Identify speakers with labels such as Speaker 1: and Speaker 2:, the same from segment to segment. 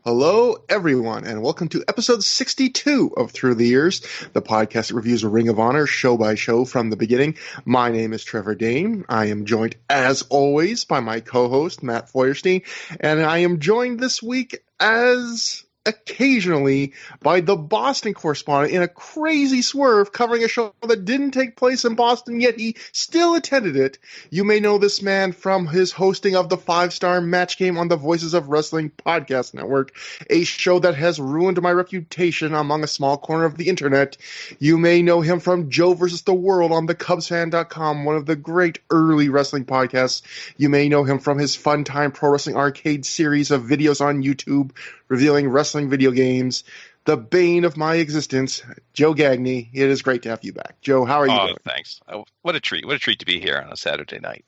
Speaker 1: Hello, everyone, and welcome to episode 62 of ThROH The Years, the podcast that reviews Ring of Honor show by show from the beginning. My name is Trevor Dame. I am joined, as always, by my co-host, Matt Feuerstein, and I am joined this week as occasionally by the Boston correspondent in a crazy swerve covering a show that didn't take place in Boston, yet he still attended it. You may know this man from his hosting of the 5-Star Match Game on the Voices of Wrestling podcast network, a show that has ruined my reputation among a small corner of the internet. You may know him from Joe versus the World on the Cubsfan.com, one of the great early wrestling podcasts. You may know him from his Fun Time Pro Wrestling Arcade series of videos on YouTube revealing wrestling video games, the bane of my existence, Joe Gagne. It is great to have you back. Joe, how are you doing?
Speaker 2: Thanks. What a treat. What a treat to be here on a Saturday night.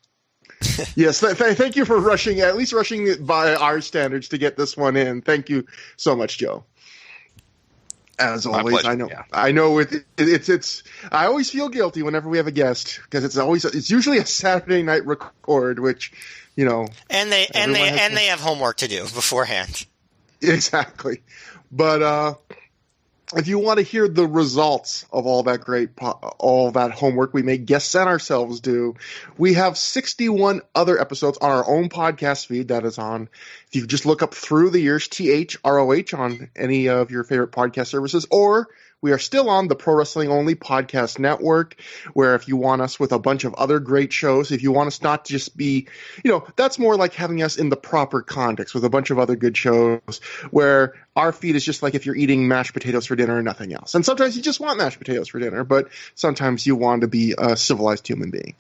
Speaker 1: Yes, thank you for rushing it by our standards to get this one in. Thank you so much, Joe. As always, I know it's I always feel guilty whenever we have a guest because it's usually a Saturday night record, which, you know,
Speaker 3: and they have homework to do beforehand.
Speaker 1: Exactly. But if you want to hear the results of all that homework we make guests and ourselves do, we have 61 other episodes on our own podcast feed that is on. If you just look up ThROH The Years, ThROH, on any of your favorite podcast services, or we are still on the Pro Wrestling Only Podcast Network, where if you want us with a bunch of other great shows, if you want us not to just be, that's more like having us in the proper context with a bunch of other good shows, where our feed is just like if you're eating mashed potatoes for dinner and nothing else. And sometimes you just want mashed potatoes for dinner, but sometimes you want to be a civilized human being.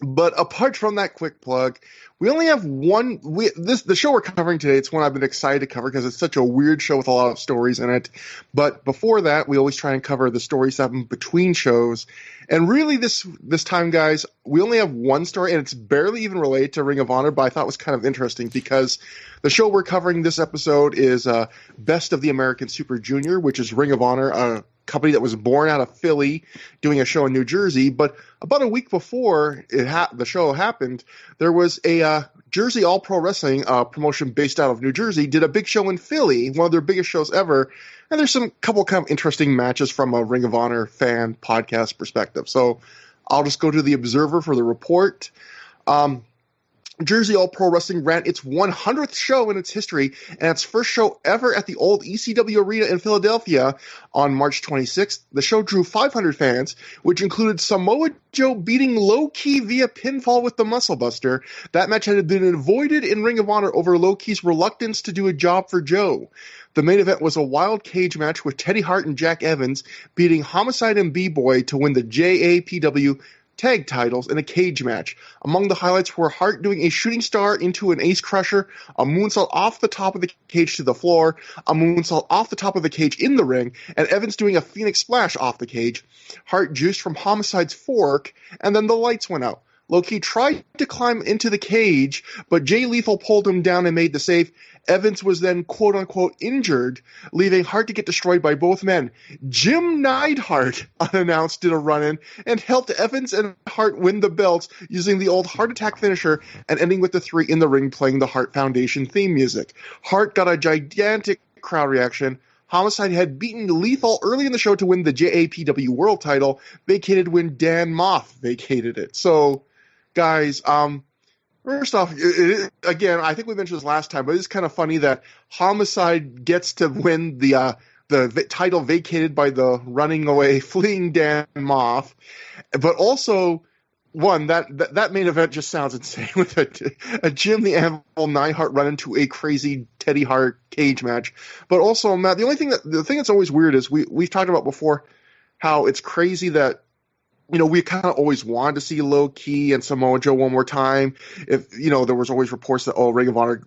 Speaker 1: But apart from that quick plug, we only have one. The show we're covering today, it's one I've been excited to cover because it's such a weird show with a lot of stories in it. But before that, we always try and cover the stories that happen between shows. And really, this time, guys, we only have one story, and it's barely even related to Ring of Honor. But I thought it was kind of interesting because the show we're covering this episode is Best of the American Super Junior, which is Ring of Honor, a company that was born out of Philly, doing a show in New Jersey. But about a week before the show happened, there was a Jersey All Pro Wrestling promotion based out of New Jersey did a big show in Philly, one of their biggest shows ever. And there's some couple kind of interesting matches from a Ring of Honor fan podcast perspective. So I'll just go to the Observer for the report. Jersey All Pro Wrestling ran its 100th show in its history and its first show ever at the old ECW Arena in Philadelphia on March 26th. The show drew 500 fans, which included Samoa Joe beating Low Ki via pinfall with the Muscle Buster. That match had been avoided in Ring of Honor over Low Ki's reluctance to do a job for Joe. The main event was a wild cage match with Teddy Hart and Jack Evans beating Homicide and B-Boy to win the JAPW tag titles in a cage match. Among the highlights were Hart doing a shooting star into an ace crusher, a moonsault off the top of the cage to the floor, a moonsault off the top of the cage in the ring, and Evans doing a phoenix splash off the cage. Hart juiced from Homicide's fork, and then the lights went out. Low Ki tried to climb into the cage, but Jay Lethal pulled him down and made the save. Evans was then quote-unquote injured, leaving Hart to get destroyed by both men. Jim Neidhart, unannounced, did a run-in and helped Evans and Hart win the belts using the old Heart Attack finisher and ending with the three in the ring playing the Hart Foundation theme music. Hart got a gigantic crowd reaction. Homicide had beaten Lethal early in the show to win the JAPW World title, vacated when Dan Moff vacated it. So, guys, first off, again, I think we mentioned this last time, but it's kind of funny that Homicide gets to win the title vacated by the running away, fleeing Dan Moff. But also, one, that main event just sounds insane with a Jim the Anvil Neidhart run into a crazy Teddy Hart cage match. But also, Matt, the thing that's always weird is we've talked about before how it's crazy that we kind of always wanted to see Low Ki and Samoa Joe one more time. If, there was always reports that, Ring of Honor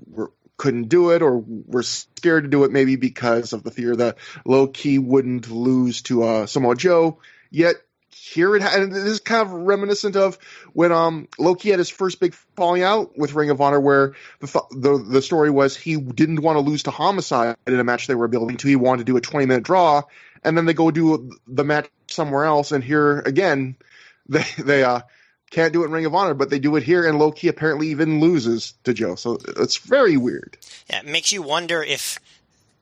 Speaker 1: couldn't do it or were scared to do it maybe because of the fear that Low Ki wouldn't lose to Samoa Joe. Yet here and this is kind of reminiscent of when Low Ki had his first big falling out with Ring of Honor, where the story was he didn't want to lose to Homicide in a match they were building to. He wanted to do a 20-minute draw, and then they go do the match somewhere else, and here again they can't do it in Ring of Honor, but they do it here, and Low-Ki apparently even loses to Joe. So it's very weird.
Speaker 3: Yeah, it makes you wonder if,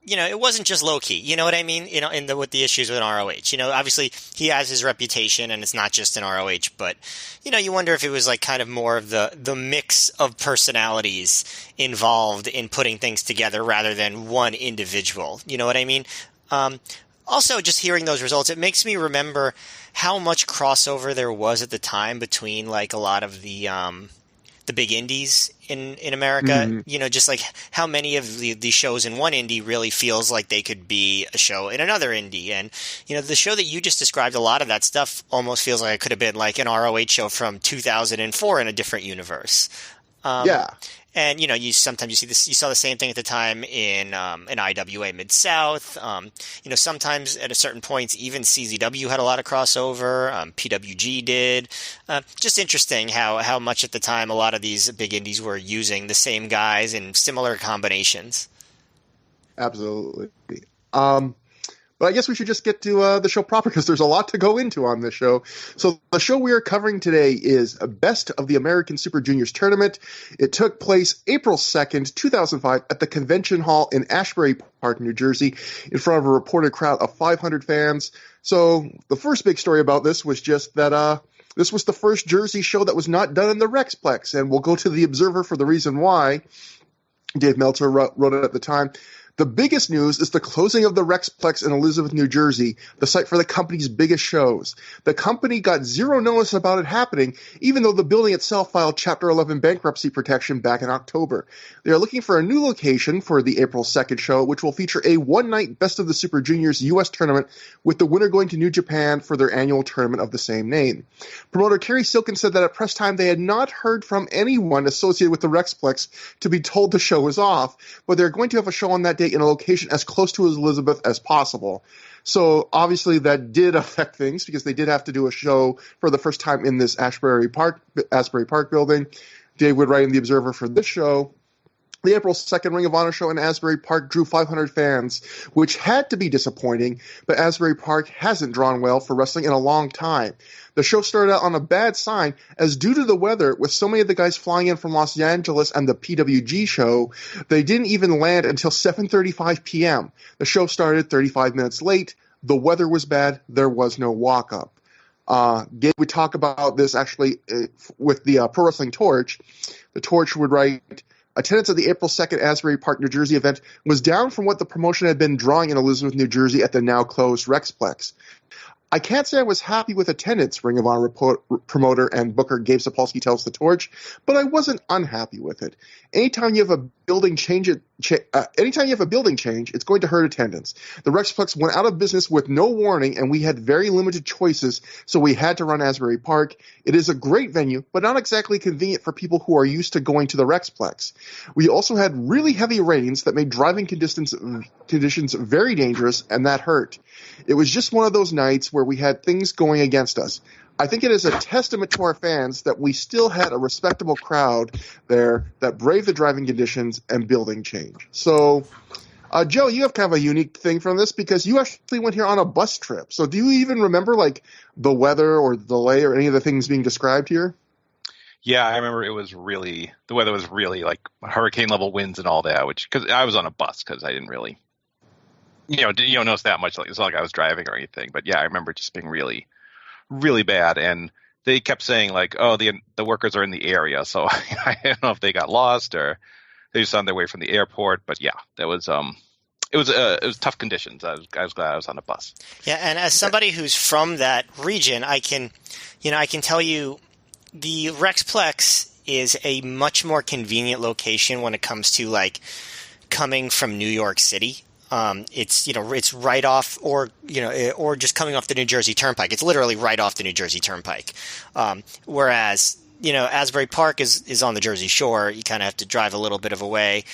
Speaker 3: it wasn't just Low-Ki. You know what I mean? With the issues with ROH. Obviously he has his reputation, and it's not just in ROH, but, you wonder if it was like kind of more of the mix of personalities involved in putting things together rather than one individual. You know what I mean? Also, just hearing those results, it makes me remember how much crossover there was at the time between like a lot of the big indies in America.
Speaker 1: Mm-hmm.
Speaker 3: Just like how many of the shows in one indie really feels like they could be a show in another indie. And, the show that you just described, a lot of that stuff almost feels like it could have been like an ROH show from 2004 in a different universe.
Speaker 1: Yeah.
Speaker 3: And you sometimes you see this. You saw the same thing at the time in IWA Mid South. Sometimes at a certain points, even CZW had a lot of crossover. PWG did. Just interesting how much at the time a lot of these big indies were using the same guys in similar combinations.
Speaker 1: Absolutely. But I guess we should just get to the show proper because there's a lot to go into on this show. So the show we are covering today is Best of the American Super Juniors Tournament. It took place April 2nd, 2005 at the Convention Hall in Ashbury Park, New Jersey, in front of a reported crowd of 500 fans. So the first big story about this was just that this was the first Jersey show that was not done in the Rexplex, and we'll go to the Observer for the reason why. Dave Meltzer wrote it at the time. The biggest news is the closing of the Rexplex in Elizabeth, New Jersey, the site for the company's biggest shows. The company got zero notice about it happening, even though the building itself filed Chapter 11 bankruptcy protection back in October. They are looking for a new location for the April 2nd show, which will feature a one-night Best of the Super Juniors U.S. tournament, with the winner going to New Japan for their annual tournament of the same name. Promoter Kerry Silkin said that at press time they had not heard from anyone associated with the Rexplex to be told the show was off, but they're going to have a show on that day in a location as close to Elizabeth as possible. So obviously that did affect things because they did have to do a show for the first time in this Asbury Park building. Dave would write in the Observer for this show. The April 2nd Ring of Honor show in Asbury Park drew 500 fans, which had to be disappointing, but Asbury Park hasn't drawn well for wrestling in a long time. The show started out on a bad sign, as due to the weather, with so many of the guys flying in from Los Angeles and the PWG show, they didn't even land until 7:35 p.m. The show started 35 minutes late. The weather was bad. There was no walk-up. Gabe would talk about this actually with the Pro Wrestling Torch. The Torch would write, attendance at the April 2nd Asbury Park, New Jersey event was down from what the promotion had been drawing in Elizabeth, New Jersey at the now closed Rexplex. I can't say I was happy with attendance, Ring of Honor promoter and booker Gabe Sapolsky tells The Torch, but I wasn't unhappy with it. Anytime you have a building change, it's going to hurt attendance. The Rexplex went out of business with no warning, and we had very limited choices, so we had to run Asbury Park. It is a great venue, but not exactly convenient for people who are used to going to the Rexplex. We also had really heavy rains that made driving conditions very dangerous, and that hurt. It was just one of those nights where we had things going against us. I think it is a testament to our fans that we still had a respectable crowd there that braved the driving conditions and building change. So, Joe, you have kind of a unique thing from this because you actually went here on a bus trip. So do you even remember like the weather or the delay or any of the things being described here?
Speaker 2: Yeah, I remember the weather was really like hurricane level winds and all that, because I was on a bus because I didn't really, you don't notice that much. Like it's not like I was driving or anything, but yeah, I remember just being really, really bad. And they kept saying like, oh, the workers are in the area. So I don't know if they got lost or they just on their way from the airport. But yeah, that was, it was tough conditions. I was glad I was on a bus.
Speaker 3: Yeah. And as somebody who's from that region, I can tell you the Rexplex is a much more convenient location when it comes to like coming from New York City. It's right off, or just coming off the New Jersey Turnpike. It's literally right off the New Jersey Turnpike. Whereas, Asbury Park is on the Jersey Shore. You kind of have to drive a little bit of a way.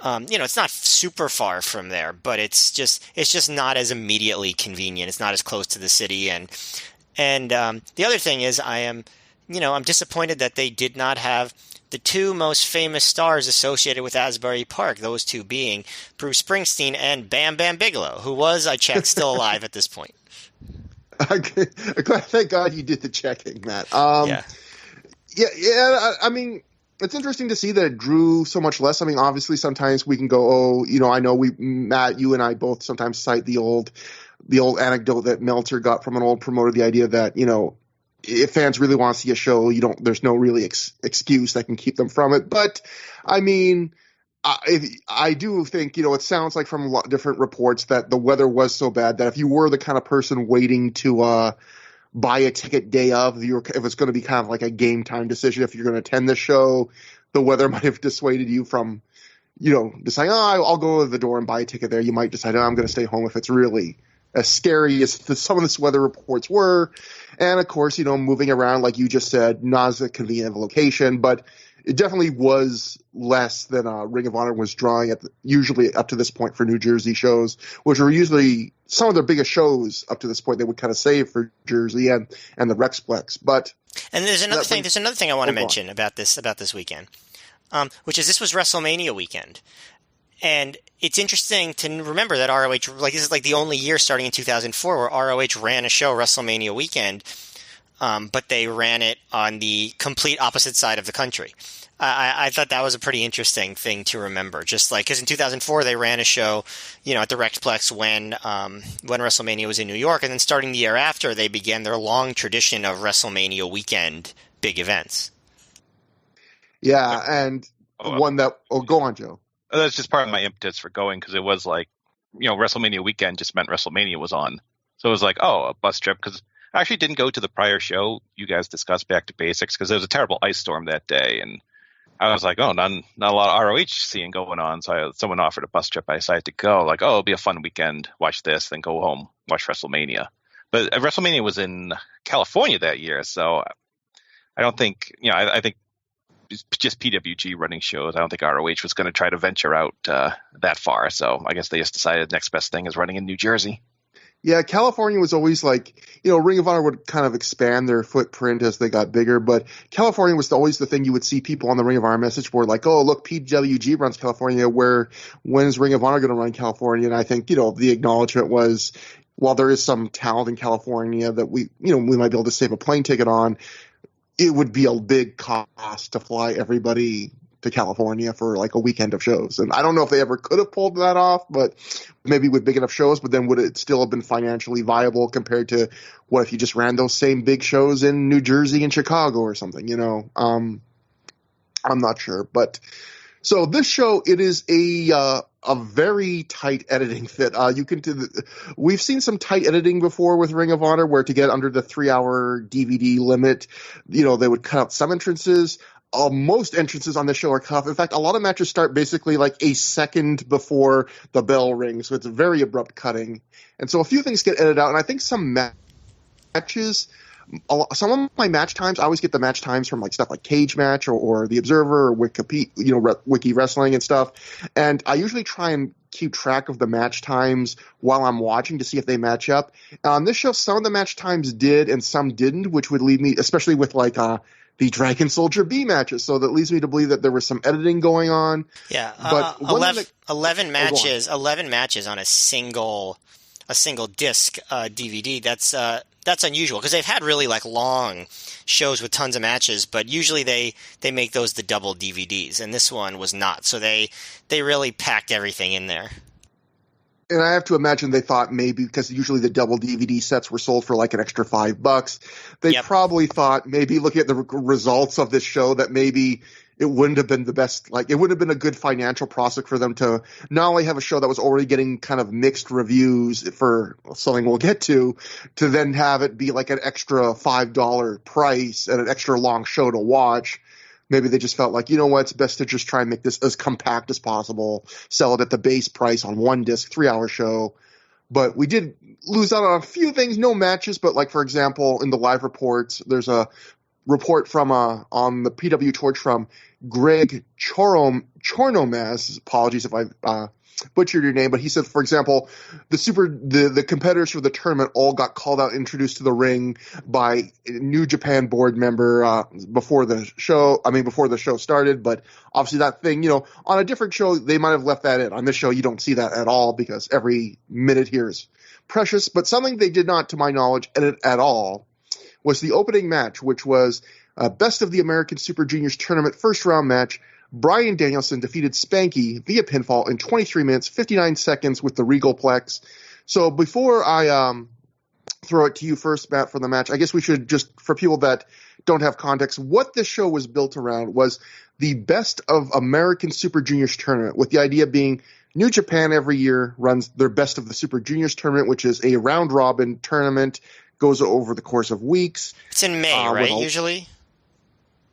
Speaker 3: It's not super far from there, but it's just not as immediately convenient. It's not as close to the city. And the other thing is I'm disappointed that they did not have the two most famous stars associated with Asbury Park, those two being Bruce Springsteen and Bam Bam Bigelow, who was, I checked, still alive at this point.
Speaker 1: Thank God you did the checking, Matt.
Speaker 3: Yeah.
Speaker 1: Yeah. I mean, it's interesting to see that it drew so much less. I mean, obviously, sometimes we can go, oh, I know Matt, you and I both sometimes cite the old anecdote that Meltzer got from an old promoter, the idea that, if fans really want to see a show, there's no really excuse that can keep them from it. But I mean, I do think, it sounds like from a lot of different reports that the weather was so bad that if you were the kind of person waiting to buy a ticket day of, if it's going to be kind of like a game time decision, if you're going to attend the show, the weather might have dissuaded you from, deciding, I'll go to the door and buy a ticket there. You might decide, I'm going to stay home if it's really as scary as some of this weather reports were. And of course, moving around, like you just said, not as a convenient location, but it definitely was less than Ring of Honor was drawing usually up to this point for New Jersey shows, which were usually some of their biggest shows up to this point. They would kind of save for Jersey and the Rexplex.
Speaker 3: And there's another thing. There's another thing I want to mention about this weekend, which is this was WrestleMania weekend, and it's interesting to remember that ROH, this is like the only year starting in 2004 where ROH ran a show WrestleMania weekend. But they ran it on the complete opposite side of the country. I thought that was a pretty interesting thing to remember. Just like, because in 2004 they ran a show, at the Rexplex when WrestleMania was in New York, and then starting the year after, they began their long tradition of WrestleMania weekend big events.
Speaker 1: Yeah, and one that go on, Joe.
Speaker 2: That's just part of my impetus for going, because it was like, WrestleMania weekend just meant WrestleMania was on, so it was like, a bus trip, because I actually didn't go to the prior show you guys discussed, Back to Basics, because there was a terrible ice storm that day, and I was like, not a lot of ROH seeing going on, so someone offered a bus trip. I decided to go, like, it'll be a fun weekend, watch this, then go home, watch WrestleMania. But WrestleMania was in California that year, so I don't think, I think just PWG running shows, I don't think ROH was going to try to venture out that far, so I guess they just decided the next best thing is running in New Jersey.
Speaker 1: Yeah, California was always like, Ring of Honor would kind of expand their footprint as they got bigger, but California was always the thing you would see people on the Ring of Honor message board like, oh, look, PWG runs California, when is Ring of Honor going to run California? And I think, the acknowledgement was, while there is some talent in California that we might be able to save a plane ticket on, it would be a big cost to fly everybody to California for like a weekend of shows. And I don't know if they ever could have pulled that off, but maybe with big enough shows, but then would it still have been financially viable compared to what if you just ran those same big shows in New Jersey and Chicago or something, I'm not sure. But so this show, it is a very tight editing fit. We've seen some tight editing before with Ring of Honor where to get under the 3-hour DVD limit, they would cut out some entrances. Most entrances on the show are cut off. In fact, a lot of matches start basically like a second before the bell rings, so it's a very abrupt cutting. And so a few things get edited out, and I think some matches, some of my match times, I always get the match times from like stuff like Cage Match or The Observer or Wiki Wrestling and stuff. And I usually try and keep track of the match times while I'm watching to see if they match up. On this show, some of the match times did and some didn't, which would lead me, especially with like the Dragon Soldier B matches. So that leads me to believe that there was some editing going on.
Speaker 3: Yeah,
Speaker 1: but
Speaker 3: 11 matches on a single disc DVD. That's unusual because they've had really like long shows with tons of matches, but usually they make those the double DVDs, and this one was not. So they really packed everything in there.
Speaker 1: And I have to imagine they thought maybe because usually the double DVD sets were sold for like an extra $5. They probably thought maybe looking at the results of this show that maybe it wouldn't have been the best, like it wouldn't have been a good financial prospect for them to not only have a show that was already getting kind of mixed reviews for something we'll get to then have it be like an extra $5 price and an extra long show to watch. Maybe they just felt like, you know what, it's best to just try and make this as compact as possible, sell it at the base price on one disc, 3-hour show. But we did lose out on a few things, no matches, but like, for example, in the live reports, there's a report from on the PW Torch from Greg Chornomaz. Apologies if I butchered your name, but he said, for example, the competitors for the tournament all got called out, introduced to the ring by New Japan board member before the show started. But obviously that thing, on a different show they might have left that in. On this show you don't see that at all because every minute here is precious. But something they did not, to my knowledge, edit at all was the opening match, which was Best of the American Super Juniors Tournament first round match. Bryan Danielson defeated Spanky via pinfall in 23 minutes, 59 seconds with the Regalplex. So before I throw it to you first, Matt, for the match, I guess we should just, for people that don't have context, what this show was built around was the Best of American Super Juniors Tournament, with the idea being New Japan every year runs their Best of the Super Juniors Tournament, which is a round-robin tournament, goes over the course of weeks.
Speaker 3: It's in May, right, usually?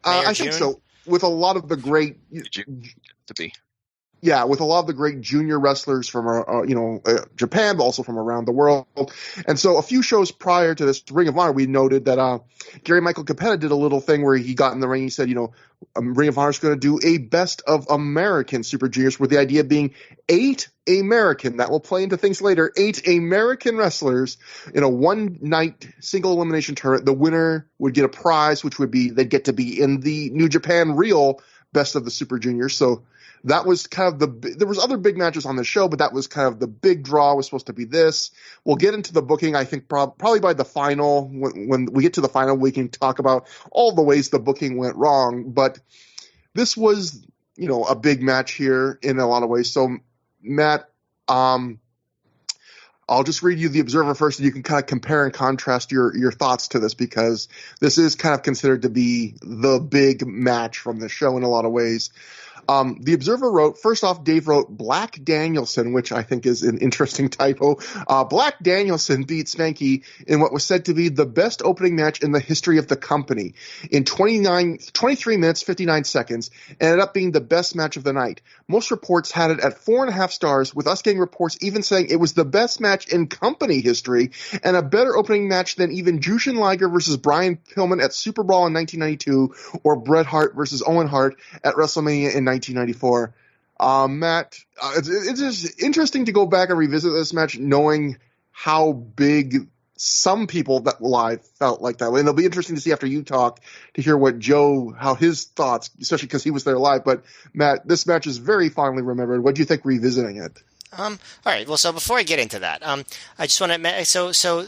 Speaker 1: I think so. With a lot of the great with a lot of the great junior wrestlers from Japan, but also from around the world. And so a few shows prior to this Ring of Honor, we noted that Gary Michael Capetta did a little thing where he got in the ring. He said, Ring of Honor is going to do a Best of American Super Juniors, with the idea being 8 American, that will play into things later, 8 American wrestlers in a one-night single elimination tournament. The winner would get a prize, which would be they'd get to be in the New Japan Real Best of the Super Juniors. So that was kind of there was other big matches on the show, but that was kind of the big draw, was supposed to be this. We'll get into the booking, I think, probably by the final. When we get to the final, we can talk about all the ways the booking went wrong. But this was, a big match here in a lot of ways. So, Matt, I'll just read you the Observer first, and you can kind of compare and contrast your thoughts to this, because this is kind of considered to be the big match from the show in a lot of ways. The Observer wrote, first off, Dave wrote Black Danielson, which I think is an interesting typo. Black Danielson beat Spanky in what was said to be the best opening match in the history of the company. In 23 minutes, 59 seconds, ended up being the best match of the night. Most reports had it at 4.5 stars, with us getting reports even saying it was the best match in company history, and a better opening match than even Jushin Liger versus Brian Pillman at Super Brawl in 1992, or Bret Hart versus Owen Hart at WrestleMania in 1994. Matt, it's just interesting to go back and revisit this match, knowing how big some people that live felt like that. And it'll be interesting to see after you talk to hear what Joe, how his thoughts, especially because he was there live. But Matt, this match is very fondly remembered. What do you think revisiting it?
Speaker 3: All right. Well, so before I get into that, I just want to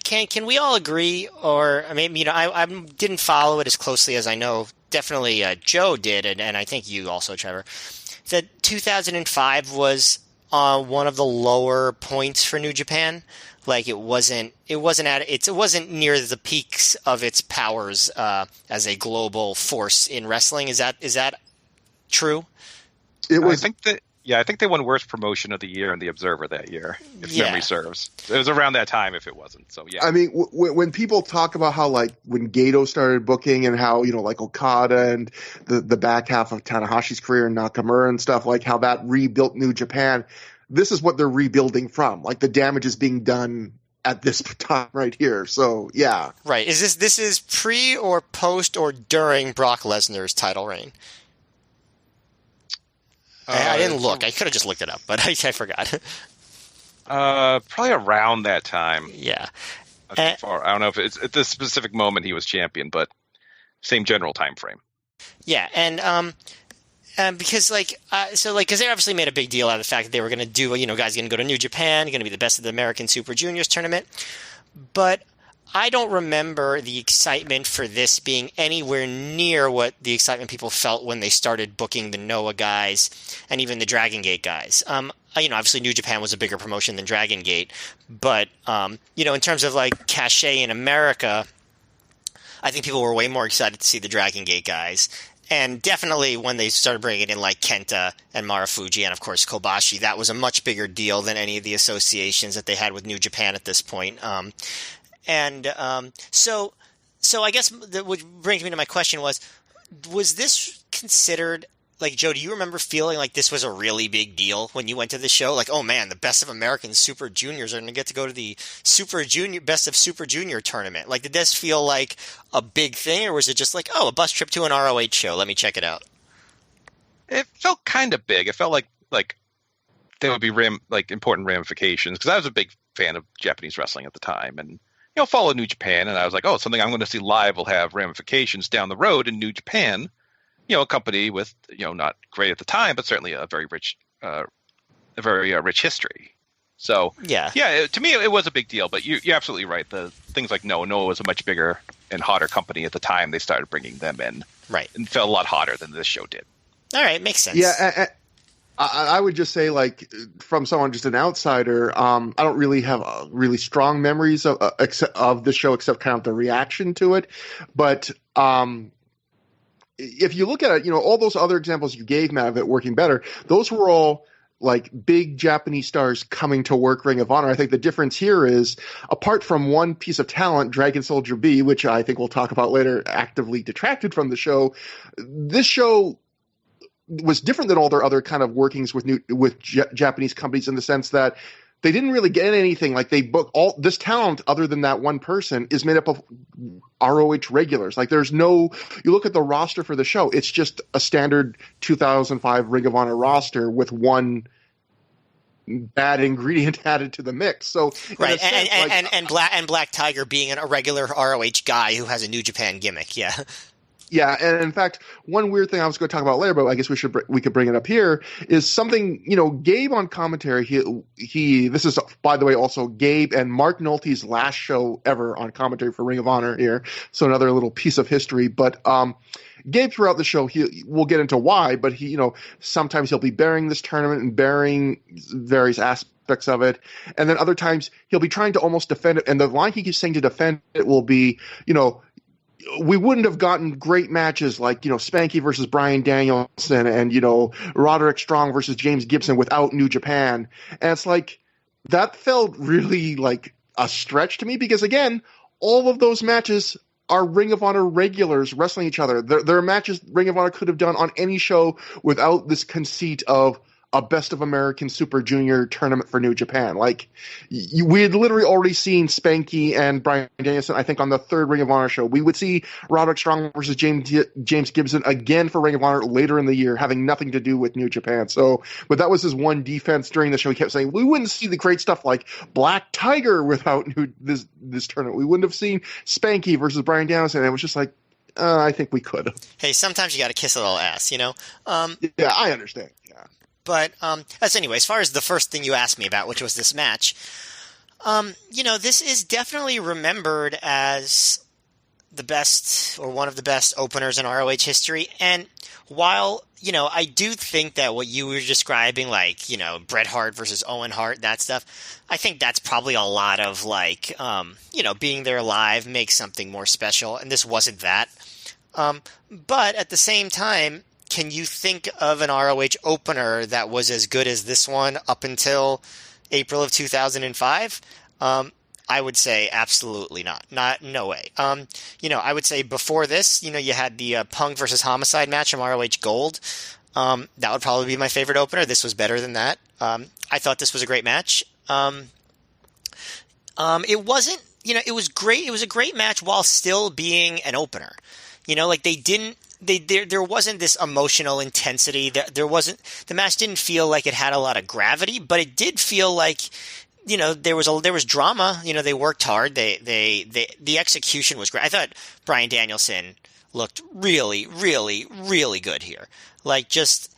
Speaker 3: can we all agree, or I mean, I didn't follow it as closely as I know definitely Joe did, and I think you also, Trevor, that 2005 was one of the lower points for New Japan. Like it wasn't near the peaks of its powers as a global force in wrestling. Is that true?
Speaker 1: It was.
Speaker 2: I think they won Worst Promotion of the Year in the Observer that year, if memory serves. It was around that time if it wasn't. So, yeah.
Speaker 1: I mean, when people talk about how, like, when Gato started booking and how, like Okada and the back half of Tanahashi's career and Nakamura and stuff, like how that rebuilt New Japan, this is what they're rebuilding from. Like, the damage is being done at this time right here. So, yeah.
Speaker 3: Right. This is pre or post or during Brock Lesnar's title reign? I didn't look. I could have just looked it up, but I forgot.
Speaker 2: Probably around that time.
Speaker 3: Yeah.
Speaker 2: I don't know if it's at the specific moment he was champion, but same general time frame.
Speaker 3: Yeah, and because because they obviously made a big deal out of the fact that they were going to do, guys going to go to New Japan, going to be the best of the American Super Juniors tournament, but I don't remember the excitement for this being anywhere near what the excitement people felt when they started booking the Noah guys and even the Dragon Gate guys. Obviously New Japan was a bigger promotion than Dragon Gate, but, in terms of like cachet in America, I think people were way more excited to see the Dragon Gate guys. And definitely when they started bringing in like Kenta and Marufuji and of course Kobashi, that was a much bigger deal than any of the associations that they had with New Japan at this point. So I guess what brings me to my question was this considered, like, Joe, do you remember feeling like this was a really big deal when you went to the show? Like, oh man, the best of American Super Juniors are going to get to the Super Junior, Best of Super Junior tournament. Like, did this feel like a big thing, or was it just like, oh, a bus trip to an ROH show, let me check it out?
Speaker 2: It felt kind of big. It felt like there would be important ramifications, because I was a big fan of Japanese wrestling at the time, and follow New Japan, and I was like, oh, something I'm going to see live will have ramifications down the road in New Japan. A company with, not great at the time, but certainly a very rich history. So,
Speaker 3: yeah,
Speaker 2: to me, it was a big deal, but you're absolutely right. The things like Noah was a much bigger and hotter company at the time, they started bringing them in.
Speaker 3: Right.
Speaker 2: And felt a lot hotter than this show did.
Speaker 3: All right, makes sense.
Speaker 1: Yeah, I would just say, like, from someone just an outsider, I don't really have really strong memories of the show except kind of the reaction to it. But if you look at it, all those other examples you gave, Matt, of it working better, those were all like big Japanese stars coming to work Ring of Honor. I think the difference here is, apart from one piece of talent, Dragon Soldier B, which I think we'll talk about later, actively detracted from the show, this show was different than all their other kind of workings with Japanese companies in the sense that they didn't really get anything. Like, they book all this talent other than that one person is made up of ROH regulars. Like, there's no, you look at the roster for the show, it's just a standard 2005 Ring of Honor roster with one bad ingredient added to the mix. So
Speaker 3: right, and Black Tiger being a regular ROH guy who has a New Japan gimmick. Yeah.
Speaker 1: Yeah, and in fact, one weird thing I was going to talk about later, but I guess we could bring it up here, is something, Gabe on commentary, he this is, by the way, also Gabe and Mark Nolte's last show ever on commentary for Ring of Honor here, so another little piece of history, but Gabe throughout the show, we'll get into why, but sometimes he'll be burying this tournament and burying various aspects of it, and then other times he'll be trying to almost defend it, and the line he keeps saying to defend it will be, we wouldn't have gotten great matches like, Spanky versus Bryan Danielson and, Roderick Strong versus James Gibson without New Japan. And it's like, that felt really like a stretch to me because, again, all of those matches are Ring of Honor regulars wrestling each other. There are matches Ring of Honor could have done on any show without this conceit of a Best of American Super Junior tournament for New Japan. Like, we had literally already seen Spanky and Bryan Danielson, I think, on the third Ring of Honor show. We would see Roderick Strong versus James Gibson again for Ring of Honor later in the year, having nothing to do with New Japan. So, but that was his one defense during the show. He kept saying, we wouldn't see the great stuff like Black Tiger without this tournament. We wouldn't have seen Spanky versus Bryan Danielson. And it was just like, I think we could have.
Speaker 3: Hey, sometimes you got to kiss a little ass,
Speaker 1: Yeah, I understand. Yeah.
Speaker 3: But anyway, as far as the first thing you asked me about, which was this match, this is definitely remembered as the best or one of the best openers in ROH history. And while, I do think that what you were describing, like, Bret Hart versus Owen Hart, that stuff, I think that's probably a lot of like, being there live makes something more special. And this wasn't that. But at the same time, can you think of an ROH opener that was as good as this one up until April of 2005? I would say absolutely not. No way. I would say before this, you had the Punk versus Homicide match from ROH Gold. That would probably be my favorite opener. This was better than that. I thought this was a great match. It wasn't, it was great. It was a great match while still being an opener. There wasn't this emotional intensity. The match didn't feel like it had a lot of gravity, but it did feel like, there was drama. They worked hard. The execution was great. I thought Bryan Danielson looked really, really, really good here. His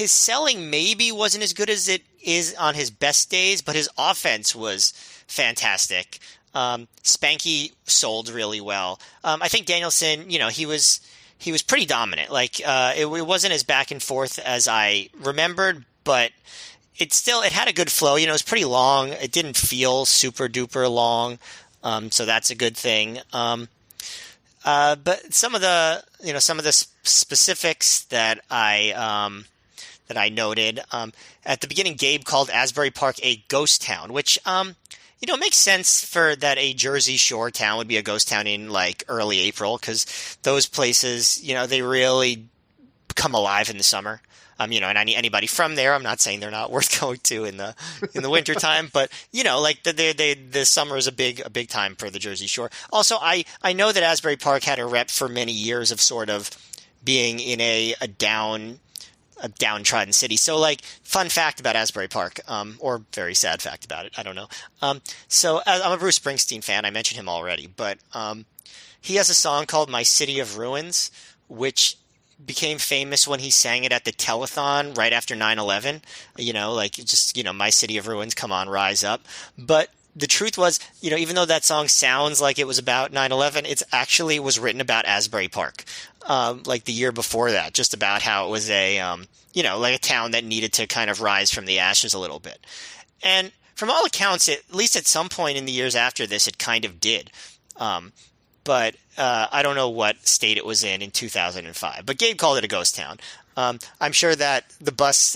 Speaker 3: selling maybe wasn't as good as it is on his best days, but his offense was fantastic. Spanky sold really well. I think Danielson, he was pretty dominant. It wasn't as back and forth as I remembered, but it had a good flow. It was pretty long. It didn't feel super duper long. So that's a good thing. But some of the specifics that I noted, at the beginning, Gabe called Asbury Park a ghost town, which, it makes sense for that a Jersey Shore town would be a ghost town in like early April, because those places, they really come alive in the summer. And anybody from there, I'm not saying they're not worth going to in the winter time, but the summer is a big time for the Jersey Shore. Also, I know that Asbury Park had a rep for many years of sort of being in a downtrodden city. So, fun fact about Asbury Park, or very sad fact about it, I don't know. So I'm a Bruce Springsteen fan. I mentioned him already, but he has a song called "My City of Ruins," which became famous when he sang it at the telethon right after 9/11. My city of ruins, come on, rise up. But the truth was, even though that song sounds like it was about 9/11, it actually was written about Asbury Park, like the year before that, just about how it was like a town that needed to kind of rise from the ashes a little bit. And from all accounts, at least at some point in the years after this, it kind of did. But I don't know what state it was in 2005. But Gabe called it a ghost town. I'm sure that the bus,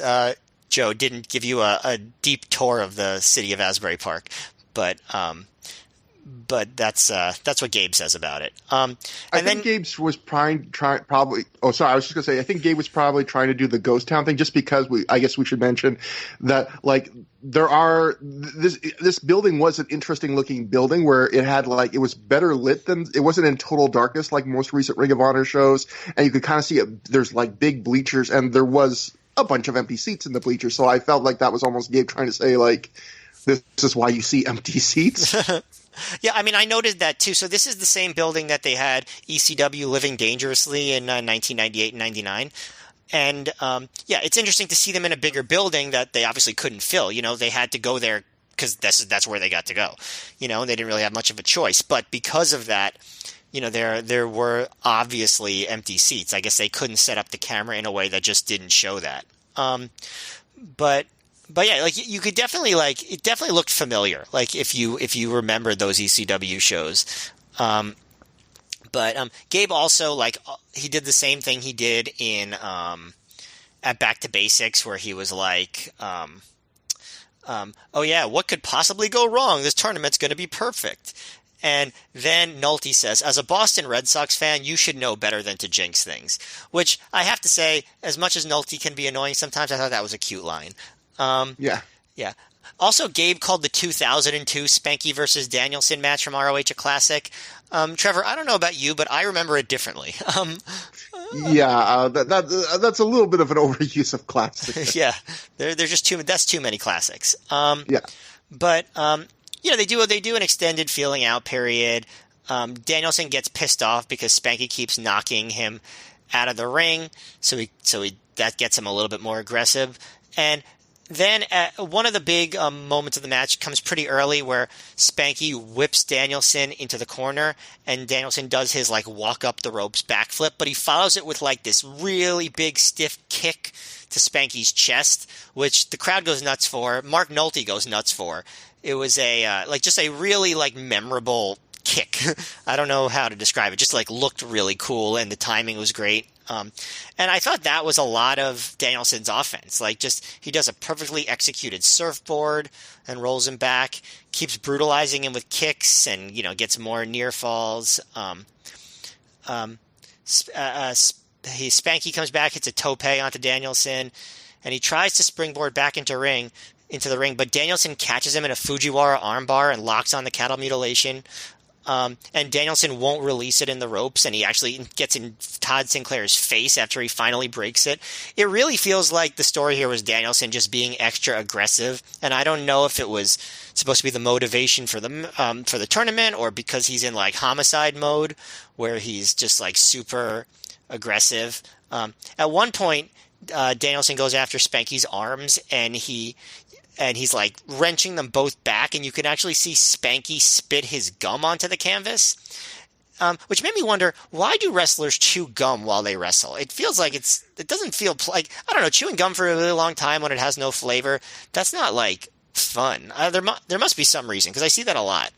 Speaker 3: Joe, didn't give you a deep tour of the city of Asbury Park, but that's what Gabe says about it.
Speaker 1: I think Gabe was probably. Oh, sorry. I was just gonna say. I think Gabe was probably trying to do the ghost town thing, just because I guess we should mention that this building was an interesting looking building where it had it was better lit than it wasn't in total darkness like most recent Ring of Honor shows, and you could kind of see it. There's big bleachers, and there was a bunch of empty seats in the bleachers. So I felt like that was almost Gabe trying to say this is why you see empty seats.
Speaker 3: Yeah, I mean, I noted that too. So this is the same building that they had ECW Living Dangerously in 1998 and 99. And it's interesting to see them in a bigger building that they obviously couldn't fill. They had to go there because that's where they got to go. They didn't really have much of a choice. But because of that, there were obviously empty seats. I guess they couldn't set up the camera in a way that just didn't show that. But yeah, you could definitely it definitely looked familiar. If you remember those ECW shows. But Gabe also he did the same thing he did in at Back to Basics, where he was oh yeah, what could possibly go wrong? This tournament's going to be perfect. And then Nolte says, as a Boston Red Sox fan, you should know better than to jinx things. Which I have to say, as much as Nolte can be annoying sometimes, I thought that was a cute line. Yeah. Also, Gabe called the 2002 Spanky versus Danielson match from ROH a classic. Trevor, I don't know about you, but I remember it differently.
Speaker 1: That's a little bit of an overuse of classic.
Speaker 3: Yeah, there's just that's too many classics. But they do an extended feeling out period. Danielson gets pissed off because Spanky keeps knocking him out of the ring, so that gets him a little bit more aggressive. And then one of the big moments of the match comes pretty early, where Spanky whips Danielson into the corner, and Danielson does his walk up the ropes backflip, but he follows it with this really big stiff kick to Spanky's chest, which the crowd goes nuts for. Mark Nolte goes nuts for. It was just a really memorable kick. I don't know how to describe it. Just looked really cool, and the timing was great. And I thought that was a lot of Danielson's offense. He does a perfectly executed surfboard and rolls him back, keeps brutalizing him with kicks, and gets more near falls. Spanky comes back, hits a tope onto Danielson, and he tries to springboard back into the ring, but Danielson catches him in a Fujiwara armbar and locks on the cattle mutilation. And Danielson won't release it in the ropes, and he actually gets in Todd Sinclair's face after he finally breaks it. It really feels like the story here was Danielson just being extra aggressive, and I don't know if it was supposed to be the motivation for the tournament, or because he's in homicide mode, where he's just super aggressive. At one point, Danielson goes after Spanky's arms, and he's wrenching them both back, and you can actually see Spanky spit his gum onto the canvas, which made me wonder, why do wrestlers chew gum while they wrestle? It feels it doesn't feel I don't know, chewing gum for a really long time when it has no flavor, that's not fun. There must be some reason, because I see that a lot.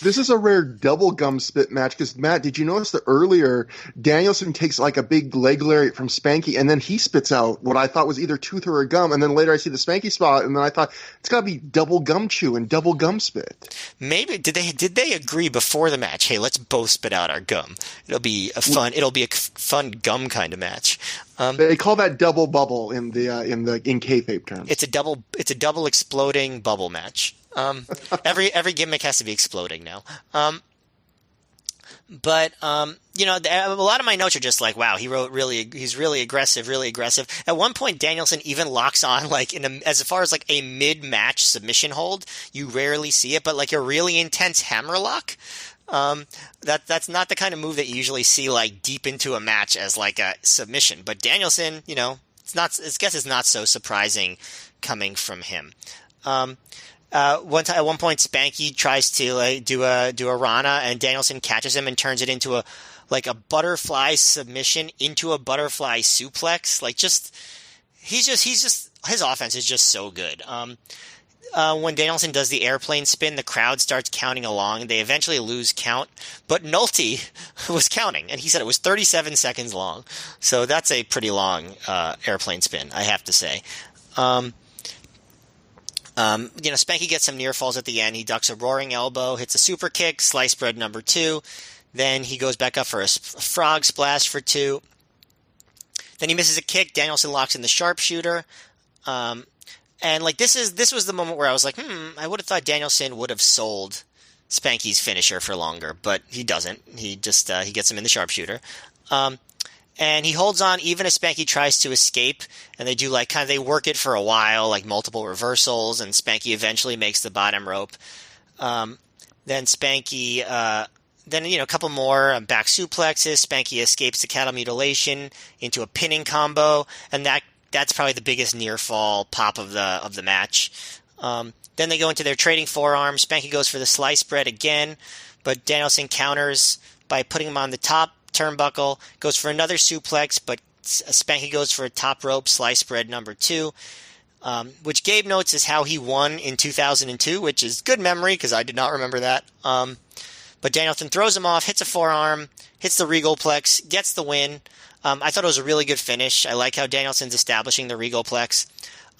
Speaker 1: This is a rare double gum spit match, because Matt, did you notice that earlier Danielson takes a big leg lariat from Spanky, and then he spits out what I thought was either tooth or a gum, and then later I see the Spanky spot, and then I thought it's got to be double gum chew and double gum spit.
Speaker 3: Maybe did they agree before the match? Hey, let's both spit out our gum. It'll be a fun gum kind of match.
Speaker 1: They call that double bubble in kayfabe terms.
Speaker 3: It's a double exploding bubble match. Every gimmick has to be exploding now. But a lot of my notes are just wow, he's really aggressive, really aggressive. At one point, Danielson even locks on as far as a mid-match submission hold. You rarely see it, but a really intense hammerlock. That's not the kind of move that you usually see deep into a match as a submission. But Danielson, it's not so surprising coming from him. At one point, Spanky tries to do a Rana, and Danielson catches him and turns it into a butterfly submission into a butterfly suplex. His offense is just so good. When Danielson does the airplane spin, the crowd starts counting along. They eventually lose count, but Nolte was counting, and he said it was 37 seconds long. So that's a pretty long airplane spin, I have to say. Spanky gets some near falls at the end. He ducks a roaring elbow, hits a super kick, slice bread number 2. Then he goes back up for a frog splash for 2. Then he misses a kick. Danielson locks in the sharpshooter. And this was the moment where I was like, I would have thought Danielson would have sold Spanky's finisher for longer, but he doesn't. He just he gets him in the sharpshooter. And he holds on even as Spanky tries to escape, and they do they work it for a while, like multiple reversals, and Spanky eventually makes the bottom rope. Then Spanky, a couple more back suplexes. Spanky escapes the cattle mutilation into a pinning combo, and that's probably the biggest near fall pop of the match. Then they go into their trading forearms. Spanky goes for the slice bread again, but Danielson counters by putting him on the top turnbuckle, goes for another suplex, but Spanky goes for a top rope slice bread number 2, which Gabe notes is how he won in 2002, which is good memory because I did not remember that. But Danielson throws him off, hits a forearm, hits the Regalplex, gets the win. I thought it was a really good finish. I like how Danielson's establishing the Regalplex.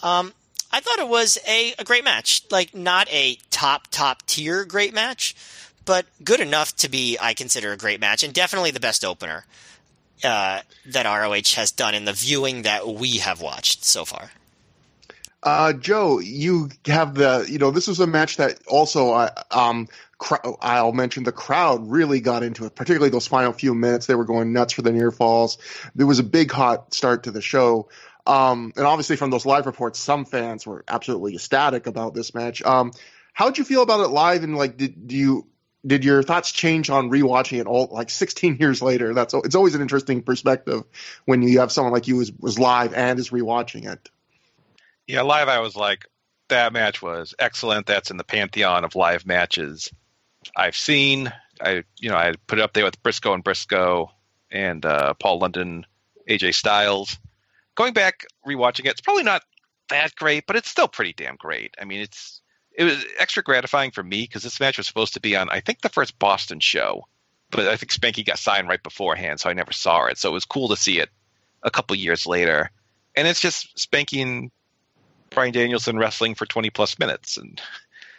Speaker 3: I thought it was a great match. Not a top tier great match, but good enough to be, I consider, a great match, and definitely the best opener that ROH has done in the viewing that we have watched so far.
Speaker 1: Joe, you have this was a match that also, I'll mention the crowd really got into it, particularly those final few minutes. They were going nuts for the near falls. There was a big hot start to the show. And obviously from those live reports, some fans were absolutely ecstatic about this match. How'd you feel about it live? And did your thoughts change on rewatching it all 16 years later? It's always an interesting perspective when you have someone like you was live and is rewatching it.
Speaker 2: Yeah, live I was like, that match was excellent. That's in the pantheon of live matches I've seen. I put it up there with Briscoe and Briscoe and Paul London, AJ Styles. Going back, rewatching it, it's probably not that great, but it's still pretty damn great. I mean, it was extra gratifying for me because this match was supposed to be on, I think, the first Boston show, but I think Spanky got signed right beforehand, so I never saw it. So it was cool to see it a couple years later. And it's just Spanky and Bryan Danielson wrestling for 20 plus minutes. And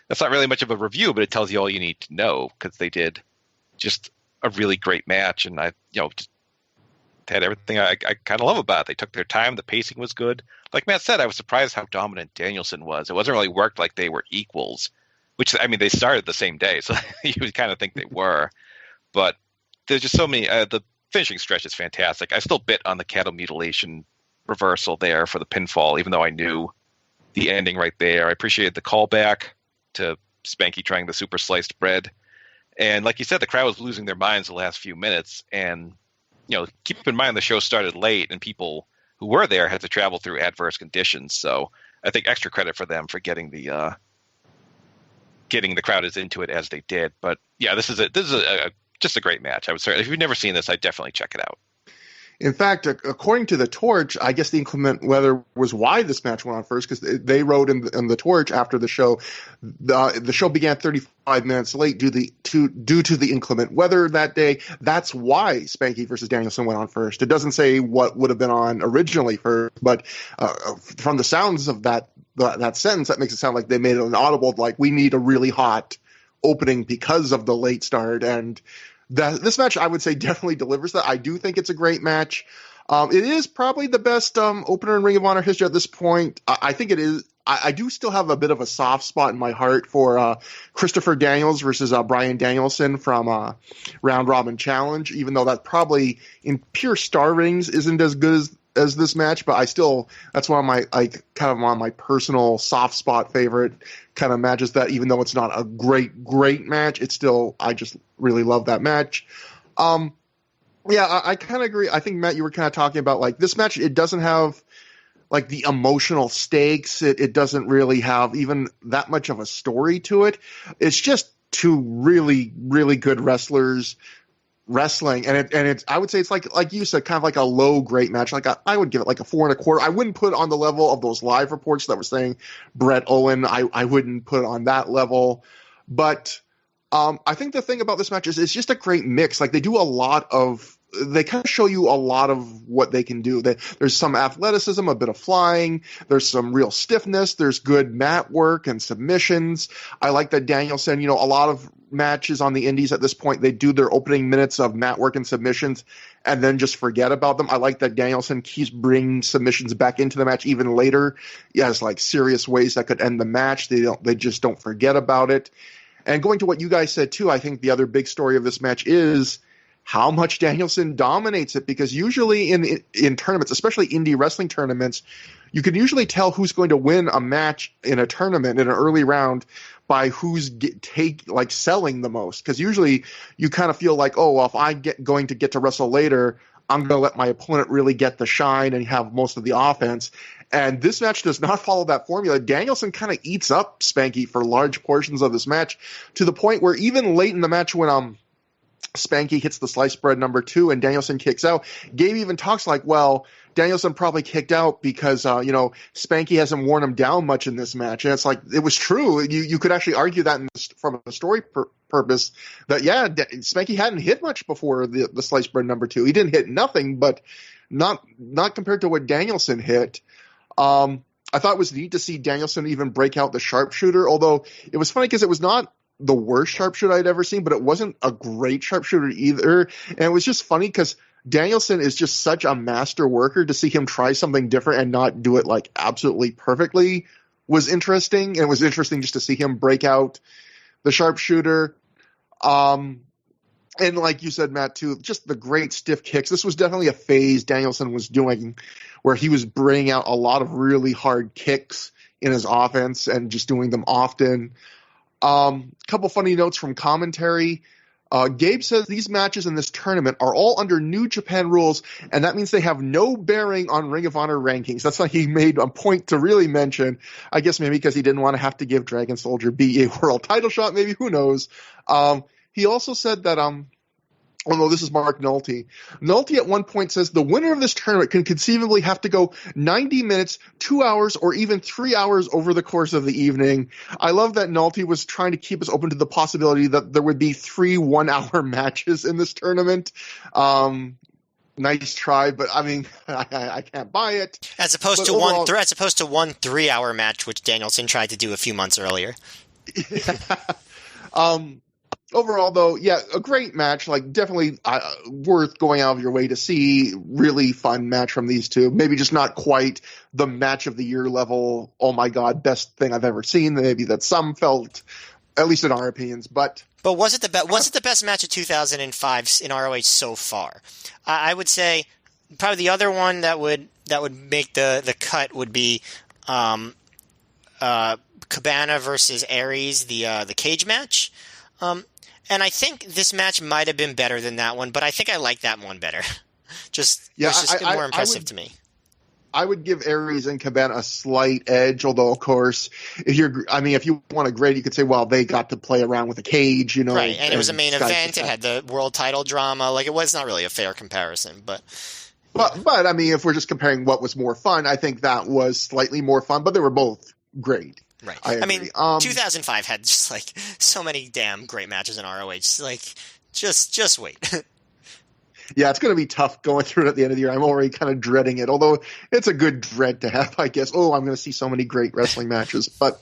Speaker 2: that's not really much of a review, but it tells you all you need to know because they did just a really great match. And just had everything I kind of love about it. They took their time. The pacing was good. Like Matt said, I was surprised how dominant Danielson was. It wasn't really worked like they were equals, which, I mean, they started the same day, so you would kind of think they were. But there's just so many. The finishing stretch is fantastic. I still bit on the cattle mutilation reversal there for the pinfall, even though I knew the ending right there. I appreciated the callback to Spanky trying the super sliced bread. And like you said, the crowd was losing their minds the last few minutes. And, keep in mind the show started late and people who were there had to travel through adverse conditions. So I think extra credit for them for getting the crowd as into it as they did. But yeah, this is just a great match. I would say if you've never seen this, I'd definitely check it out.
Speaker 1: In fact, according to the Torch, I guess the inclement weather was why this match went on first, because they wrote in the Torch after the show, the show began 35 minutes late due to the inclement weather that day. That's why Spanky versus Danielson went on first. It doesn't say what would have been on originally first, but from the sounds of that sentence, that makes it sound like they made it an audible, like we need a really hot opening because of the late start. And this match, I would say, definitely delivers that. I do think it's a great match. It is probably the best opener in Ring of Honor history at this point. I think it is. I do still have a bit of a soft spot in my heart for Christopher Daniels versus Bryan Danielson from Round Robin Challenge, even though that probably in pure star ratings isn't as good as this match, but that's one of my personal soft spot favorite kind of matches, that even though it's not a great match, it's still, I just really love that match. Yeah, I kind of agree. I think, Matt, you were kind of talking about this match, it doesn't have like the emotional stakes. It doesn't really have even that much of a story to it. It's just two really, really good wrestlers wrestling, and it's I would say it's like you said, kind of like a low great match. Like I would give it like a 4.25. I wouldn't put it on the level of those live reports that were saying Brett Owen. I wouldn't put it on that level, but I think the thing about this match is it's just a great mix. Like they kind of show you a lot of what they can do. There's some athleticism, a bit of flying. There's some real stiffness. There's good mat work and submissions. I like that Danielson, a lot of matches on the indies at this point, they do their opening minutes of mat work and submissions and then just forget about them. I like that Danielson keeps bringing submissions back into the match even later. He has like serious ways that could end the match. They just don't forget about it. And going to what you guys said too, I think the other big story of this match is how much Danielson dominates it, because usually in tournaments, especially indie wrestling tournaments, you can usually tell who's going to win a match in a tournament in an early round by who's selling the most. Because usually you kind of feel like, oh, well, if I'm going to get to wrestle later, I'm going to let my opponent really get the shine and have most of the offense. And this match does not follow that formula. Danielson kind of eats up Spanky for large portions of this match, to the point where even late in the match when Spanky hits the sliced bread number 2 and Danielson kicks out, Gabe even talks like, well, Danielson probably kicked out because, Spanky hasn't worn him down much in this match. And it's like, it was true. You could actually argue that from a story purpose that, yeah, Spanky hadn't hit much before the sliced bread number 2. He didn't hit nothing, but not compared to what Danielson hit. I thought it was neat to see Danielson even break out the sharpshooter, although it was funny because it was not the worst sharpshooter I'd ever seen, but it wasn't a great sharpshooter either. And it was just funny because Danielson is just such a master worker. To see him try something different and not do it like absolutely perfectly was interesting. And it was interesting just to see him break out the sharpshooter. And like you said, Matt, too, just the great stiff kicks. This was definitely a phase Danielson was doing where he was bringing out a lot of really hard kicks in his offense and just doing them often. Couple funny notes from commentary. Gabe says these matches in this tournament are all under New Japan rules, and that means they have no bearing on Ring of Honor rankings. That's why he made a point to really mention, I guess maybe because he didn't want to have to give Dragon Soldier B a world title shot, maybe, who knows. He also said that, oh no, this is Mark Nolte. Nolte at one point says the winner of this tournament can conceivably have to go 90 minutes, 2 hours, or even 3 hours over the course of the evening. I love that Nolte was trying to keep us open to the possibility that there would be 3 1-hour matches in this tournament. Nice try, but I mean, I can't buy it.
Speaker 3: As opposed to one 3-hour match, which Danielson tried to do a few months earlier.
Speaker 1: Overall, though, yeah, a great match. Like, definitely worth going out of your way to see. Really fun match from these two. Maybe just not quite the match of the year level. Oh my God, best thing I've ever seen. Maybe that some felt, at least in our opinions. But
Speaker 3: was it the best match of 2005 in ROH so far? I would say probably the other one that would make the cut would be Cabana versus Aries, the cage match. And I think this match might have been better than that one, but I think I like that one better. It's more impressive to me.
Speaker 1: I would give Aries and Cabana a slight edge, although of course, if you want to grade, you could say, well, they got to play around with a cage,
Speaker 3: Right, and it was a main event. It had the world title drama. Like, it was not really a fair comparison, but
Speaker 1: I mean, if we're just comparing what was more fun, I think that was slightly more fun, but they were both great.
Speaker 3: Right. I mean, 2005 had just like so many damn great matches in ROH. Like, just wait.
Speaker 1: Yeah, it's going to be tough going through it at the end of the year. I'm already kind of dreading it, although it's a good dread to have, I guess. Oh, I'm going to see so many great wrestling matches. But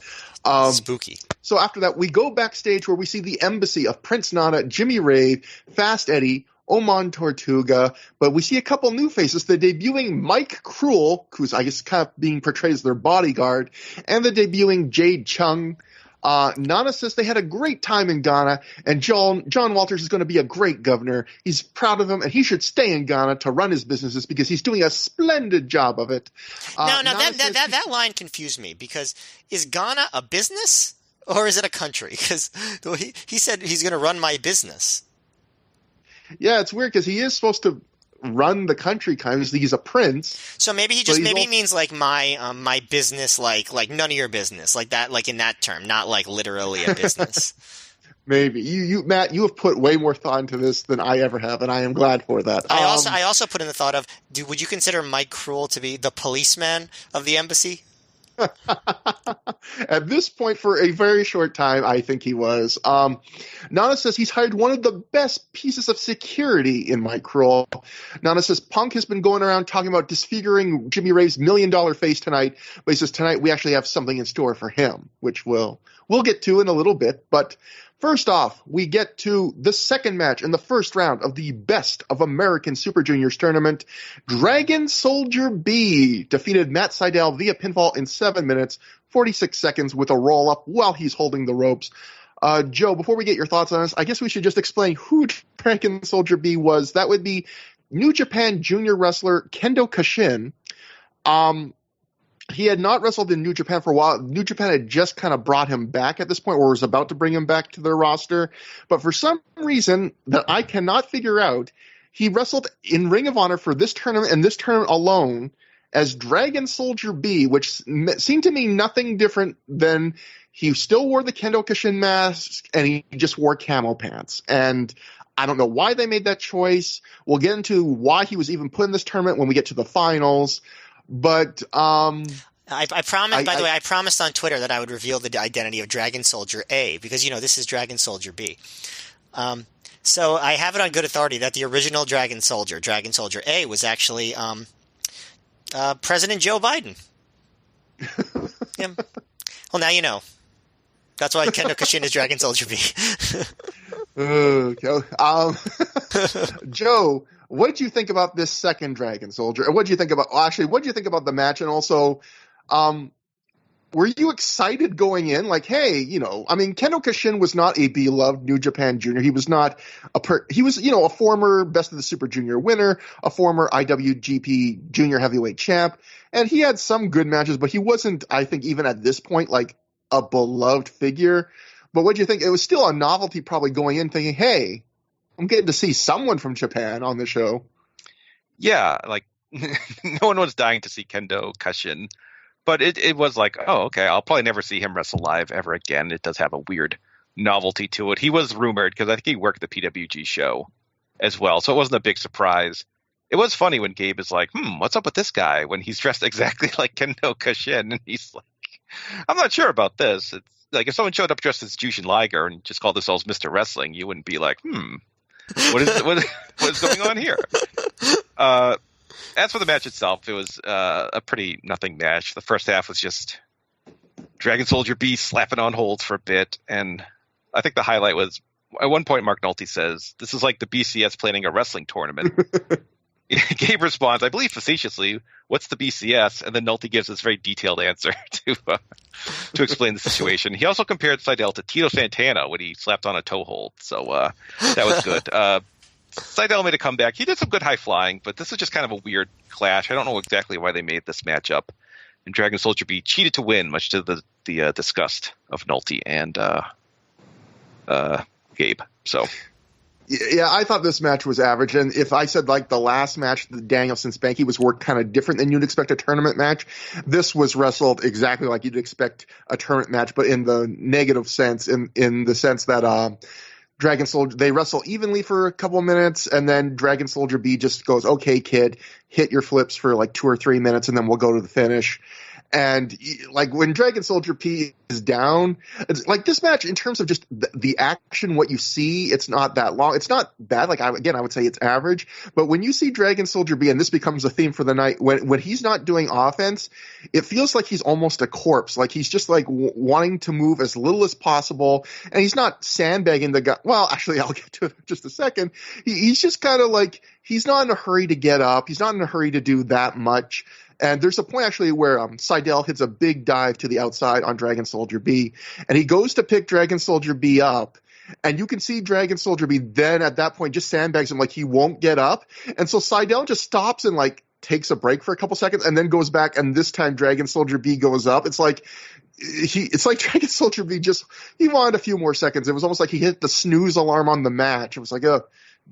Speaker 3: spooky.
Speaker 1: So after that, we go backstage where we see the embassy of Prince Nana, Jimmy Rave, Fast Eddie, Oman Tortuga, but we see a couple new faces. The debuting Mike Cruel, who's I guess kind of being portrayed as their bodyguard, and the debuting Jade Chung. Nana says they had a great time in Ghana, and John Walters is going to be a great governor. He's proud of him, and he should stay in Ghana to run his businesses because he's doing a splendid job of it.
Speaker 3: That line confused me, because is Ghana a business or is it a country? Because he said he's going to run my business.
Speaker 1: Yeah, it's weird because he is supposed to run the country kind of. He's a prince.
Speaker 3: So maybe he means like my business, like none of your business, like that, like in that term, not like literally a business.
Speaker 1: Maybe you Matt, you have put way more thought into this than I ever have, and I am glad for that.
Speaker 3: I also put in the thought of, would you consider Mike Krul to be the policeman of the embassy?
Speaker 1: At this point, for a very short time, I think he was. Nana says he's hired one of the best pieces of security in Mike Krul. Nana says Punk has been going around talking about disfiguring Jimmy Rave's $1 million face tonight, but he says tonight we actually have something in store for him, which we'll get to in a little bit. But first off, we get to the second match in the first round of the Best of American Super Juniors tournament. Dragon Soldier B defeated Matt Sydal via pinfall in 7 minutes, 46 seconds with a roll-up while he's holding the ropes. Joe, before we get your thoughts on this, I guess we should just explain who Dragon Soldier B was. That would be New Japan junior wrestler Kendo Kashin. He had not wrestled in New Japan for a while. New Japan had just kind of brought him back at this point, or was about to bring him back to their roster. But for some reason that I cannot figure out, he wrestled in Ring of Honor for this tournament and this tournament alone as Dragon Soldier B, which seemed to me nothing different than he still wore the Kendo Kashin mask and he just wore camo pants. And I don't know why they made that choice. We'll get into why he was even put in this tournament when we get to the finals. But I
Speaker 3: promised. By the way, I promised on Twitter that I would reveal the identity of Dragon Soldier A, because this is Dragon Soldier B. So I have it on good authority that the original Dragon Soldier A, was actually President Joe Biden. Yeah. Well, now you know. That's why Kendo Kashin is Dragon Soldier B.
Speaker 1: Joe, what did you think about this second Dragon Soldier? And what did you think about the match? And also, were you excited going in? Like, hey, Kendo Kashin was not a beloved New Japan junior. He was not he was a former Best of the Super Junior winner, a former IWGP Junior Heavyweight champ, and he had some good matches, but he wasn't, I think, even at this point, like a beloved figure. But what do you think? It was still a novelty, probably going in thinking, hey, I'm getting to see someone from Japan on the show.
Speaker 2: Yeah, like no one was dying to see Kendo Kashin, but it was like, oh, okay, I'll probably never see him wrestle live ever again. It does have a weird novelty to it. He was rumored because I think he worked the PWG show as well, so it wasn't a big surprise. It was funny when Gabe is like, what's up with this guy when he's dressed exactly like Kendo Kashin, and he's like, I'm not sure about this. It's like if someone showed up dressed as Jushin Liger and just called themselves Mr. Wrestling, you wouldn't be like, what is going on here? As for the match itself, it was a pretty nothing match. The first half was just Dragon Soldier B slapping on holds for a bit, and I think the highlight was at one point Mark Nolte says, "This is like the BCS planning a wrestling tournament." Gabe responds, I believe facetiously, "What's the BCS?" And then Nolte gives this very detailed answer to explain the situation. He also compared Sydal to Tito Santana when he slapped on a toe hold, so that was good. Sydal made a comeback. He did some good high flying, but this is just kind of a weird clash. I don't know exactly why they made this matchup. And Dragon Soldier B cheated to win, much to the disgust of Nolte and Gabe. So.
Speaker 1: Yeah, I thought this match was average. And if I said like the last match, the Danielson-Spanky was worked kind of different than you'd expect a tournament match, this was wrestled exactly like you'd expect a tournament match, but in the negative sense, in the sense that Dragon Soldier, they wrestle evenly for a couple of minutes, and then Dragon Soldier B just goes, okay, kid, hit your flips for like 2 or 3 minutes, and then we'll go to the finish. And like when Dragon Soldier P is down, it's like this match in terms of just the action, what you see, it's not that long. It's not bad. Like I would say it's average. But when you see Dragon Soldier B, and this becomes a theme for the night, when he's not doing offense, it feels like he's almost a corpse. Like he's just like wanting to move as little as possible, and he's not sandbagging the guy. Well, actually, I'll get to it in just a second. He's just kind of like he's not in a hurry to get up. He's not in a hurry to do that much. And there's a point actually where Sydal hits a big dive to the outside on Dragon Soldier B, and he goes to pick Dragon Soldier B up, and you can see Dragon Soldier B then at that point just sandbags him like he won't get up, and so Sydal just stops and like takes a break for a couple seconds and then goes back, and this time Dragon Soldier B goes up. It's like Dragon Soldier B he wanted a few more seconds. It was almost like he hit the snooze alarm on the match. It was like,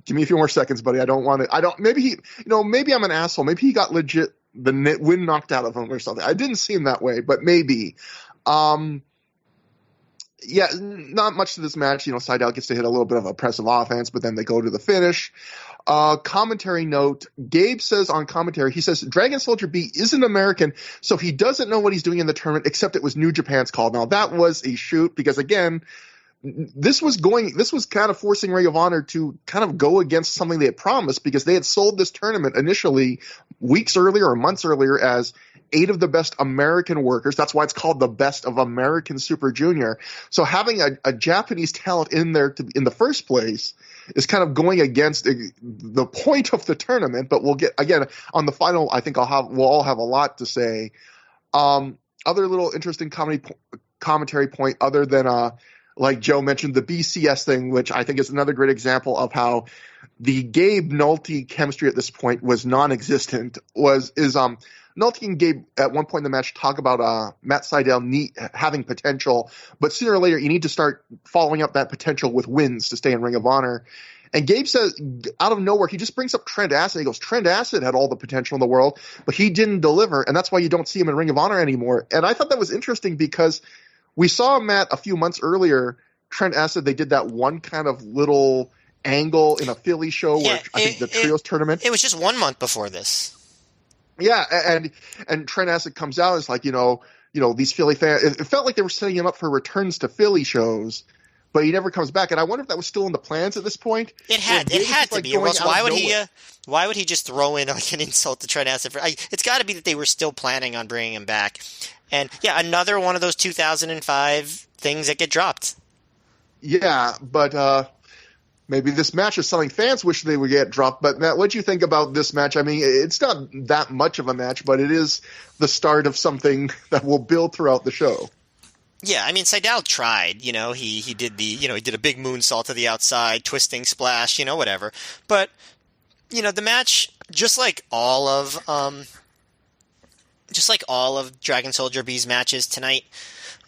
Speaker 1: Give me a few more seconds, buddy. I don't want to. Maybe maybe I'm an asshole. Maybe he got legit the wind knocked out of him or something. I didn't see him that way, but maybe. Yeah, not much to this match. Seidel gets to hit a little bit of oppressive offense, but then they go to the finish. Commentary note, Gabe says on commentary, he says, Dragon Soldier B isn't American, so he doesn't know what he's doing in the tournament, except it was New Japan's call. Now, that was a shoot, because again, this was kind of forcing Ring of Honor to kind of go against something they had promised, because they had sold this tournament initially weeks earlier or months earlier as 8 of the best American workers. That's why it's called the Best of American Super Junior. So having a Japanese talent in there in the first place is kind of going against the point of the tournament. But we'll get, again, on the final, I think we'll all have a lot to say. Other little interesting commentary point, other than like Joe mentioned, the BCS thing, which I think is another great example of how the Gabe Nolte chemistry at this point was non-existent. Nolte and Gabe at one point in the match talk about Matt Seidel having potential, but sooner or later you need to start following up that potential with wins to stay in Ring of Honor. And Gabe says, out of nowhere, he just brings up Trent Acid. He goes, Trent Acid had all the potential in the world, but he didn't deliver, and that's why you don't see him in Ring of Honor anymore. And I thought that was interesting, because we saw Matt a few months earlier, Trent Acid, they did that one kind of little angle in a Philly show where I think the trios tournament.
Speaker 3: It was just 1 month before this.
Speaker 1: Yeah, and Trent Acid comes out and it's like, these Philly fans, it felt like they were setting him up for returns to Philly shows, but he never comes back. And I wonder if that was still in the plans at this point.
Speaker 3: It had to be. Why would he just throw in like an insult to Trent Acid? It's got to be that they were still planning on bringing him back. And yeah, another one of those 2005 things that get dropped.
Speaker 1: Yeah, but maybe this match is something fans wish they would get dropped. But Matt, what do you think about this match? I mean, it's not that much of a match, but it is the start of something that will build throughout the show.
Speaker 3: Yeah, I mean, Seidel tried. He did he did a big moonsault to the outside, twisting splash, whatever. But the match, just like all of Dragon Soldier B's matches tonight,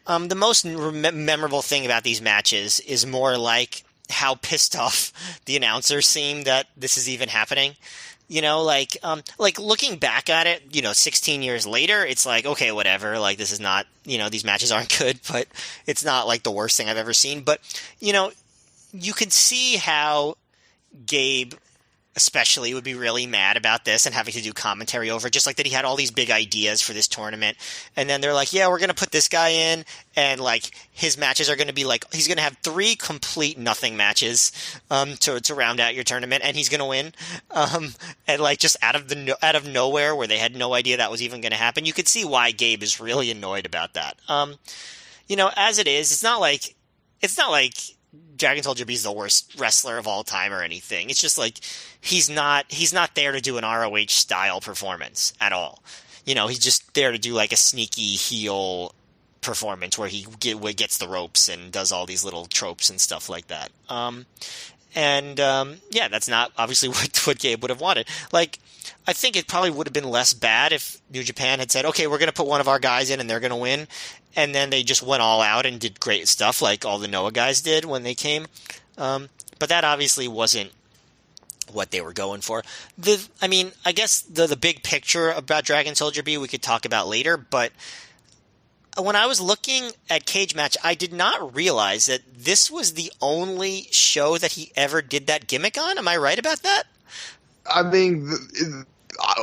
Speaker 3: the most memorable thing about these matches is more like how pissed off the announcers seem that this is even happening. Like looking back at it, 16 years later, it's like, okay, whatever, like this is not, these matches aren't good, but it's not like the worst thing I've ever seen. But, you could see how Gabe especially would be really mad about this and having to do commentary over it, just like that he had all these big ideas for this tournament. And then they're like, yeah, we're going to put this guy in, and like his matches are going to be like, he's going to have 3 complete nothing matches to round out your tournament, and he's going to win. And like just out of nowhere, where they had no idea that was even going to happen, you could see why Gabe is really annoyed about that. As it is, it's not like Dragon Soldier B is the worst wrestler of all time or anything. It's just like he's not there to do an ROH style performance at all. He's just there to do like a sneaky heel performance where he gets the ropes and does all these little tropes and stuff like that. That's not obviously what Gabe would have wanted. Like, I think it probably would have been less bad if New Japan had said, okay, we're going to put one of our guys in and they're going to win. And then they just went all out and did great stuff like all the Noah guys did when they came. But that obviously wasn't what they were going for. I guess the big picture about Dragon Soldier B we could talk about later, but when I was looking at Cage Match, I did not realize that this was the only show that he ever did that gimmick on. Am I right about that?
Speaker 1: I mean,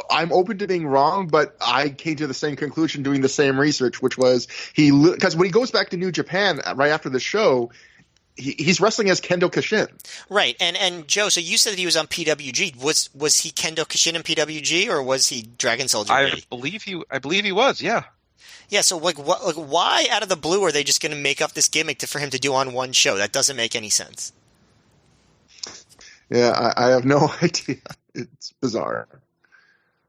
Speaker 1: I'm open to being wrong, but I came to the same conclusion doing the same research, which was because when he goes back to New Japan right after the show, he's wrestling as Kendo Kashin.
Speaker 3: Right. And Joe, so you said that he was on PWG. Was he Kendo Kashin in PWG, or was he Dragon Soldier B?
Speaker 2: I believe he was, yeah.
Speaker 3: Yeah, so why out of the blue are they just going to make up this gimmick for him to do on one show? That doesn't make any sense.
Speaker 1: Yeah, I have no idea. It's bizarre.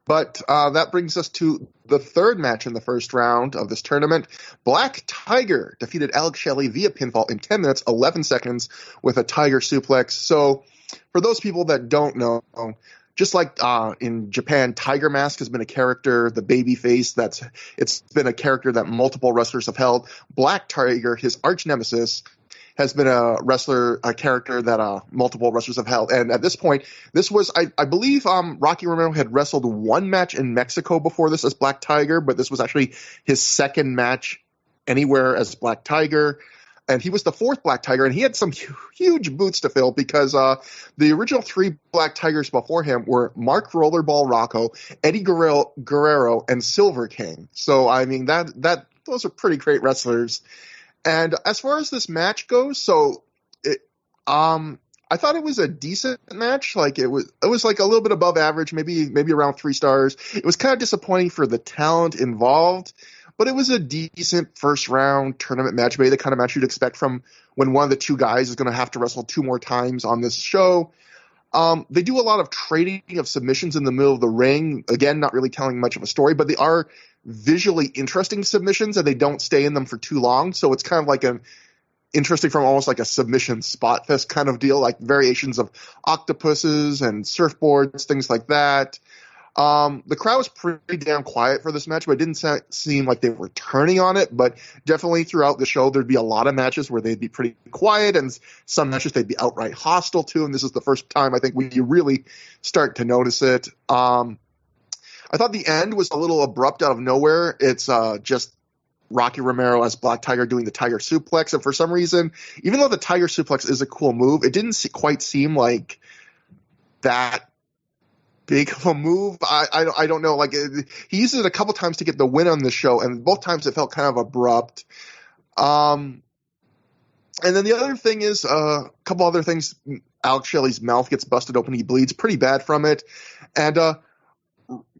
Speaker 1: But that brings us to the third match in the first round of this tournament. Black Tiger defeated Alex Shelley via pinfall in 10 minutes, 11 seconds with a Tiger suplex. So for those people that don't know, just like in Japan, Tiger Mask has been a character, the baby face, it's been a character that multiple wrestlers have held. Black Tiger, his arch nemesis, has been a character that multiple wrestlers have held. And at this point, this was, I believe, Rocky Romero had wrestled one match in Mexico before this as Black Tiger, but this was actually his second match anywhere as Black Tiger. And he was the fourth Black Tiger, and he had some huge boots to fill because the original three Black Tigers before him were Mark Rollerball Rocco, Eddie Guerrero, and Silver King. So, I mean, those are pretty great wrestlers. And as far as this match goes, I thought it was a decent match. Like it was like a little bit above average, maybe around 3 stars. It was kind of disappointing for the talent involved. But it was a decent first-round tournament match, maybe the kind of match you'd expect from when one of the two guys is going to have to wrestle 2 more times on this show. They do a lot of trading of submissions in the middle of the ring. Again, not really telling much of a story, but they are visually interesting submissions, and they don't stay in them for too long. So it's kind of like interesting from almost like a submission spot fest kind of deal, like variations of octopuses and surfboards, things like that. The crowd was pretty damn quiet for this match, but it didn't seem like they were turning on it. But definitely throughout the show, there'd be a lot of matches where they'd be pretty quiet, and some matches they'd be outright hostile to. And this is the first time I think you really start to notice it. I thought the end was a little abrupt out of nowhere. It's just Rocky Romero as Black Tiger doing the Tiger Suplex, and for some reason, even though the Tiger Suplex is a cool move, it didn't quite seem like that big of a move. I don't know. Like he used it a couple times to get the win on the show, and both times it felt kind of abrupt. And then the other thing is a couple other things. Alex Shelley's mouth gets busted open. He bleeds pretty bad from it, and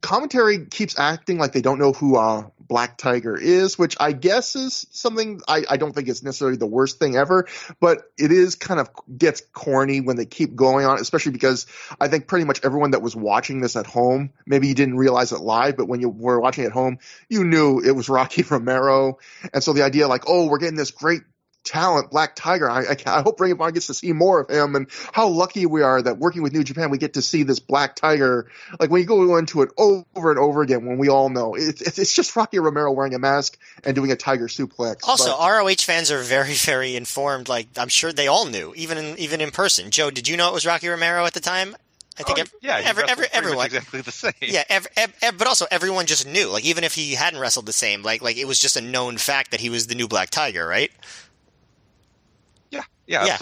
Speaker 1: commentary keeps acting like they don't know who Black Tiger is, which I guess is something I don't think it's necessarily the worst thing ever, but it is kind of gets corny when they keep going on, especially because I think pretty much everyone that was watching this at home, maybe you didn't realize it live, but when you were watching at home, you knew it was Rocky Romero. And so the idea like, oh, we're getting this great talent, Black Tiger. I hope Ring of Honor gets to see more of him, and how lucky we are that working with New Japan, we get to see this Black Tiger. Like when you go into it over and over again, when we all know it's just Rocky Romero wearing a mask and doing a Tiger suplex.
Speaker 3: Also, ROH fans are very, very informed. Like I'm sure they all knew, even in person. Joe, did you know it was Rocky Romero at the time? I think everyone
Speaker 2: exactly the same.
Speaker 3: Yeah, but also everyone just knew. Like even if he hadn't wrestled the same, like it was just a known fact that he was the new Black Tiger, right?
Speaker 2: Yeah.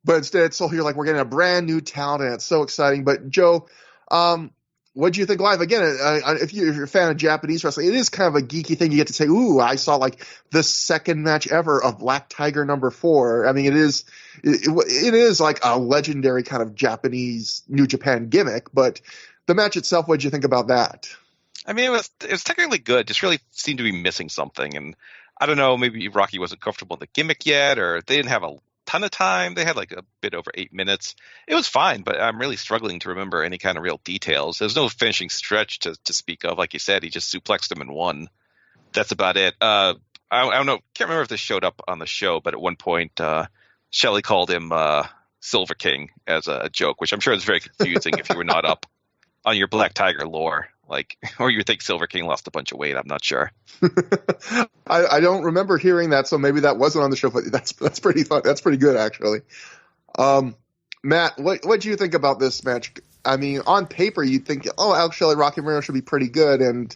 Speaker 1: But instead, so you're like, we're getting a brand new talent, and it's so exciting. But Joe, what do you think live? Again, if you're a fan of Japanese wrestling, it is kind of a geeky thing. You get to say, "Ooh, I saw like the second match ever of Black Tiger #4." I mean, it is like a legendary kind of Japanese New Japan gimmick. But the match itself, what did you think about that?
Speaker 2: I mean, it was technically good. Just really seemed to be missing something, and I don't know, maybe Rocky wasn't comfortable in the gimmick yet, or they didn't have a ton of time. They had like a bit over 8 minutes. It was fine, but I'm really struggling to remember any kind of real details. There's no finishing stretch to speak of. Like you said, he just suplexed him and won. That's about it. I don't know. Can't remember if this showed up on the show, but at one point, Shelley called him Silver King as a joke, which I'm sure is very confusing if you were not up on your Black Tiger lore. Like, or you think Silver King lost a bunch of weight. I'm not sure.
Speaker 1: I don't remember hearing that, so maybe that wasn't on the show, but that's pretty fun. That's pretty good, actually. Matt, what do you think about this match? I mean, on paper, you'd think, oh, Alex Shelley, Rocky Romero should be pretty good, and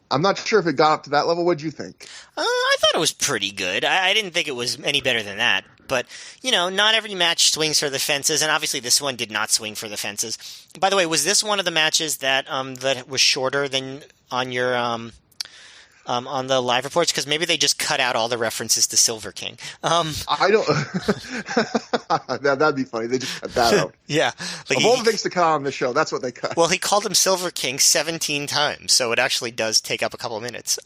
Speaker 1: I'm not sure if it got up to that level. What do you think?
Speaker 3: I thought it was pretty good. I didn't think it was any better than that. But, not every match swings for the fences, and obviously this one did not swing for the fences. By the way, was this one of the matches that was shorter than on your on the live reports? Because maybe they just cut out all the references to Silver King.
Speaker 1: I don't. That'd be funny. They just cut that out.
Speaker 3: Yeah.
Speaker 1: Like of all the things to cut on the show, that's what they cut.
Speaker 3: Well, he called him Silver King 17 times, so it actually does take up a couple of minutes.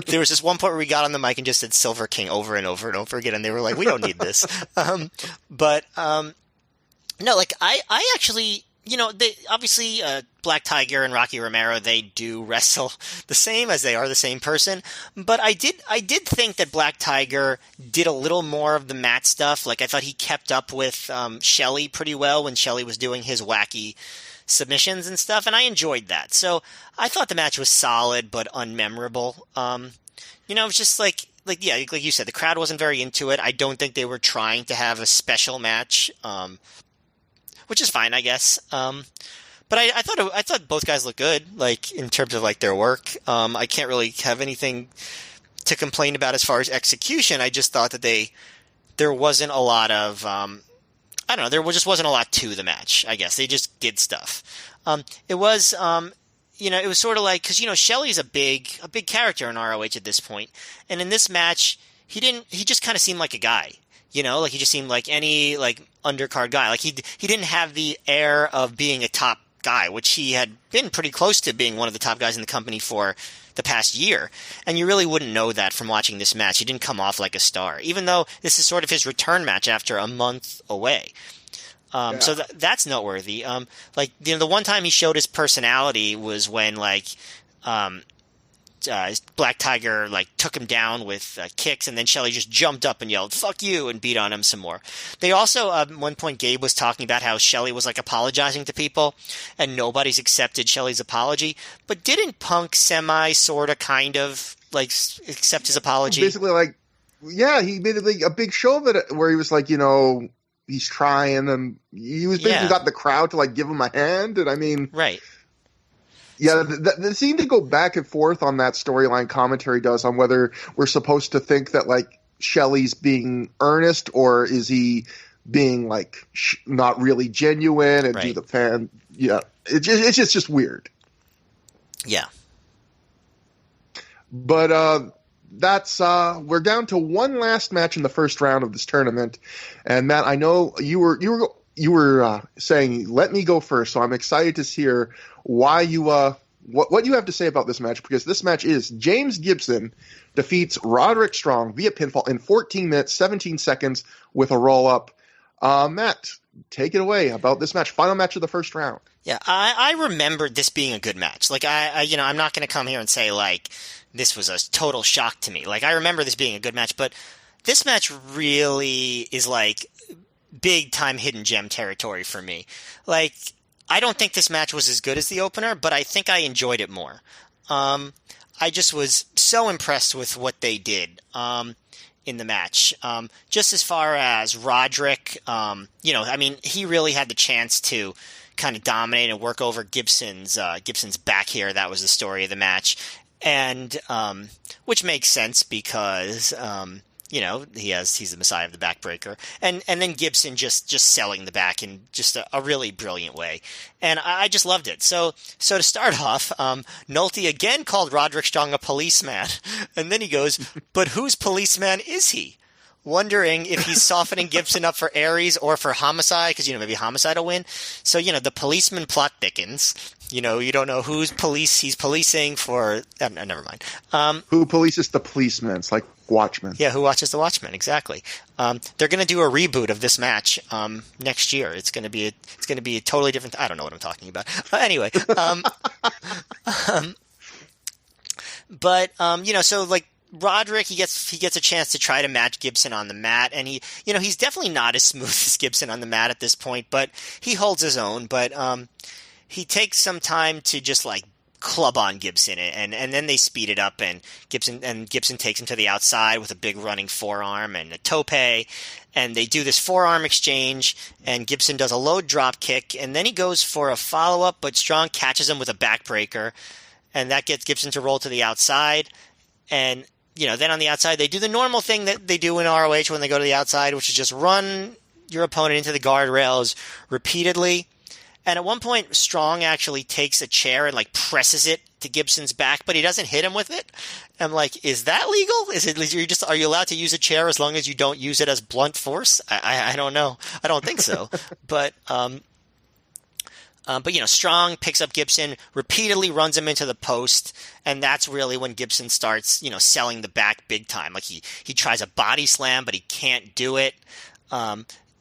Speaker 3: There was this one point where we got on the mic and just said Silver King over and over and over again, and they were like, we don't need this. No, like I actually... they obviously Black Tiger and Rocky Romero, they do wrestle the same as they are the same person. But I did think that Black Tiger did a little more of the mat stuff. Like I thought he kept up with Shelley pretty well when Shelley was doing his wacky submissions and stuff, and I enjoyed that. So I thought the match was solid but unmemorable. It was just like like you said, the crowd wasn't very into it. I don't think they were trying to have a special match, which is fine, I guess. But I thought both guys looked good, like in terms of like their work. I can't really have anything to complain about as far as execution. I just thought that there wasn't a lot of I don't know, just wasn't a lot to the match. I guess they just did stuff. It was it was sort of like, because Shelley's a big character in ROH at this point, and in this match he just kind of seemed like a guy. Like he just seemed like any like undercard guy. Like he didn't have the air of being a top guy, which he had been pretty close to being one of the top guys in the company for the past year. And you really wouldn't know that from watching this match. He didn't come off like a star, even though this is sort of his return match after a month away. So that's noteworthy. The one time he showed his personality was when Black Tiger took him down with kicks, and then Shelley just jumped up and yelled "fuck you" and beat on him some more. They also at one point Gabe was talking about how Shelley was apologizing to people, and nobody's accepted Shelley's apology. But didn't Punk sort of kind of accept his apology?
Speaker 1: Basically, he made a big show of it where he was he's trying, and he was basically got the crowd to give him a hand, and I mean,
Speaker 3: right.
Speaker 1: Yeah, they seem to go back and forth on that storyline. Commentary does on whether we're supposed to think that Shelley's being earnest, or is he being not really genuine, and
Speaker 3: right.
Speaker 1: do the fan? Yeah, it's just weird.
Speaker 3: Yeah,
Speaker 1: but that's we're down to one last match in the first round of this tournament, and Matt, I know you were saying let me go first, so I'm excited to hear why you what you have to say about this match, because this match is James Gibson defeats Roderick Strong via pinfall in 14 minutes 17 seconds with a roll up. Matt, take it away about this match, final match of the first round.
Speaker 3: Yeah, I remember this being a good match. I'm not going to come here and say this was a total shock to me. I remember this being a good match, but this match really is big time hidden gem territory for me. I don't think this match was as good as the opener, but I think I enjoyed it more. I just was so impressed with what they did in the match. Just as far as Roderick, he really had the chance to kind of dominate and work over Gibson's back here. That was the story of the match, and which makes sense because he's the Messiah of the backbreaker, and then Gibson just selling the back in just a really brilliant way, and I just loved it. So to start off, Nolte again called Roderick Strong a policeman, and then he goes, "But whose policeman is he?" Wondering if he's softening Gibson up for Aries or for Homicide, because maybe Homicide will win. So the policeman plot thickens. You don't know who's he's policing for. Never mind.
Speaker 1: Who polices the policemen? It's like Watchmen.
Speaker 3: Yeah, who watches the Watchmen? Exactly. They're going to do a reboot of this match next year. It's going to be a totally different. I don't know what I'm talking about. Anyway, so Roderick, he gets a chance to try to match Gibson on the mat, and he's definitely not as smooth as Gibson on the mat at this point, but he holds his own. But he takes some time to just club on Gibson, and then they speed it up, and Gibson takes him to the outside with a big running forearm and a tope, and they do this forearm exchange, and Gibson does a low drop kick, and then he goes for a follow up, but Strong catches him with a backbreaker, and that gets Gibson to roll to the outside, and then on the outside, they do the normal thing that they do in ROH when they go to the outside, which is just run your opponent into the guardrails repeatedly. And at one point, Strong actually takes a chair and presses it to Gibson's back, but he doesn't hit him with it. I'm like, is that legal? Are you allowed to use a chair as long as you don't use it as blunt force? I don't know. I don't think so. But Strong picks up Gibson, repeatedly runs him into the post, and that's really when Gibson starts, selling the back big time. He tries a body slam, but he can't do it.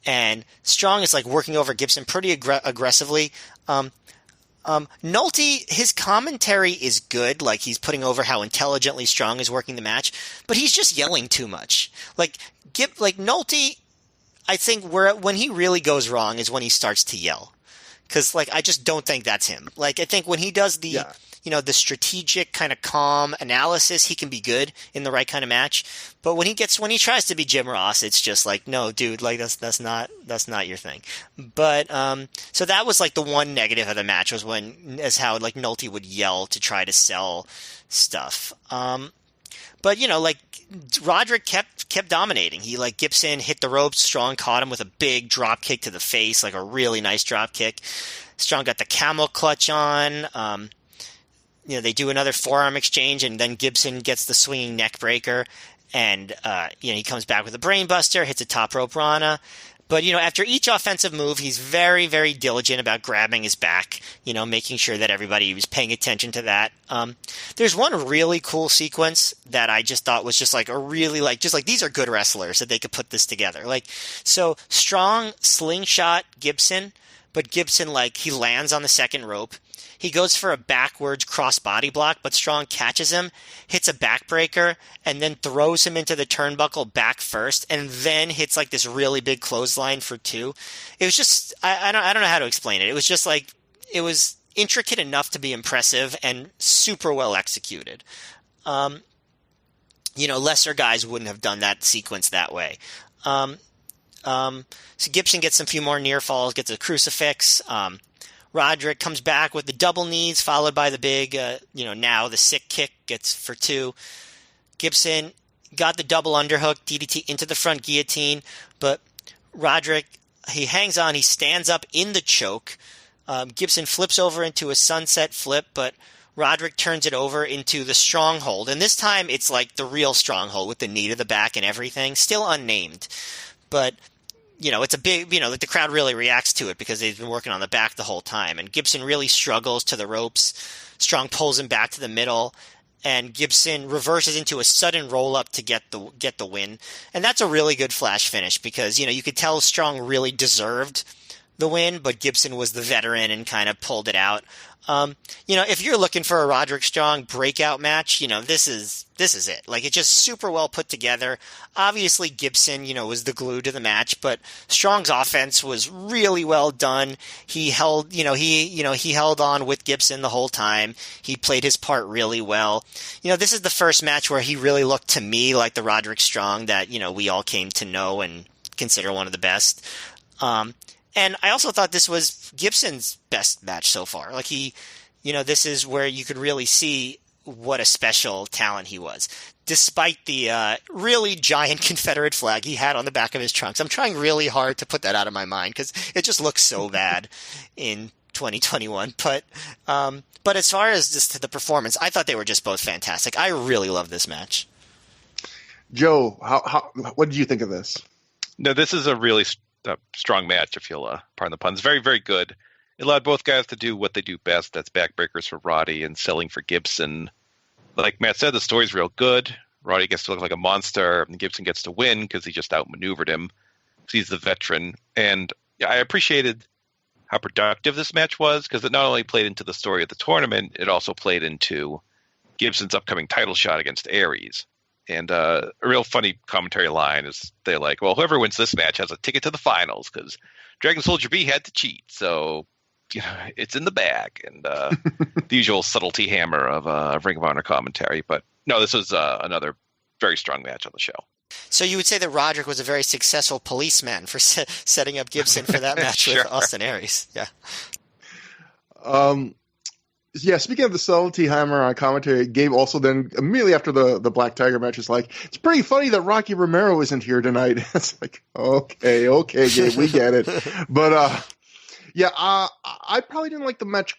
Speaker 3: And Strong is working over Gibson pretty aggressively. Nolte, his commentary is good. He's putting over how intelligently Strong is working the match, but he's just yelling too much. Nolte, I think when he really goes wrong is when he starts to yell. Because, I just don't think that's him. I think when he does the the strategic kind of calm analysis, he can be good in the right kind of match. But when he tries to be Jim Ross, it's just like, no, dude, like that's not your thing. But so that was like the one negative of the match was how like Nolte would yell to try to sell stuff. But like Roderick kept dominating. He like Gibson hit the ropes. Strong caught him with a big drop kick to the face, like a really nice drop kick. Strong got the camel clutch on. They do another forearm exchange, and then Gibson gets the swinging neck breaker, and he comes back with a brain buster, hits a top rope Rana. But, after each offensive move, he's very, very diligent about grabbing his back, making sure that everybody was paying attention to that. There's one really cool sequence that I just thought was just like a really these are good wrestlers that they could put this together. So Strong slingshot Gibson, but Gibson, he lands on the second rope. He goes for a backwards cross body block, but Strong catches him, hits a backbreaker, and then throws him into the turnbuckle back first, and then hits this really big clothesline for 2. It was just I don't know how to explain it. It was just it was intricate enough to be impressive and super well executed. Lesser guys wouldn't have done that sequence that way. So Gibson gets a few more near falls, gets a crucifix. Roderick comes back with the double knees, followed by the big, now the sick kick gets for 2. Gibson got the double underhook, DDT into the front guillotine, but Roderick, he hangs on, he stands up in the choke. Gibson flips over into a sunset flip, but Roderick turns it over into the stronghold. And this time it's like the real stronghold with the knee to the back and everything, still unnamed. But it's a big, the crowd really reacts to it because they've been working on the back the whole time. And Gibson really struggles to the ropes. Strong pulls him back to the middle, and Gibson reverses into a sudden roll up to get the win. And that's a really good flash finish because, you could tell Strong really deserved the win, but Gibson was the veteran and kind of pulled it out. If you're looking for a Roderick Strong breakout match, this is it. It's just super well put together. Obviously Gibson, was the glue to the match, but Strong's offense was really well done. He held, he held on with Gibson the whole time. He played his part really well. This is the first match where he really looked to me like the Roderick Strong that, we all came to know and consider one of the best. And I also thought this was Gibson's best match so far. This is where you could really see what a special talent he was. Despite the really giant Confederate flag he had on the back of his trunks. I'm trying really hard to put that out of my mind because it just looks so bad in 2021. But as far as just the performance, I thought they were just both fantastic. I really love this match.
Speaker 1: Joe, what did you think of this?
Speaker 2: No, this is a really strong match, if you'll pardon the puns. Very, very good. It allowed both guys to do what they do best. That's backbreakers for Roddy and selling for Gibson. Like Matt said, the story's real good. Roddy gets to look like a monster, and Gibson gets to win because he just outmaneuvered him. He's the veteran. And I appreciated how productive this match was because it not only played into the story of the tournament, it also played into Gibson's upcoming title shot against Aries. And a real funny commentary line is they're like, well, whoever wins this match has a ticket to the finals because Dragon Soldier B had to cheat. So, it's in the bag. And the usual subtlety hammer of Ring of Honor commentary. But no, this was another very strong match on the show.
Speaker 3: So you would say that Roderick was a very successful policeman for setting up Gibson for that match
Speaker 2: Sure.
Speaker 3: with Austin Aries. Yeah.
Speaker 1: Yeah, speaking of the subtlety hammer on commentary, Gabe also then immediately after the Black Tiger match is like, it's pretty funny that Rocky Romero isn't here tonight. It's like, okay, Gabe, we get it. But I probably didn't like the match,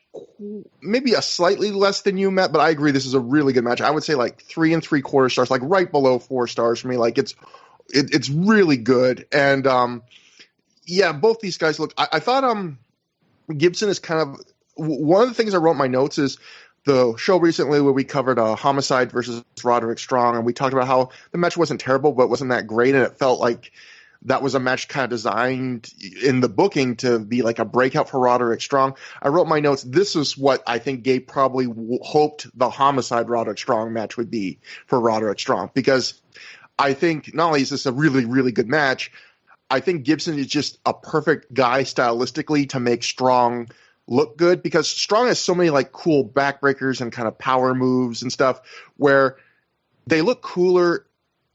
Speaker 1: maybe a slightly less than you, Matt, but I agree this is a really good match. I would say 3 3/4 stars, right below 4 stars for me. It's really good. And both these guys look. I thought Gibson is kind of. One of the things I wrote in my notes is the show recently where we covered Homicide versus Roderick Strong, and we talked about how the match wasn't terrible, but wasn't that great, and it felt like that was a match kind of designed in the booking to be like a breakout for Roderick Strong. I wrote in my notes, this is what I think Gabe probably hoped the Homicide Roderick Strong match would be for Roderick Strong, because I think not only is this a really, really good match, I think Gibson is just a perfect guy stylistically to make Strong look good, because Strong has so many like cool backbreakers and kind of power moves and stuff where they look cooler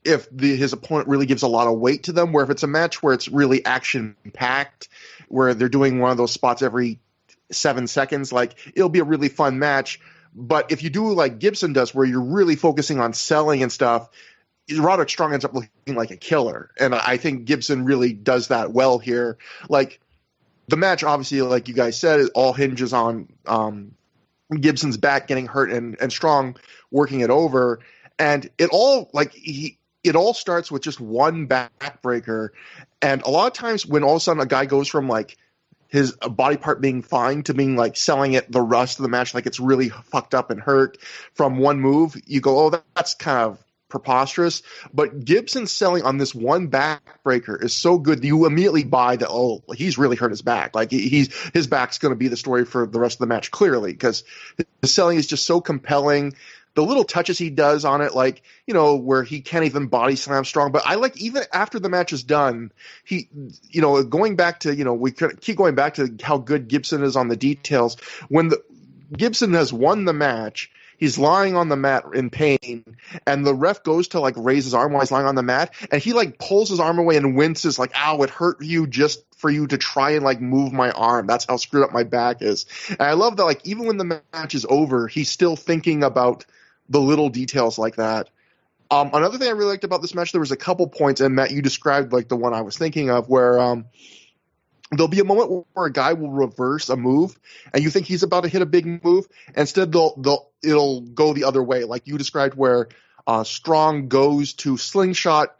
Speaker 1: if his opponent really gives a lot of weight to them, where if it's a match where it's really action packed, where they're doing one of those spots every 7 seconds, like it'll be a really fun match. But if you do like Gibson does, where you're really focusing on selling and stuff, Roderick Strong ends up looking like a killer. And I think Gibson really does that well here. Like, the match, obviously, like you guys said, it all hinges on Gibson's back getting hurt and Strong working it over. And it all starts with just one backbreaker. And a lot of times when all of a sudden a guy goes from like his body part being fine to being like selling it the rest of the match like it's really fucked up and hurt from one move, you go, oh, that's kind of preposterous. But Gibson selling on this one backbreaker is so good that you immediately buy that, oh, he's really hurt his back. Like his back's going to be the story for the rest of the match, clearly, because his selling is just so compelling. The little touches he does on it, like, you know, where he can't even body slam Strong. But I like, even after the match is done, he, you know, going back to, you know, we could keep going back to how good Gibson is on the details. When Gibson has won the match, he's lying on the mat in pain, and the ref goes to like raise his arm while he's lying on the mat, and he like pulls his arm away and winces like, ow, it hurt you just for you to try and like move my arm. That's how screwed up my back is. And I love that, like, even when the match is over, he's still thinking about the little details like that. Another thing I really liked about this match, there was a couple points, and Matt, you described like the one I was thinking of, where there'll be a moment where a guy will reverse a move, and you think he's about to hit a big move. Instead, it'll go the other way, like you described, where Strong goes to slingshot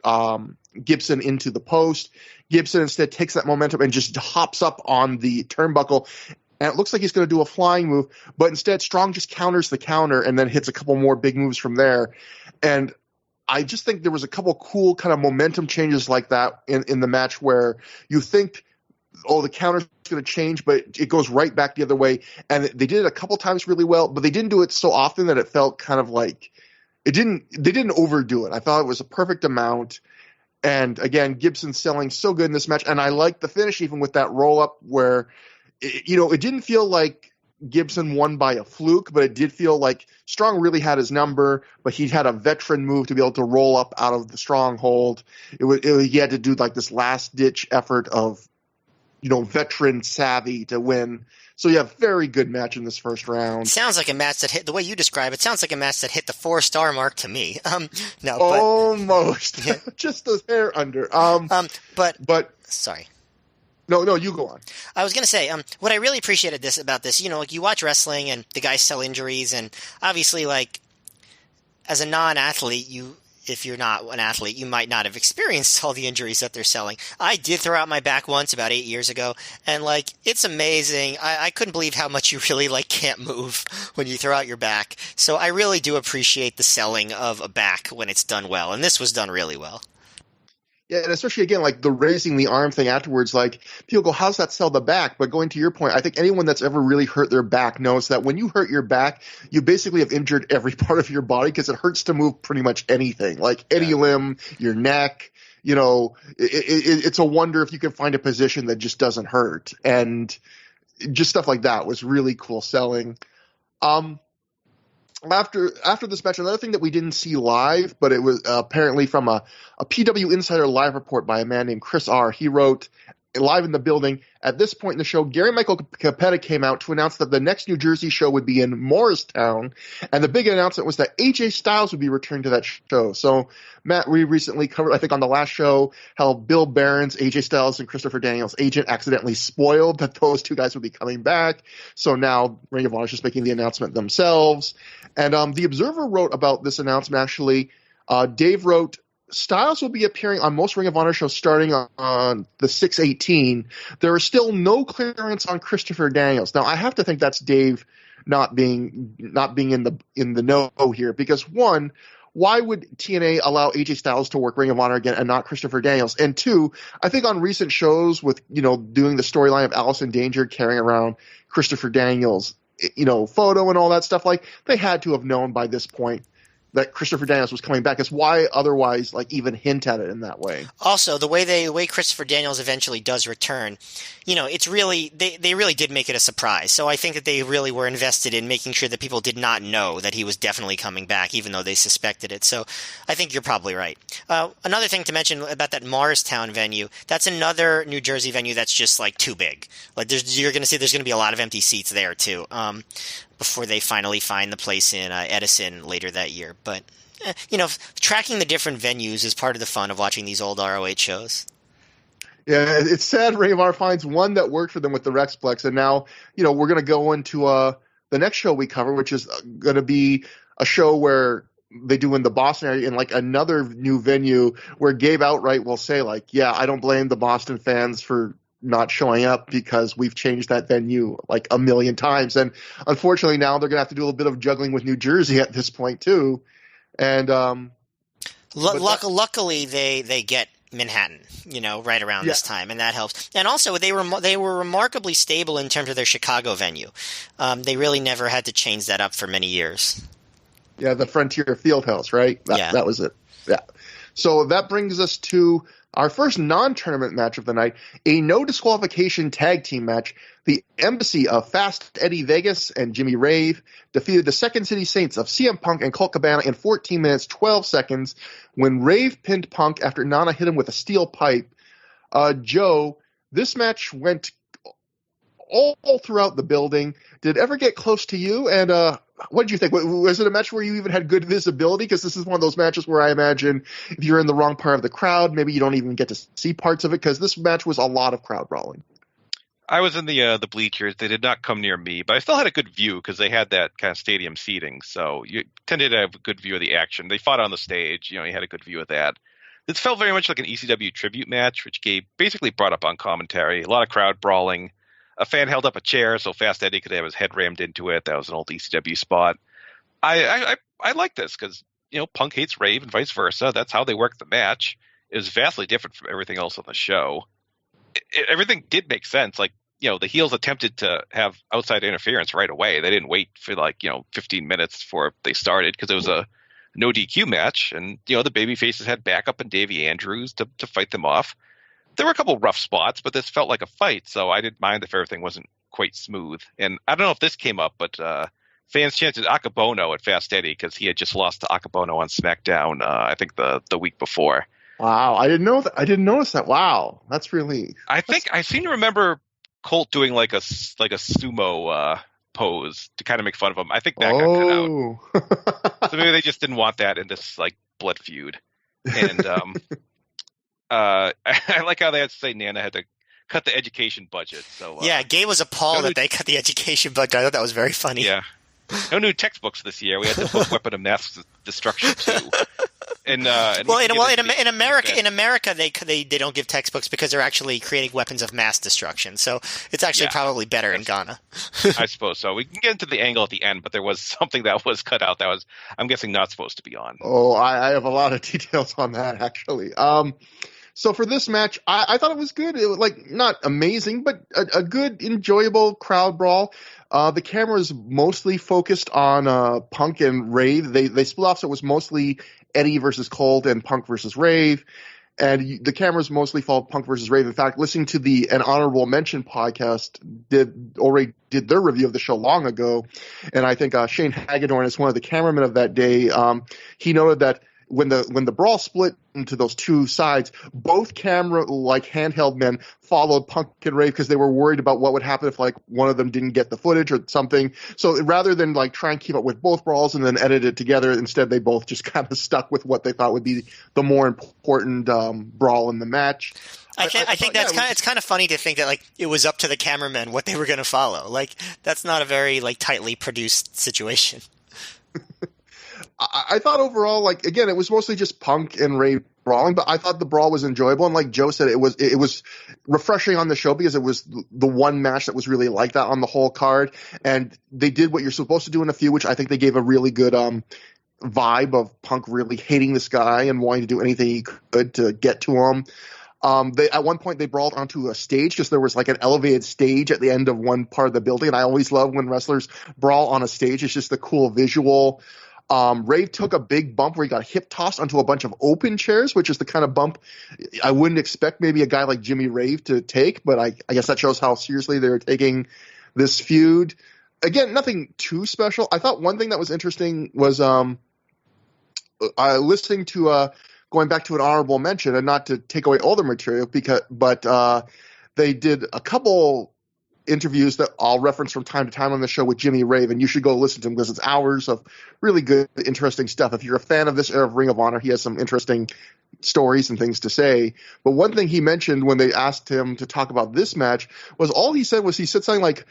Speaker 1: Gibson into the post. Gibson instead takes that momentum and just hops up on the turnbuckle, and it looks like he's going to do a flying move, but instead Strong just counters the counter and then hits a couple more big moves from there. And I just think there was a couple cool kind of momentum changes like that in the match, where you think, oh, the counter's going to change, but it goes right back the other way. And they did it a couple times really well, but they didn't do it so often that it felt kind of like they didn't overdo it. I thought it was a perfect amount. And again, Gibson selling so good in this match. And I like the finish, even with that roll up, where it didn't feel like Gibson won by a fluke, but it did feel like Strong really had his number, but he had a veteran move to be able to roll up out of the stronghold. He had to do like this last ditch effort of, veteran savvy to win. So yeah, very good match in this first round.
Speaker 3: Sounds like a match that hit, the way you describe it, sounds like a match that hit the 4-star mark to me. No, but
Speaker 1: almost. Yeah. Just a hair under. But
Speaker 3: sorry.
Speaker 1: No, you go on. I
Speaker 3: was going to say, what I really appreciated about this, like you watch wrestling and the guys sell injuries, and obviously, like, as a non-athlete, if you're not an athlete, you might not have experienced all the injuries that they're selling. I did throw out my back once about 8 years ago, and, like, it's amazing. I couldn't believe how much you really, like, can't move when you throw out your back. So I really do appreciate the selling of a back when it's done well, and this was done really well.
Speaker 1: Yeah, and especially, again, like the raising the arm thing afterwards, like people go, how's that sell the back? But going to your point, I think anyone that's ever really hurt their back knows that when you hurt your back, you basically have injured every part of your body, because it hurts to move pretty much anything, like any limb, your neck. It's a wonder if you can find a position that just doesn't hurt. And just stuff like that was really cool selling. After this match, another thing that we didn't see live, but it was apparently from a PW Insider live report by a man named Chris R. He wrote, live in the building, at this point in the show, Gary Michael Capetta came out to announce that the next New Jersey show would be in Morristown, and the big announcement was that AJ Styles would be returning to that show. So, Matt, we recently covered, I think on the last show, how Bill Barron's AJ Styles and Christopher Daniels' agent accidentally spoiled that those two guys would be coming back. So now Ring of Honor is just making the announcement themselves. And the Observer wrote about this announcement, actually. Dave wrote, Styles will be appearing on most Ring of Honor shows starting on the 6/18. There is still no clearance on Christopher Daniels. Now, I have to think that's Dave not being in the know here, because one, why would TNA allow AJ Styles to work Ring of Honor again and not Christopher Daniels? And two, I think on recent shows with doing the storyline of Alice in Danger carrying around Christopher Daniels, photo and all that stuff, like they had to have known by this point that Christopher Daniels was coming back. It's why otherwise like even hint at it in that way.
Speaker 3: Also, the way Christopher Daniels eventually does return, it's really they really did make it a surprise. So I think that they really were invested in making sure that people did not know that he was definitely coming back, even though they suspected it. So I think you're probably right. Another thing to mention about that Morristown venue, that's another New Jersey venue that's just like too big. Like you're going to see there's going to be a lot of empty seats there too. Before they finally find the place in Edison later that year. But, tracking the different venues is part of the fun of watching these old ROH shows.
Speaker 1: Yeah, it's sad Raymar finds one that worked for them with the Rexplex, and now, we're going to go into the next show we cover, which is going to be a show where they do in the Boston area in like another new venue where Gabe outright will say like, yeah, I don't blame the Boston fans for not showing up because we've changed that venue like a million times. And unfortunately now they're going to have to do a little bit of juggling with New Jersey at this point too. And
Speaker 3: luckily they get Manhattan, right around this time, and that helps. And also they were remarkably stable in terms of their Chicago venue. They really never had to change that up for many years.
Speaker 1: Yeah, the Frontier Fieldhouse, right? That was it. Yeah. So that brings us to our first non-tournament match of the night, a no disqualification tag team match. The Embassy of Fast Eddie Vegas and Jimmy Rave defeated the Second City Saints of CM Punk and Colt Cabana in 14 minutes, 12 seconds when Rave pinned Punk after Nana hit him with a steel pipe. Joe, this match went all throughout the building. Did it ever get close to you? And what did you think? Was it a match where you even had good visibility? Because this is one of those matches where I imagine if you're in the wrong part of the crowd, maybe you don't even get to see parts of it, because this match was a lot of crowd brawling.
Speaker 2: I was in the bleachers. They did not come near me, but I still had a good view because they had that kind of stadium seating. So you tended to have a good view of the action. They fought on the stage. You had a good view of that. This felt very much like an ECW tribute match, which Gabe basically brought up on commentary. A lot of crowd brawling. A fan held up a chair so Fast Eddie could have his head rammed into it. That was an old ECW spot. I like this because, Punk hates Rave and vice versa. That's how they worked the match. It was vastly different from everything else on the show. Everything did make sense. Like, the heels attempted to have outside interference right away. They didn't wait for 15 minutes before they started because it was a no DQ match. And, the baby faces had backup and Davey Andrews to fight them off. There were a couple rough spots, but this felt like a fight, so I didn't mind if everything wasn't quite smooth. And I don't know if this came up, but fans chanted Akabono at Fast Eddie because he had just lost to Akabono on SmackDown, I think the week before.
Speaker 1: Wow, I didn't know that. I didn't notice that. Wow, that's really.
Speaker 2: I seem to remember Colt doing like a sumo pose to kind of make fun of him. I think that got cut out. So maybe they just didn't want that in this blood feud. And I like how they had to say Nana had to cut the education budget. So
Speaker 3: yeah, Gabe was appalled that they cut the education budget. I thought that was very funny.
Speaker 2: Yeah, no new textbooks this year. We had the book Weapon of Mass Destruction too. In America, they don't give textbooks because they're actually creating weapons of mass destruction. So it's actually probably better in Ghana. I suppose so. We can get into the angle at the end, but there was something that was cut out that was, I'm guessing, not supposed to be on.
Speaker 1: Oh, I have a lot of details on that actually. So for this match, I thought it was good. It was not amazing, but a good, enjoyable crowd brawl. The camera was mostly focused on Punk and Rave. They split off, so it was mostly Eddie versus Colt and Punk versus Rave. And the cameras mostly followed Punk versus Rave. In fact, listening to an Honorable Mention podcast already did their review of the show long ago. And I think Shane Hagedorn is one of the cameramen of that day. He noted that when the brawl split into those two sides, both camera handheld men followed Punk and Rave because they were worried about what would happen if one of them didn't get the footage or something. So rather than try and keep up with both brawls and then edit it together, instead they both just kind of stuck with what they thought would be the more important brawl in the match.
Speaker 3: I think it's kind of funny to think that it was up to the cameramen what they were going to follow. That's not a very tightly produced situation.
Speaker 1: I thought overall, again, it was mostly just Punk and Rave brawling, but I thought the brawl was enjoyable. And like Joe said, it was refreshing on the show because it was the one match that was really like that on the whole card. And they did what you're supposed to do in a feud, which I think they gave a really good vibe of Punk really hating this guy and wanting to do anything he could to get to him. At one point they brawled onto a stage because there was an elevated stage at the end of one part of the building. And I always love when wrestlers brawl on a stage. It's just a cool visual. Rave took a big bump where he got hip tossed onto a bunch of open chairs, which is the kind of bump I wouldn't expect maybe a guy like Jimmy Rave to take, but I guess that shows how seriously they're taking this feud. Again, nothing too special. I thought one thing that was interesting was listening to going back to an honorable mention, and not to take away all the material, but they did a couple interviews that I'll reference from time to time on the show with Jimmy Rave, and you should go listen to him because it's hours of really good, interesting stuff. If you're a fan of this era of Ring of Honor, he has some interesting stories and things to say. But one thing he mentioned when they asked him to talk about this match was all he said something like,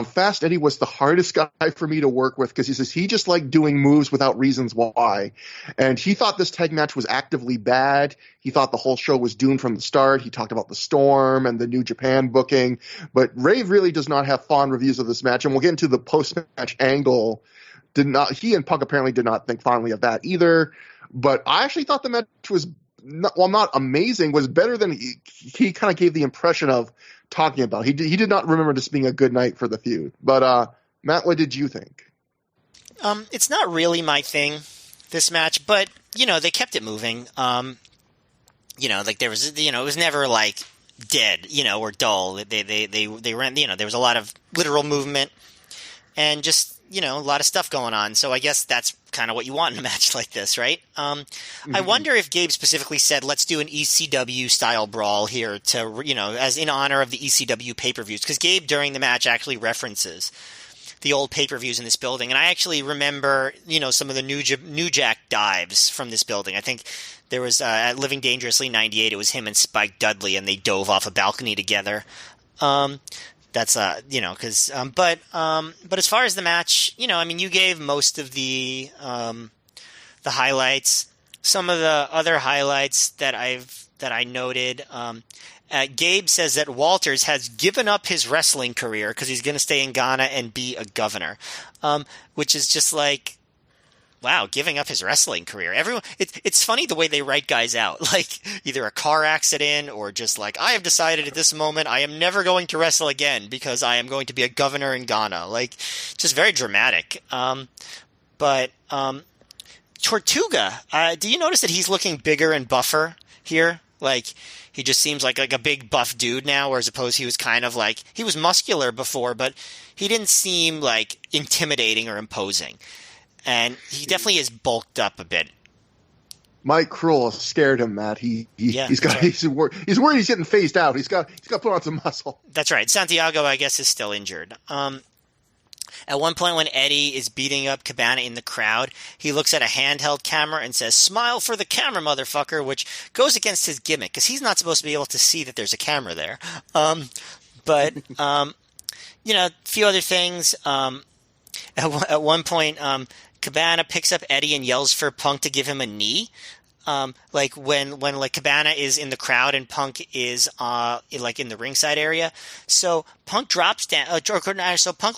Speaker 1: Fast Eddie was the hardest guy for me to work with because he says he just liked doing moves without reasons why. And he thought this tag match was actively bad. He thought the whole show was doomed from the start. He talked about the Storm and the New Japan booking. But Rave really does not have fond reviews of this match. And we'll get into the post-match angle. He and Punk apparently did not think fondly of that either. But I actually thought the match was, not amazing, was better than he kind of gave the impression of talking about. He did not remember this being a good night for the feud. But Matt, what did you think?
Speaker 3: It's not really my thing, this match, but they kept it moving. Like there was, it was never like dead, or dull. They ran, there was a lot of literal movement and just a lot of stuff going on. So I guess that's kind of what you want in a match like this, right? I wonder if Gabe specifically said, let's do an ECW style brawl here to, as in honor of the ECW pay-per-views. Because Gabe during the match actually references the old pay-per-views in this building. And I actually remember, some of the New Jack dives from this building. I think there was, at Living Dangerously 98, it was him and Spike Dudley, and they dove off a balcony together. That's but as far as the match, you gave most of the highlights. Some of the other highlights that I noted. Gabe says that Walters has given up his wrestling career because he's going to stay in Ghana and be a governor, which is just like, wow, giving up his wrestling career. It's funny the way they write guys out, like either a car accident or just like, I have decided at this moment I am never going to wrestle again because I am going to be a governor in Ghana. Like, just very dramatic. But Tortuga, do you notice that he's looking bigger and buffer here? Like, he just seems like a big buff dude now, whereas opposed he was kind of like, he was muscular before, but he didn't seem like intimidating or imposing. And he definitely is bulked up a bit.
Speaker 1: Mike Krull scared him, Matt. He's worried he's getting phased out. He's got to put on some muscle.
Speaker 3: That's right. Santiago, I guess, is still injured. At one point when Eddie is beating up Cabana in the crowd, he looks at a handheld camera and says, "Smile for the camera, motherfucker," which goes against his gimmick because he's not supposed to be able to see that there's a camera there. But a few other things. At one point, Cabana picks up Eddie and yells for Punk to give him a knee. Like when Cabana is in the crowd and Punk is in the ringside area. So Punk drops down. So Punk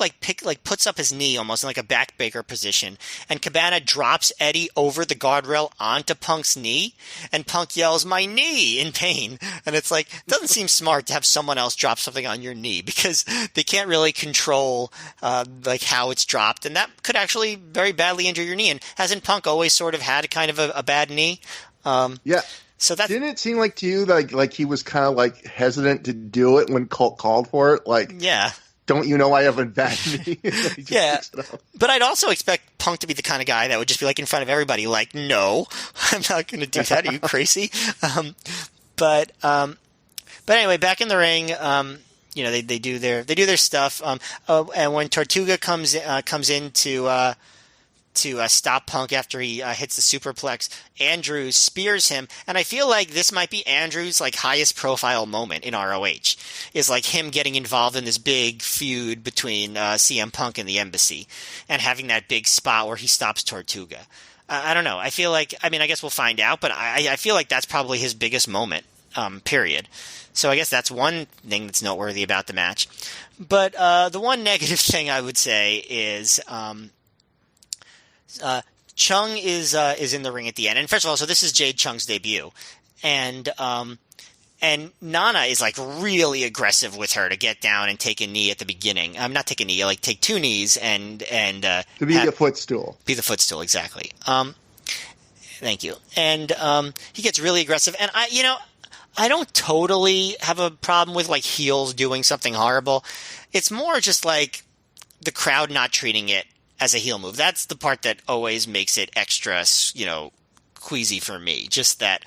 Speaker 3: puts up his knee almost in like a backbreaker position, and Cabana drops Eddie over the guardrail onto Punk's knee, and Punk yells, "My knee!" in pain. And it's like, it doesn't seem smart to have someone else drop something on your knee because they can't really control how it's dropped, and that could actually very badly injure your knee. And hasn't Punk always sort of had kind of a bad knee?
Speaker 1: Yeah.
Speaker 3: So that
Speaker 1: didn't it seem like to you like he was kind of like hesitant to do it when called for it? Like,
Speaker 3: yeah,
Speaker 1: don't you know I have a bad knee?
Speaker 3: Yeah, but I'd also expect Punk to be the kind of guy that would just be like in front of everybody, like, "No, I'm not going to do that. Are you crazy?" But anyway, back in the ring, they do their stuff. And when Tortuga comes in to stop Punk after he hits the superplex, Andrews spears him, and I feel like this might be Andrews' highest profile moment in ROH, is like him getting involved in this big feud between CM Punk and the Embassy, and having that big spot where he stops Tortuga. I don't know. I feel like, I guess we'll find out, but I feel like that's probably his biggest moment, period. So I guess that's one thing that's noteworthy about the match. But the one negative thing I would say is Chung is in the ring at the end. And first of all, so this is Jade Chung's debut. And And Nana is like really aggressive with her to get down and take a knee at the beginning. Not take a knee, like take two knees and
Speaker 1: to be a footstool.
Speaker 3: Be the footstool, exactly. Thank you. And he gets really aggressive. And I don't totally have a problem with like heels doing something horrible. It's more just like the crowd not treating it as a heel move. That's the part that always makes it extra, queasy for me. Just that,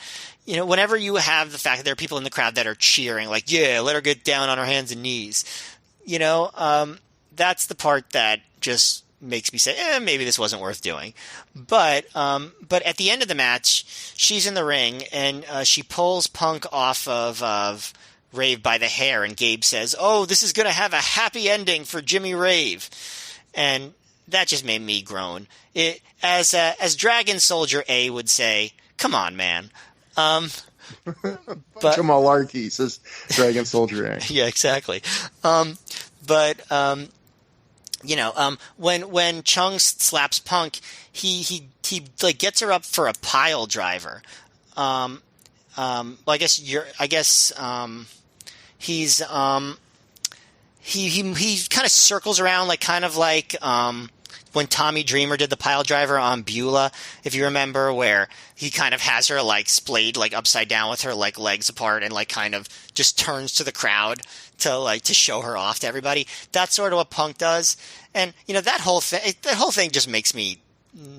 Speaker 3: whenever you have the fact that there are people in the crowd that are cheering, like, yeah, let her get down on her hands and knees, that's the part that just makes me say, maybe this wasn't worth doing. But at the end of the match, she's in the ring and she pulls Punk off of Rave by the hair, and Gabe says, "Oh, this is going to have a happy ending for Jimmy Rave," and that just made me groan. As Dragon Soldier A would say, "Come on, man."
Speaker 1: Bunch of malarkey, says Dragon Soldier A.
Speaker 3: Yeah, exactly. When Chung slaps Punk, he like gets her up for a pile driver. Well, I guess he's he kind of circles around kind of like when Tommy Dreamer did the pile driver on Beulah, if you remember, where he kind of has her splayed upside down with her legs apart and kind of just turns to the crowd to show her off to everybody. That's sort of what Punk does. And that whole thing just makes me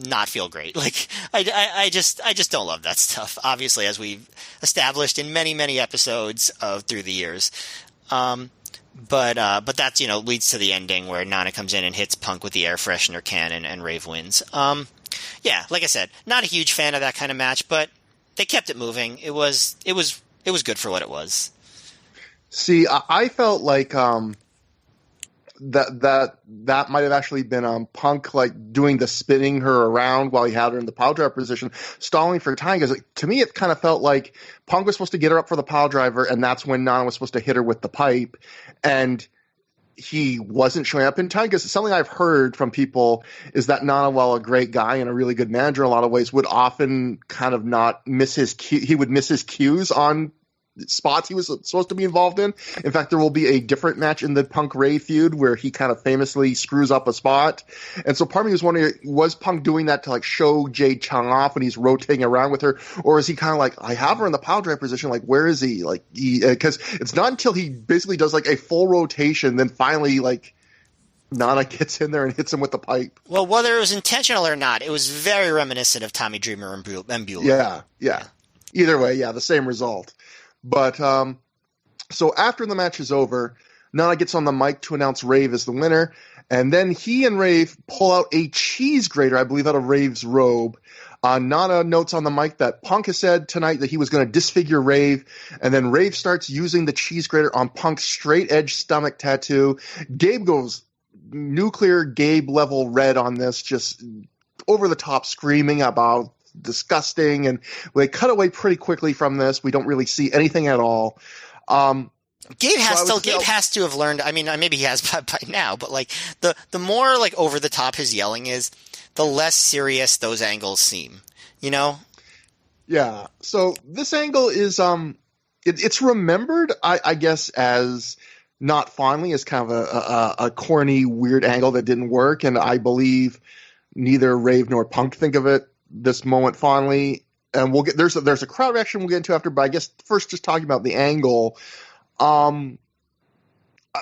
Speaker 3: not feel great. I just don't love that stuff, obviously, as we've established in many, many episodes of Through the Years. But that's, leads to the ending where Nana comes in and hits Punk with the air freshener cannon and Rave wins. Yeah, like I said, not a huge fan of that kind of match, but they kept it moving. It was good for what it was.
Speaker 1: See, I felt like that might have actually been Punk doing the spinning her around while he had her in the pile driver position, stalling for time. Because to me, it kind of felt like Punk was supposed to get her up for the pile driver, and that's when Nana was supposed to hit her with the pipe, and he wasn't showing up in time. Because something I've heard from people is that Nana, while a great guy and a really good manager in a lot of ways, would often kind of not miss his he would miss his cues on spots he was supposed to be involved in. In fact, there will be a different match in the Punk Ray feud where he kind of famously screws up a spot. And so part of me was wondering, was Punk doing that to show Jade Chung off when he's rotating around with her? Or is he kind of I have her in the pile drive position, where is he? Because it's not until he basically does a full rotation, then finally Nana gets in there and hits him with the pipe.
Speaker 3: Well, whether it was intentional or not, it was very reminiscent of Tommy Dreamer and Beulah.
Speaker 1: Yeah. Either way, the same result. But so after the match is over, Nana gets on the mic to announce Rave as the winner, and then he and Rave pull out a cheese grater, I believe, out of Rave's robe. Nana notes on the mic that Punk has said tonight that he was going to disfigure Rave, and then Rave starts using the cheese grater on Punk's straight-edge stomach tattoo. Gabe goes nuclear Gabe level red on this, just over the top screaming about disgusting, and they cut away pretty quickly from this. We don't really see anything at all.
Speaker 3: Gabe has to have learned. I mean, maybe he has by now, but the more over the top his yelling is, the less serious those angles seem.
Speaker 1: Yeah. So this angle is it's remembered, I guess, as not fondly, as kind of a corny, weird angle that didn't work, and I believe neither Rave nor Punk think of it this moment fondly, and we'll get there's a crowd reaction we'll get into after, but I guess first just talking about the angle.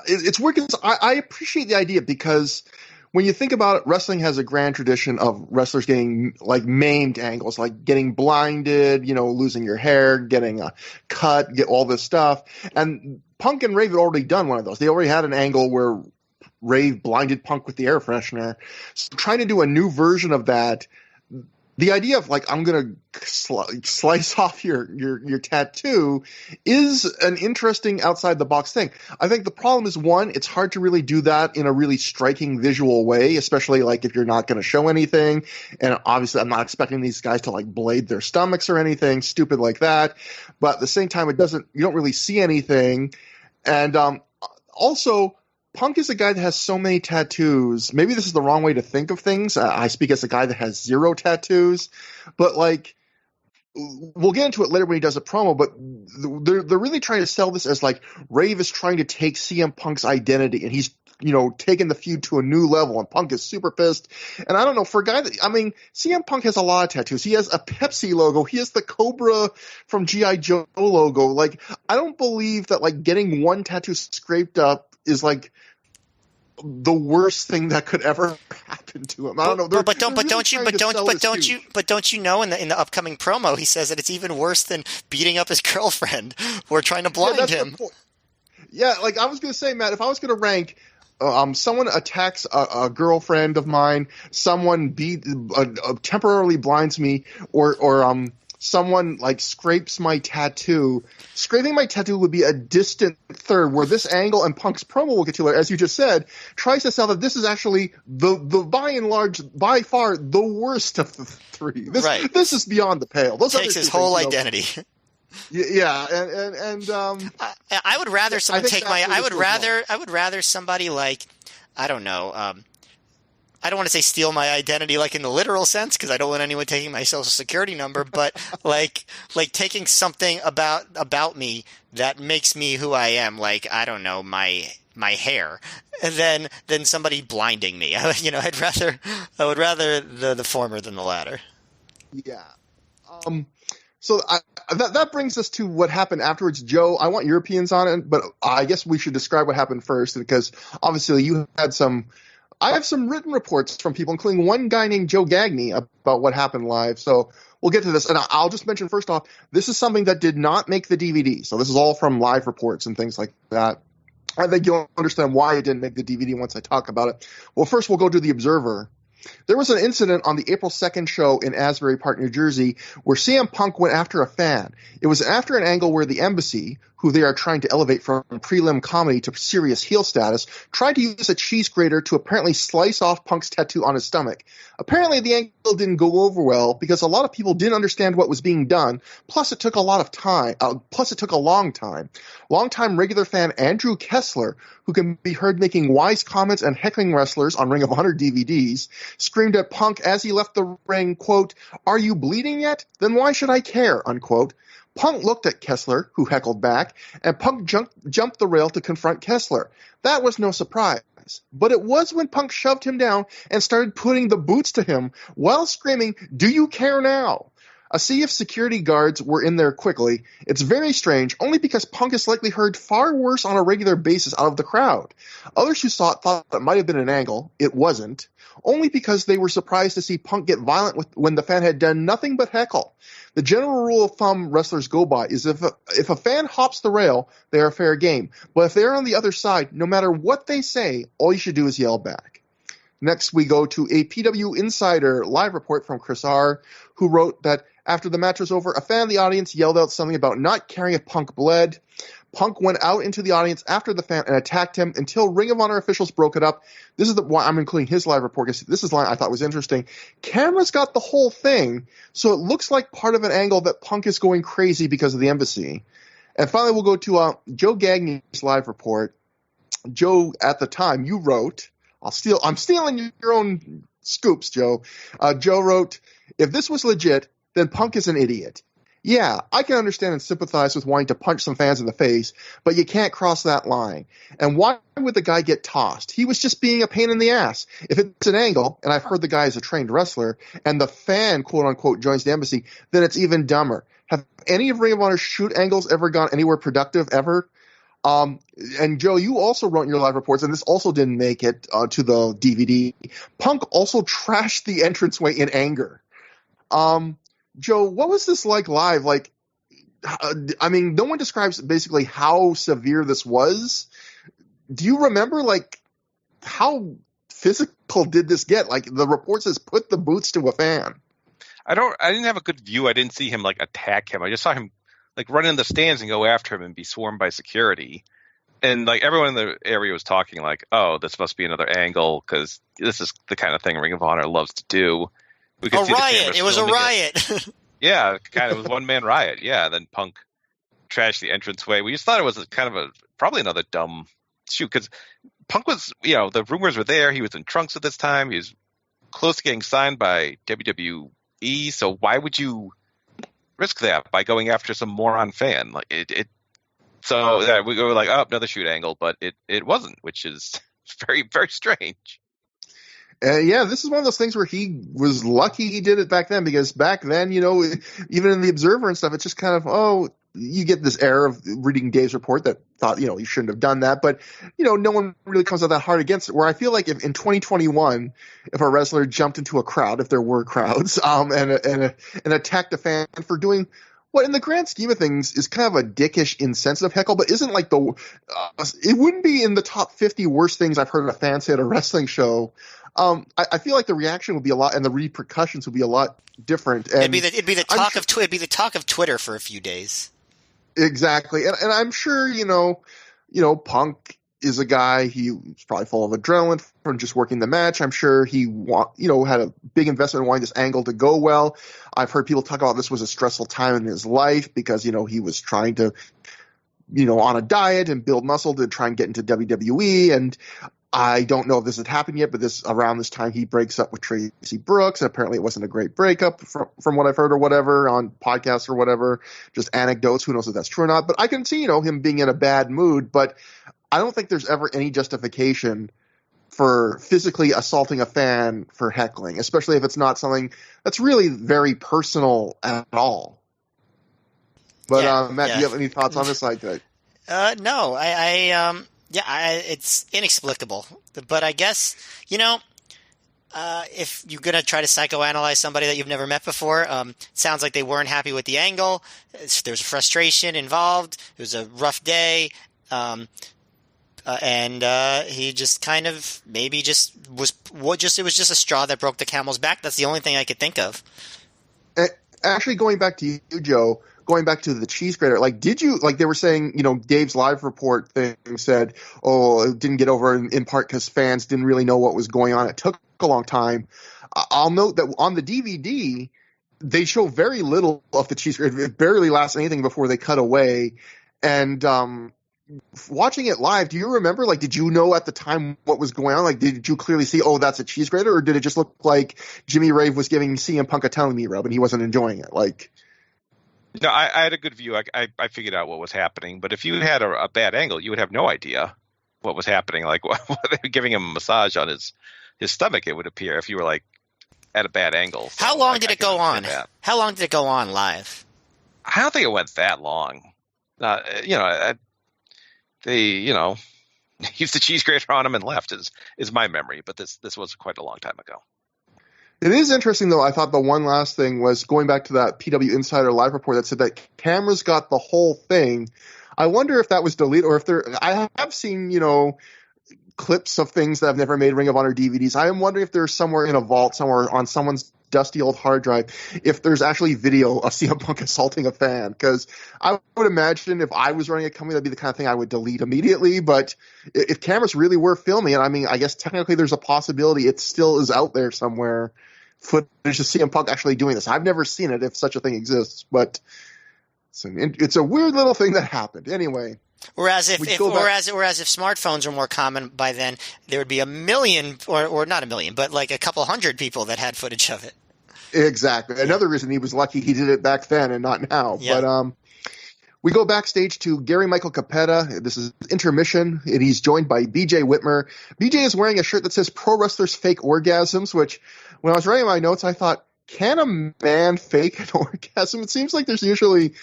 Speaker 1: It's weird because I appreciate the idea, because when you think about it, wrestling has a grand tradition of wrestlers getting maimed angles, getting blinded, losing your hair, getting a cut, get all this stuff. And Punk and Rave had already done one of those. They already had an angle where Rave blinded Punk with the air freshener. So trying to do a new version of that, the idea of I'm going to slice off your tattoo is an interesting outside the box thing. I think the problem is, one, it's hard to really do that in a really striking visual way, especially if you're not going to show anything. And obviously I'm not expecting these guys to blade their stomachs or anything stupid like that. But at the same time, you don't really see anything. And also, Punk is a guy that has so many tattoos. Maybe this is the wrong way to think of things. I speak as a guy that has zero tattoos, but we'll get into it later when he does a promo, but they're really trying to sell this as like Rave is trying to take CM Punk's identity, and he's taking the feud to a new level, and Punk is super pissed. And I don't know, for a guy CM Punk has a lot of tattoos. He has a Pepsi logo. He has the Cobra from G.I. Joe logo. Like, I don't believe that like getting one tattoo scraped up is like the worst thing that could ever happen to him. I don't know. But
Speaker 3: don't you know in the upcoming promo he says that it's even worse than beating up his girlfriend or trying to blind him.
Speaker 1: Yeah, like I was gonna say, Matt, if I was gonna rank, someone attacks a girlfriend of mine, someone temporarily blinds me, or someone like scrapes my tattoo. Scraping my tattoo would be a distant third, where this angle and Punk's promo will get to, as you just said, tries to sell that this is actually the by and large, by far, the worst of the three. This is beyond the pale. Those
Speaker 3: takes his whole identity.
Speaker 1: Yeah, and
Speaker 3: I would rather someone take my. I would rather somebody like, I don't know. I don't want to say steal my identity like in the literal sense, because I don't want anyone taking my social security number, but like taking something about me that makes me who I am, like, I don't know, my hair, and then somebody blinding me. I would rather the former than the latter.
Speaker 1: Yeah. So that brings us to what happened afterwards. Joe, I want your opinions on it, but I guess we should describe what happened first, because obviously you had I have some written reports from people, including one guy named Joe Gagne, about what happened live. So we'll get to this. And I'll just mention first off, this is something that did not make the DVD. So this is all from live reports and things like that. I think you'll understand why it didn't make the DVD once I talk about it. Well, first we'll go to The Observer. There was an incident on the April 2nd show in Asbury Park, New Jersey, where CM Punk went after a fan. It was after an angle where the Embassy, who they are trying to elevate from prelim comedy to serious heel status, tried to use a cheese grater to apparently slice off Punk's tattoo on his stomach. Apparently the angle didn't go over well because a lot of people didn't understand what was being done, plus it took a long time. Longtime regular fan Andrew Kessler, who can be heard making wise comments and heckling wrestlers on Ring of Honor DVDs, screamed at Punk as he left the ring, quote, "Are you bleeding yet? Then why should I care?" unquote. Punk looked at Kessler, who heckled back, and Punk jumped the rail to confront Kessler. That was no surprise. But it was when Punk shoved him down and started putting the boots to him while screaming, "Do you care now?" A sea of security guards were in there quickly. It's very strange, only because Punk is likely heard far worse on a regular basis out of the crowd. Others who saw it thought it might have been an angle. It wasn't. Only because they were surprised to see Punk get violent when the fan had done nothing but heckle. The general rule of thumb wrestlers go by is if a fan hops the rail, they are fair game. But if they're on the other side, no matter what they say, all you should do is yell back. Next, we go to a PW Insider live report from Chris R., who wrote that after the match was over, a fan of the audience yelled out something about not caring if Punk bled. Punk went out into the audience after the fan and attacked him until Ring of Honor officials broke it up. This is why I'm including his live report, because this is line I thought was interesting. Cameras got the whole thing, so it looks like part of an angle that Punk is going crazy because of the Embassy. And finally, we'll go to Joe Gagne's live report. Joe, at the time, you wrote, I'm stealing your own scoops, Joe. Joe wrote, "If this was legit, then Punk is an idiot. Yeah, I can understand and sympathize with wanting to punch some fans in the face, but you can't cross that line. And why would the guy get tossed? He was just being a pain in the ass. If it's an angle, and I've heard the guy is a trained wrestler, and the fan, quote-unquote, joins the Embassy, then it's even dumber. Have any of Ring of Honor's shoot angles ever gone anywhere productive ever?" And Joe, you also wrote in your live reports, and this also didn't make it to the DVD. Punk also trashed the entranceway in anger. Joe, what was this like live? Like, I mean, no one describes basically how severe this was. Do you remember, like, how physical did this get? Like, the report says put the boots to a fan.
Speaker 2: I didn't have a good view. I didn't see him like attack him. I just saw him like run in the stands and go after him and be swarmed by security. And like everyone in the area was talking like, "Oh, this must be another angle because this is the kind of thing Ring of Honor loves to do."
Speaker 3: A riot. It was a riot.
Speaker 2: Yeah, kind of was one man riot. Yeah, then Punk trashed the entranceway. We just thought it was probably another dumb shoot because Punk was, the rumors were there. He was in trunks at this time. He was close to getting signed by WWE. So why would you risk that by going after some moron fan. Like it. So yeah, we go like, oh, another shoot angle, but it wasn't, which is very, very strange.
Speaker 1: Yeah, this is one of those things where he was lucky he did it back then, because back then, even in the Observer and stuff, it's just kind of, you get this air of reading Dave's report that thought, you shouldn't have done that. But, no one really comes out that hard against it, where I feel like if in 2021, if a wrestler jumped into a crowd, if there were crowds, and attacked a fan for doing what in the grand scheme of things is kind of a dickish, insensitive heckle, but isn't like it wouldn't be in the top 50 worst things I've heard a fan say at a wrestling show. I feel like the reaction would be a lot, and the repercussions would be a lot different. And
Speaker 3: it'd be the talk of Twitter for a few days.
Speaker 1: Exactly, and I'm sure Punk is a guy, he's probably full of adrenaline from just working the match. I'm sure he had a big investment in wanting this angle to go well. I've heard people talk about this was a stressful time in his life because he was trying to on a diet and build muscle to try and get into WWE. And I don't know if this had happened yet, but around this time he breaks up with Tracy Brooks. Apparently it wasn't a great breakup from what I've heard or whatever on podcasts or whatever, just anecdotes. Who knows if that's true or not, but I can see, him being in a bad mood, but I don't think there's ever any justification for physically assaulting a fan for heckling, especially if it's not something that's really very personal at all. But Matt, do you have any thoughts on this?
Speaker 3: No, it's inexplicable. But I guess, if you're going to try to psychoanalyze somebody that you've never met before, it sounds like they weren't happy with the angle. There's frustration involved. It was a rough day. And he just kind of maybe it was just a straw that broke the camel's back. That's the only thing I could think of.
Speaker 1: Actually, going back to you, Joe, going back to the cheese grater, did you, they were saying, Dave's live report thing said, it didn't get over in part because fans didn't really know what was going on. It took a long time. I'll note that on the DVD, they show very little of the cheese grater. It barely lasts anything before they cut away. And, watching it live, do you remember, did you know at the time what was going on? Did you clearly see, that's a cheese grater, or did it just look like Jimmy Rave was giving CM Punk a telling me rub and he wasn't enjoying it?
Speaker 2: No, I had a good view. I figured out what was happening, but if you had a bad angle, you would have no idea what was happening. They were giving him a massage on his stomach, it would appear, if you were at a bad angle. So
Speaker 3: How long did it go on? How long did it go on live?
Speaker 2: I don't think it went that long. They, used the cheese grater on him and left is my memory, but this was quite a long time ago.
Speaker 1: It is interesting, though. I thought the one last thing was going back to that PW Insider live report that said that cameras got the whole thing. I wonder if that was deleted, or if I have seen, clips of things that I've never made Ring of Honor DVDs. I am wondering if there's somewhere in a vault, somewhere on someone's dusty old hard drive, if there's actually video of CM Punk assaulting a fan, because I would imagine if I was running a company, that'd be the kind of thing I would delete immediately. But if cameras really were filming it, I guess technically there's a possibility it still is out there somewhere, footage of CM Punk actually doing this. I've never seen it, if such a thing exists, but it's a weird little thing that happened. Anyway.
Speaker 3: Whereas if smartphones were more common by then, there would be a million, or not a million, but a couple hundred people that had footage of it.
Speaker 1: Exactly. Yeah. Another reason he was lucky he did it back then and not now. Yeah. But we go backstage to Gary Michael Capetta. This is intermission, and he's joined by BJ Whitmer. BJ is wearing a shirt that says Pro Wrestlers Fake Orgasms, which when I was writing my notes, I thought, can a man fake an orgasm? It seems like there's usually...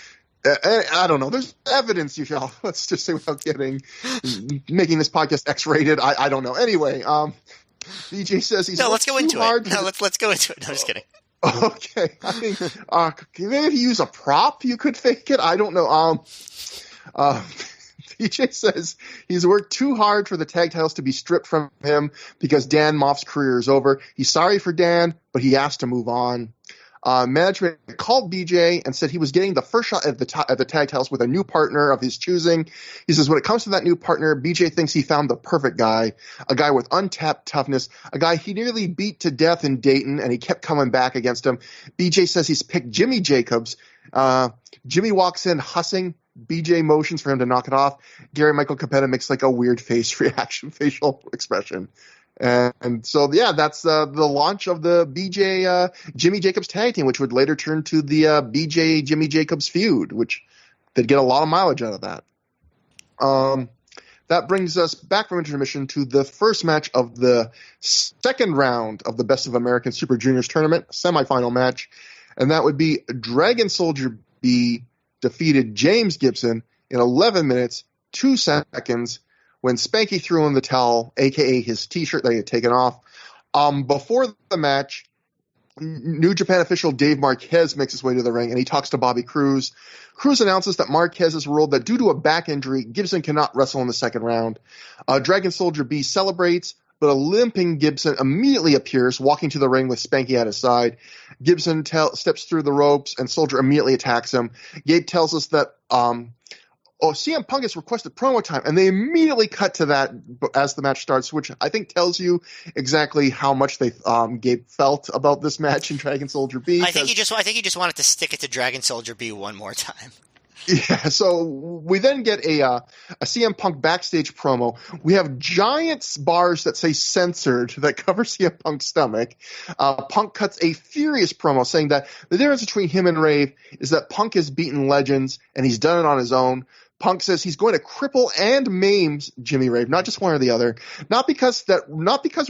Speaker 1: I don't know. There's evidence you shall. Let's just say without making this podcast X-rated. I don't know. Anyway, BJ says he's
Speaker 3: let's go into it. Let's go into it. No, I'm just kidding.
Speaker 1: Okay. Maybe if you use a prop, you could fake it. I don't know. BJ says he's worked too hard for the tag titles to be stripped from him because Dan Moff's career is over. He's sorry for Dan, but he has to move on. Management called BJ and said he was getting the first shot at the tag titles with a new partner of his choosing. He says when it comes to that new partner, BJ thinks he found the perfect guy, a guy with untapped toughness, a guy he nearly beat to death in Dayton, and he kept coming back against him. BJ says he's picked Jimmy Jacobs. Jimmy walks in hussing. BJ motions for him to knock it off. Gary Michael Capetta makes a weird facial expression. And so, yeah, that's the launch of the BJ Jimmy Jacobs tag team, which would later turn to the BJ Jimmy Jacobs feud, which they'd get a lot of mileage out of that. That brings us back from intermission to the first match of the second round of the Best of American Super Juniors tournament, semifinal match. And that would be Dragon Soldier B defeated James Gibson in 11 minutes, 2 seconds when Spanky threw in the towel, a.k.a. his T-shirt that he had taken off. Before the match, New Japan official Dave Marquez makes his way to the ring, and he talks to Bobby Cruz. Cruz announces that Marquez has ruled that due to a back injury, Gibson cannot wrestle in the second round. Dragon Soldier B celebrates, but a limping Gibson immediately appears, walking to the ring with Spanky at his side. Gibson steps through the ropes, and Soldier immediately attacks him. Gabe tells us that CM Punk has requested promo time, and they immediately cut to that as the match starts, which I think tells you exactly how much they Gabe felt about this match in Dragon Soldier B.
Speaker 3: I think he just wanted to stick it to Dragon Soldier B one more time.
Speaker 1: Yeah, so we then get a CM Punk backstage promo. We have giant bars that say censored that cover CM Punk's stomach. Punk cuts a furious promo saying that the difference between him and Rave is that Punk has beaten legends and he's done it on his own. Punk says he's going to cripple and maim Jimmy Rave, not just one or the other. Not because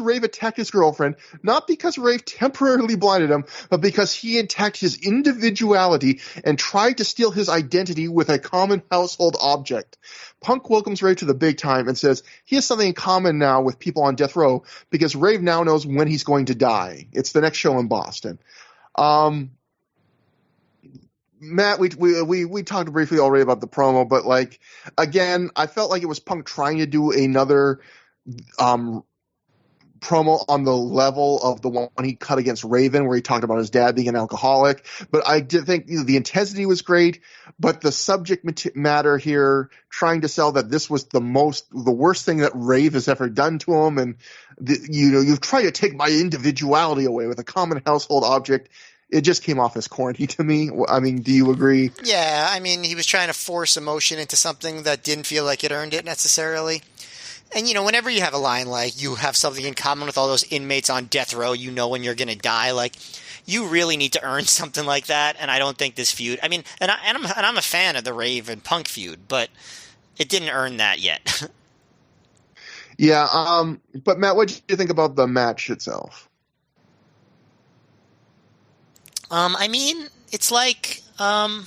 Speaker 1: Rave attacked his girlfriend, not because Rave temporarily blinded him, but because he attacked his individuality and tried to steal his identity with a common household object. Punk welcomes Rave to the big time and says he has something in common now with people on death row because Rave now knows when he's going to die. It's the next show in Boston. Matt, we talked briefly already about the promo, but like again, I felt like it was Punk trying to do another promo on the level of the one he cut against Raven, where he talked about his dad being an alcoholic. But I did think the intensity was great, but the subject matter here, trying to sell that this was the worst thing that Rave has ever done to him, and you've tried to take my individuality away with a common household object. It just came off as corny to me. I mean, do you agree?
Speaker 3: Yeah, I mean, he was trying to force emotion into something that didn't feel like it earned it necessarily. And, whenever you have a line like, you have something in common with all those inmates on death row, you know when you're going to die, like, you really need to earn something like that, and I don't think this feud, I mean, and I'm a fan of the Rave and Punk feud, but it didn't earn that yet.
Speaker 1: Yeah, but Matt, what did you think about the match itself?
Speaker 3: I mean, it's like, I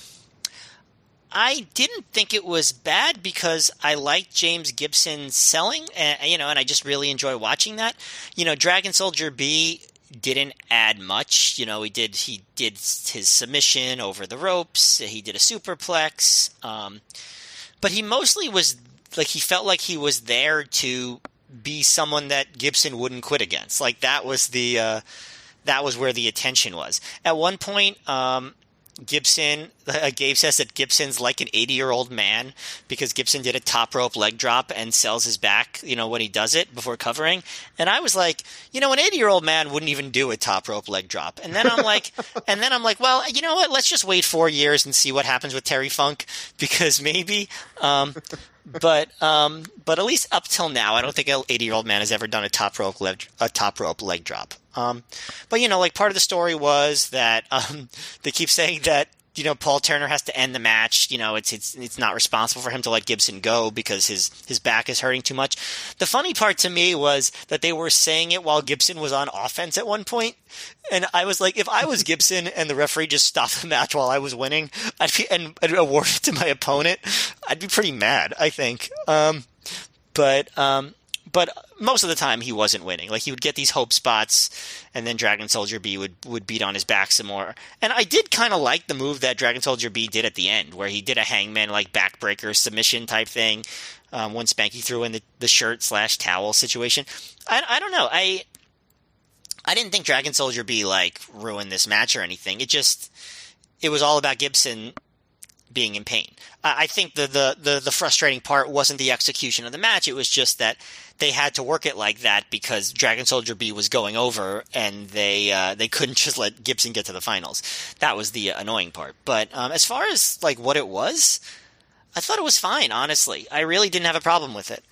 Speaker 3: didn't think it was bad because I liked James Gibson selling, and I just really enjoy watching that. Dragon Soldier B didn't add much. He did his submission over the ropes. He did a superplex. But he mostly was like, he felt like he was there to be someone that Gibson wouldn't quit against. Like that was where the attention was. At one point, Gabe says that Gibson's like an 80-year-old man because Gibson did a top rope leg drop and sells his back, when he does it before covering. And I was like, an 80-year-old man wouldn't even do a top rope leg drop. And then I'm like, well, you know what? Let's just wait 4 years and see what happens with Terry Funk because maybe. But at least up till now, I don't think an 80-year-old man has ever done a top rope leg drop. But like part of the story was that they keep saying that Paul Turner has to end the match. It's not responsible for him to let Gibson go because his back is hurting too much. The funny part to me was that they were saying it while Gibson was on offense at one point, and I was like, if I was Gibson and the referee just stopped the match while I was winning, and awarded it to my opponent, I'd be pretty mad, I think. But most of the time he wasn't winning. Like he would get these hope spots, and then Dragon Soldier B would beat on his back some more. And I did kind of like the move that Dragon Soldier B did at the end, where he did a hangman like backbreaker submission type thing when Spanky threw in the shirt / towel situation. I don't know. I didn't think Dragon Soldier B like ruined this match or anything. It was all about Gibson being in pain. I think the frustrating part wasn't the execution of the match. It was just that they had to work it like that because Dragon Soldier B was going over, and they couldn't just let Gibson get to the finals. That was the annoying part. But as far as like what it was, I thought it was fine. Honestly, I really didn't have a problem with it.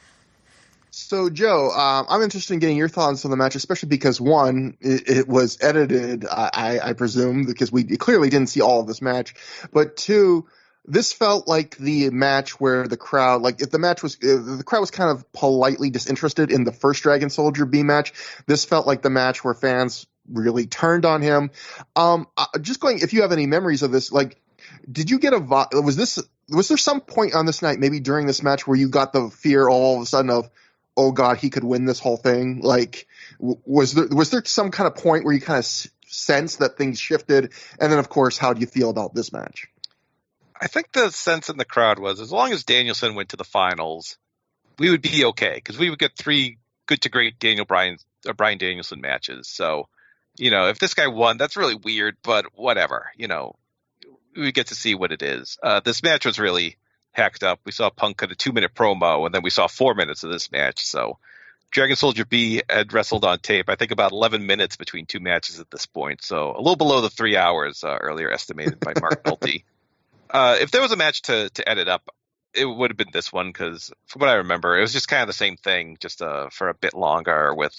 Speaker 1: So, Joe, I'm interested in getting your thoughts on the match, especially because one, it was edited, I presume, because we clearly didn't see all of this match. But two, this felt like the match where the crowd, like if the crowd was kind of politely disinterested in the first Dragon Soldier B match. This felt like the match where fans really turned on him. Just going, if you have any memories of this, like, did you get was there some point on this night, maybe during this match, where you got the fear all of a sudden of, oh God, he could win this whole thing? Like, was there some kind of point where you kind of sense that things shifted? And then, of course, how do you feel about this match?
Speaker 2: I think the sense in the crowd was as long as Danielson went to the finals, we would be okay because we would get 3 good to great Brian Danielson matches. So, if this guy won, that's really weird, but whatever. We get to see what it is. This match was really hacked up. We saw Punk cut a 2-minute promo, and then we saw 4 minutes of this match. So Dragon Soldier B had wrestled on tape, I think, about 11 minutes between 2 matches at this point. So a little below the 3 hours earlier estimated by Mark Nolte. If there was a match to edit up, it would have been this one because, from what I remember, it was just kind of the same thing, just for a bit longer with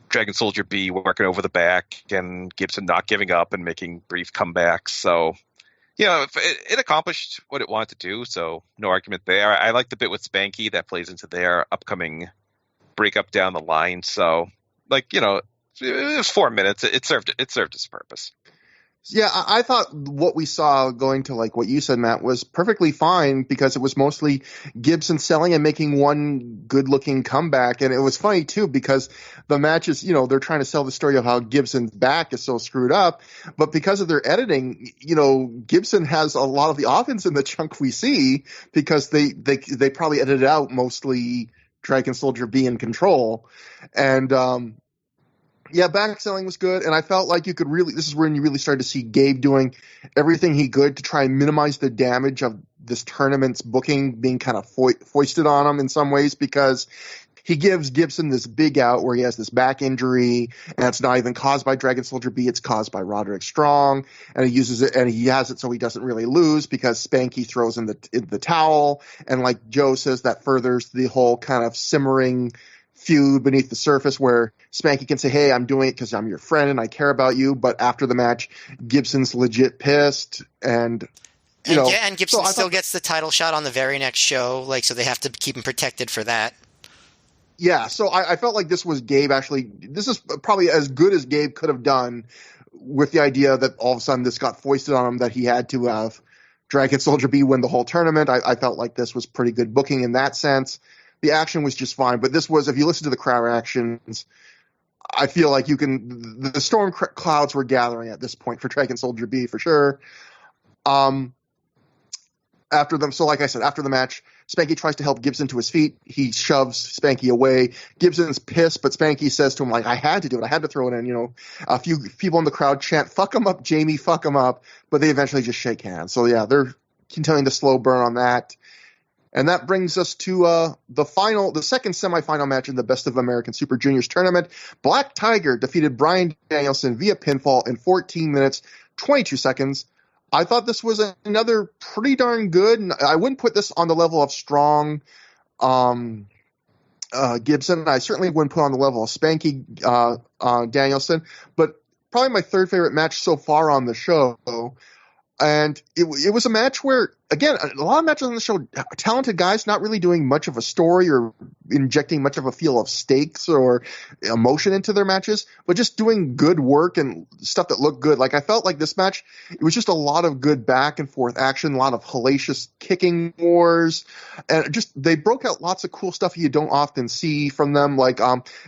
Speaker 2: Dragon Soldier B working over the back and Gibson not giving up and making brief comebacks. So, it accomplished what it wanted to do, so no argument there. I like the bit with Spanky that plays into their upcoming breakup down the line. So, it was 4 minutes. It served its purpose.
Speaker 1: Yeah, I thought what we saw going to, like what you said, Matt, was perfectly fine because it was mostly Gibson selling and making one good-looking comeback. And it was funny, too, because the matches, they're trying to sell the story of how Gibson's back is so screwed up. But because of their editing, Gibson has a lot of the offense in the chunk we see because they probably edited out mostly Dragon Soldier B in control. And, yeah, back selling was good, and I felt like this is when you really started to see Gabe doing everything he could to try and minimize the damage of this tournament's booking being kind of foisted on him in some ways, because he gives Gibson this big out where he has this back injury, and it's not even caused by Dragon Soldier B, it's caused by Roderick Strong, and he uses it, and he has it so he doesn't really lose because Spanky throws in the towel, and like Joe says, that furthers the whole kind of simmering feud beneath the surface where Spanky can say, hey, I'm doing it because I'm your friend and I care about you. But after the match, Gibson's legit pissed. And
Speaker 3: Gibson still gets the title shot on the very next show. So they have to keep him protected for that.
Speaker 1: Yeah. So I felt like this was Gabe this is probably as good as Gabe could have done with the idea that all of a sudden this got foisted on him that he had to have Dragon Soldier B win the whole tournament. I felt like this was pretty good booking in that sense. The action was just fine, but this was, if you listen to the crowd reactions, I feel like the storm clouds were gathering at this point for Dragon Soldier B for sure. So like I said, after the match, Spanky tries to help Gibson to his feet. He shoves Spanky away. Gibson's pissed, but Spanky says to him, like, I had to do it. I had to throw it in. A few people in the crowd chant, fuck him up, Jamie, fuck him up. But they eventually just shake hands. So yeah, they're continuing to slow burn on that. And that brings us to the second semifinal match in the Best of American Super Juniors tournament. Black Tiger defeated Bryan Danielson via pinfall in 14 minutes, 22 seconds. I thought this was another pretty darn good. I wouldn't put this on the level of Strong Gibson. I certainly wouldn't put on the level of Spanky Danielson. But probably my third favorite match so far on the show. And it was a match where, again, a lot of matches on the show, talented guys not really doing much of a story or injecting much of a feel of stakes or emotion into their matches, but just doing good work and stuff that looked good. Like, I felt like this match, it was just a lot of good back and forth action, a lot of hellacious kicking wars, and just they broke out lots of cool stuff you don't often see from them. Like,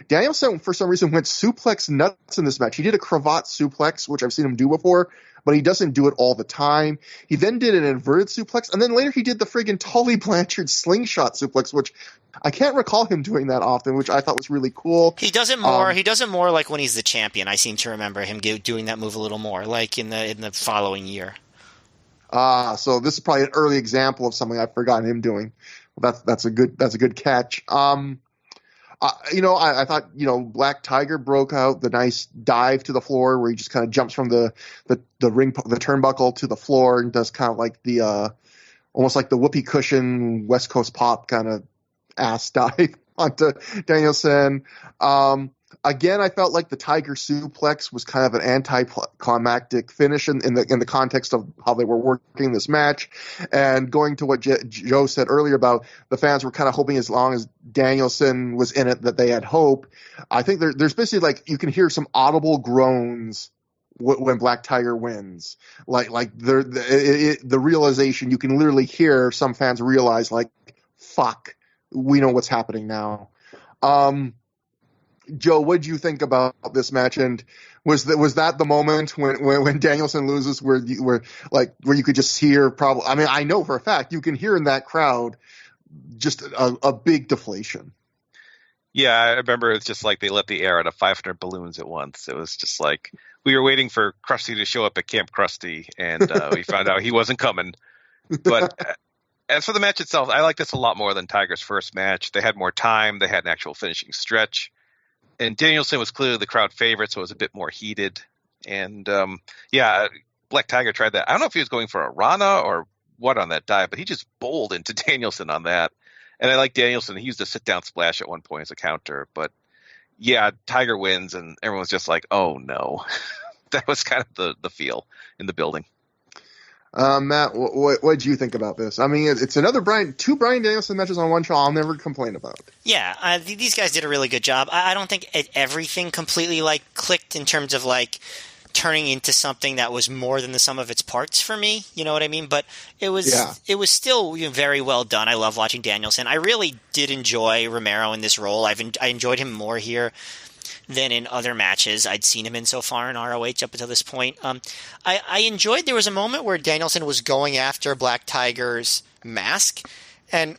Speaker 1: Danielson, for some reason, went suplex nuts in this match. He did a cravat suplex, which I've seen him do before, but he doesn't do it all the time. He then did an inverted suplex, and then later he did the friggin' Tully Blanchard slingshot suplex, which I can't recall him doing that often, which I thought was really cool.
Speaker 3: He does it more. He does it more like when he's the champion. I seem to remember him doing that move a little more, like in the following year.
Speaker 1: So this is probably an early example of something I've forgotten him doing. Well, that's a good catch. I thought, Black Tiger broke out the nice dive to the floor where he just kind of jumps from the turnbuckle to the floor and does kind of like the almost like the whoopee cushion West Coast Pop kind of ass dive. onto Danielson. Again, I felt like the Tiger suplex was kind of an anticlimactic finish in the context of how they were working this match. And going to what Joe said earlier about the fans were kind of hoping as long as Danielson was in it that they had hope. I think there's basically like you can hear some audible groans when Black Tiger wins. Like the realization, you can literally hear some fans realize like, fuck, we know what's happening now. Joe, what did you think about this match? And was that the moment when Danielson loses where you could just hear probably? I mean, I know for a fact you can hear in that crowd just a big deflation.
Speaker 2: Yeah, I remember it's just like they let the air out of 500 balloons at once. It was just like we were waiting for Krusty to show up at Camp Krusty, and we found out he wasn't coming. But as for the match itself, I like this a lot more than Tiger's first match. They had more time. They had an actual finishing stretch. And Danielson was clearly the crowd favorite, so it was a bit more heated. And, Black Tiger tried that. I don't know if he was going for a Rana or what on that dive, but he just bowled into Danielson on that. And I like Danielson. He used a sit-down splash at one point as a counter. But, yeah, Tiger wins, and everyone's just like, oh, no. That was kind of the feel in the building.
Speaker 1: Matt, what did you think about this? I mean, it's another two Bryan Danielson matches on one show I'll never complain about.
Speaker 3: Yeah, these guys did a really good job. I don't think everything completely like clicked in terms of like turning into something that was more than the sum of its parts for me. You know what I mean? But it was still very well done. I love watching Danielson. I really did enjoy Romero in this role. I enjoyed him more here than in other matches I'd seen him in so far in ROH up until this point. I enjoyed there was a moment where Danielson was going after Black Tiger's mask, and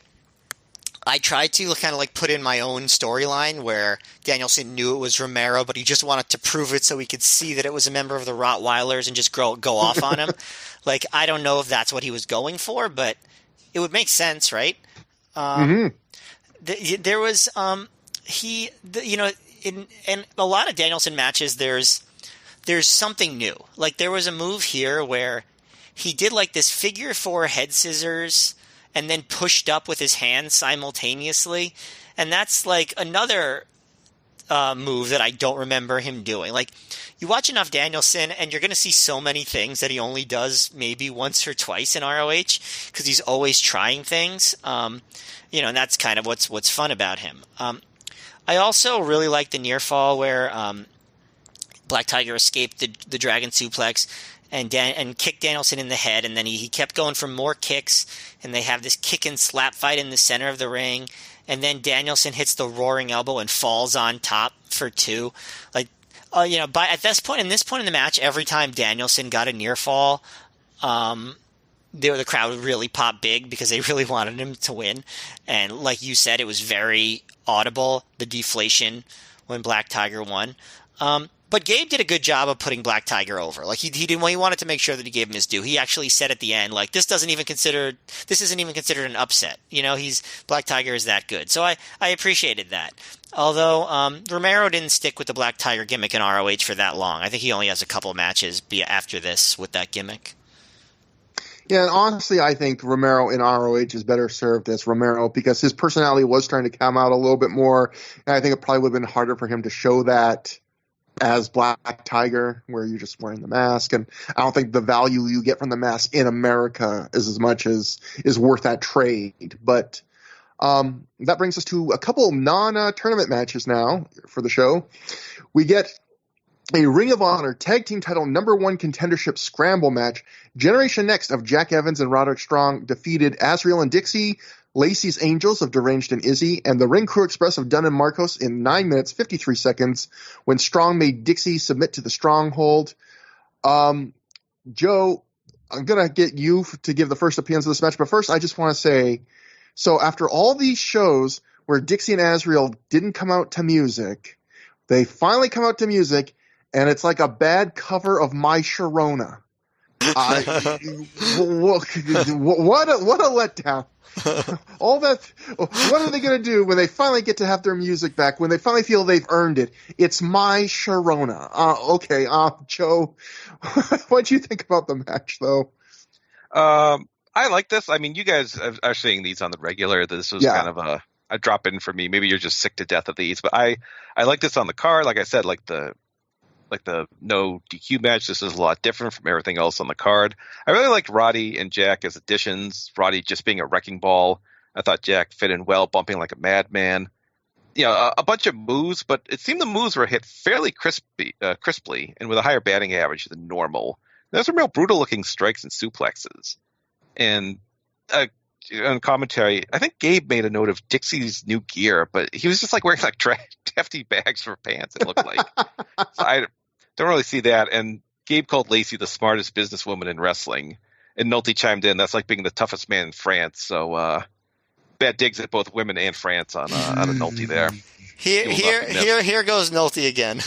Speaker 3: I tried to kind of like put in my own storyline where Danielson knew it was Romero, but he just wanted to prove it so he could see that it was a member of the Rottweilers and just go off on him. Like, I don't know if that's what he was going for, but it would make sense, right? There was in a lot of Danielson matches, there's something new. Like there was a move here where he did like this figure 4 head scissors and then pushed up with his hands simultaneously, and that's like another move that I don't remember him doing. Like you watch enough Danielson, and you're going to see so many things that he only does maybe once or twice in ROH because he's always trying things. And that's kind of what's fun about him. I also really like the near fall where Black Tiger escaped the Dragon Suplex and kicked Danielson in the head, and then he kept going for more kicks, and they have this kick and slap fight in the center of the ring, and then Danielson hits the roaring elbow and falls on top for 2. Like, at this point in the match, every time Danielson got a near fall, the crowd would really pop big because they really wanted him to win, and like you said, it was very audible, the deflation when Black Tiger won. But Gabe did a good job of putting Black Tiger over. Like he wanted to make sure that he gave him his due. He actually said at the end, like, this isn't even considered an upset. Black Tiger is that good. So I appreciated that. Although Romero didn't stick with the Black Tiger gimmick in ROH for that long. I think he only has a couple matches after this with that gimmick.
Speaker 1: Yeah, and honestly, I think Romero in ROH is better served as Romero because his personality was trying to come out a little bit more, and I think it probably would have been harder for him to show that as Black Tiger, where you're just wearing the mask, and I don't think the value you get from the mask in America is as much as is worth that trade. But that brings us to a couple non-tournament matches now for the show. We get a Ring of Honor Tag Team Title #1 Contendership Scramble match. Generation Next of Jack Evans and Roderick Strong defeated Azrael and Dixie, Lacey's Angels of Deranged and Izzy, and the Ring Crew Express of Dunn and Marcos in 9 minutes, 53 seconds when Strong made Dixie submit to the Stronghold. Joe, I'm going to get you to give the first opinions of this match, but first I just want to say, so after all these shows where Dixie and Azrael didn't come out to music, they finally come out to music, and it's like a bad cover of My Sharona. What a letdown. All that. What are they going to do when they finally get to have their music back? When they finally feel they've earned it? It's My Sharona. Okay. Joe, what do you think about the match, though?
Speaker 2: I like this. I mean, you guys are seeing these on the regular. This was kind of a drop in for me. Maybe you're just sick to death of these, but I like this on the card. Like I said, like the no DQ match. This is a lot different from everything else on the card. I really liked Roddy and Jack as additions. Roddy just being a wrecking ball. I thought Jack fit in well, bumping like a madman. A bunch of moves, but it seemed the moves were hit fairly crisply and with a higher batting average than normal. There's some real brutal looking strikes and suplexes. And on commentary, I think Gabe made a note of Dixie's new gear, but he was just like wearing like hefty bags for pants, it looked like. So I don't really see that. And Gabe called Lacey the smartest businesswoman in wrestling. And Nolte chimed in, that's like being the toughest man in France. So bad digs at both women and France on Nolte there.
Speaker 3: Here goes Nolte again.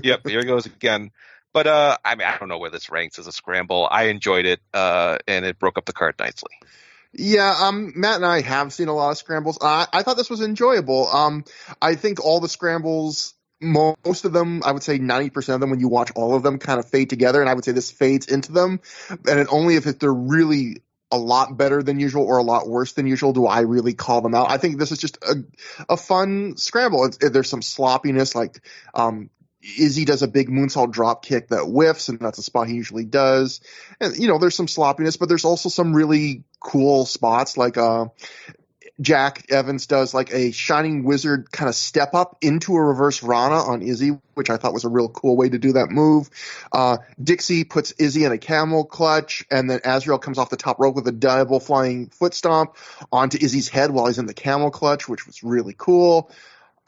Speaker 2: Yep, here goes again. But I don't know where this ranks as a scramble. I enjoyed it, and it broke up the card nicely.
Speaker 1: Yeah, Matt and I have seen a lot of scrambles. I thought this was enjoyable. I think all the scrambles, most of them, I would say 90% of them, when you watch all of them, kind of fade together, and I would say this fades into them. And only if they're really a lot better than usual or a lot worse than usual do I really call them out. I think this is just a fun scramble. There's some sloppiness, like Izzy does a big moonsault drop kick that whiffs, and that's a spot he usually does. And, there's some sloppiness, but there's also some really cool spots, like Jack Evans does like a Shining Wizard kind of step up into a reverse Rana on Izzy, which I thought was a real cool way to do that move. Dixie puts Izzy in a camel clutch, and then Azrael comes off the top rope with a double flying foot stomp onto Izzy's head while he's in the camel clutch, which was really cool.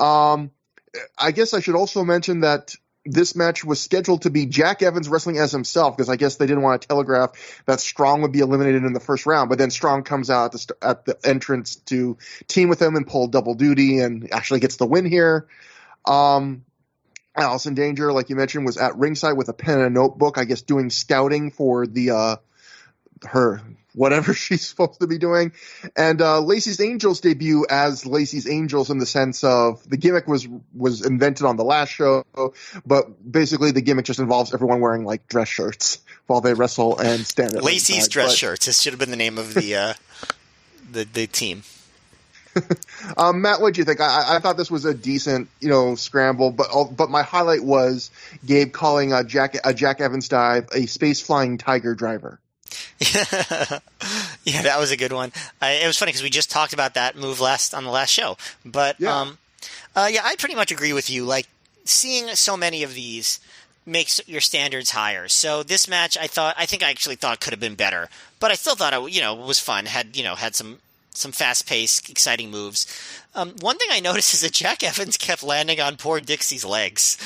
Speaker 1: I guess I should also mention that this match was scheduled to be Jack Evans wrestling as himself, because I guess they didn't want to telegraph that Strong would be eliminated in the first round. But then Strong comes out at the entrance to team with him and pull double duty and actually gets the win here. Allison Danger, like you mentioned, was at ringside with a pen and a notebook, I guess doing scouting for her whatever she's supposed to be doing. And Lacey's Angels debut as Lacey's Angels, in the sense of the gimmick was invented on the last show, but basically the gimmick just involves everyone wearing like dress shirts while they wrestle and stand at
Speaker 3: Lacey's dress shirts. This should have been the name of the the team.
Speaker 1: Matt, what do you think? I thought this was a decent, scramble, but my highlight was Gabe calling a Jack Evans dive a space flying tiger driver.
Speaker 3: Yeah, that was a good one. It was funny because we just talked about that move on the last show. But yeah, I pretty much agree with you. Like, seeing so many of these makes your standards higher. So this match, I actually thought could have been better, but I still thought it, was fun. Had some fast-paced, exciting moves. One thing I noticed is that Jack Evans kept landing on poor Dixie's legs.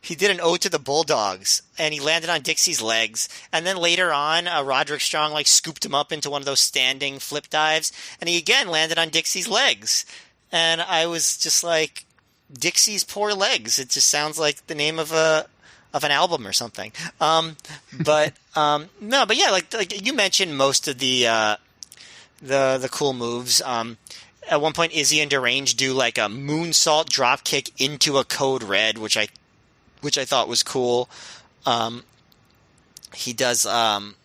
Speaker 3: He did an ode to the Bulldogs, and he landed on Dixie's legs. And then later on, Roderick Strong scooped him up into one of those standing flip dives, and he again landed on Dixie's legs. And I was just like, Dixie's poor legs. It just sounds like the name of an album or something. But yeah, like you mentioned most of the cool moves. At one point, Izzy and Deranged do like a moonsault drop kick into a code red, which I thought was cool. He does. I'm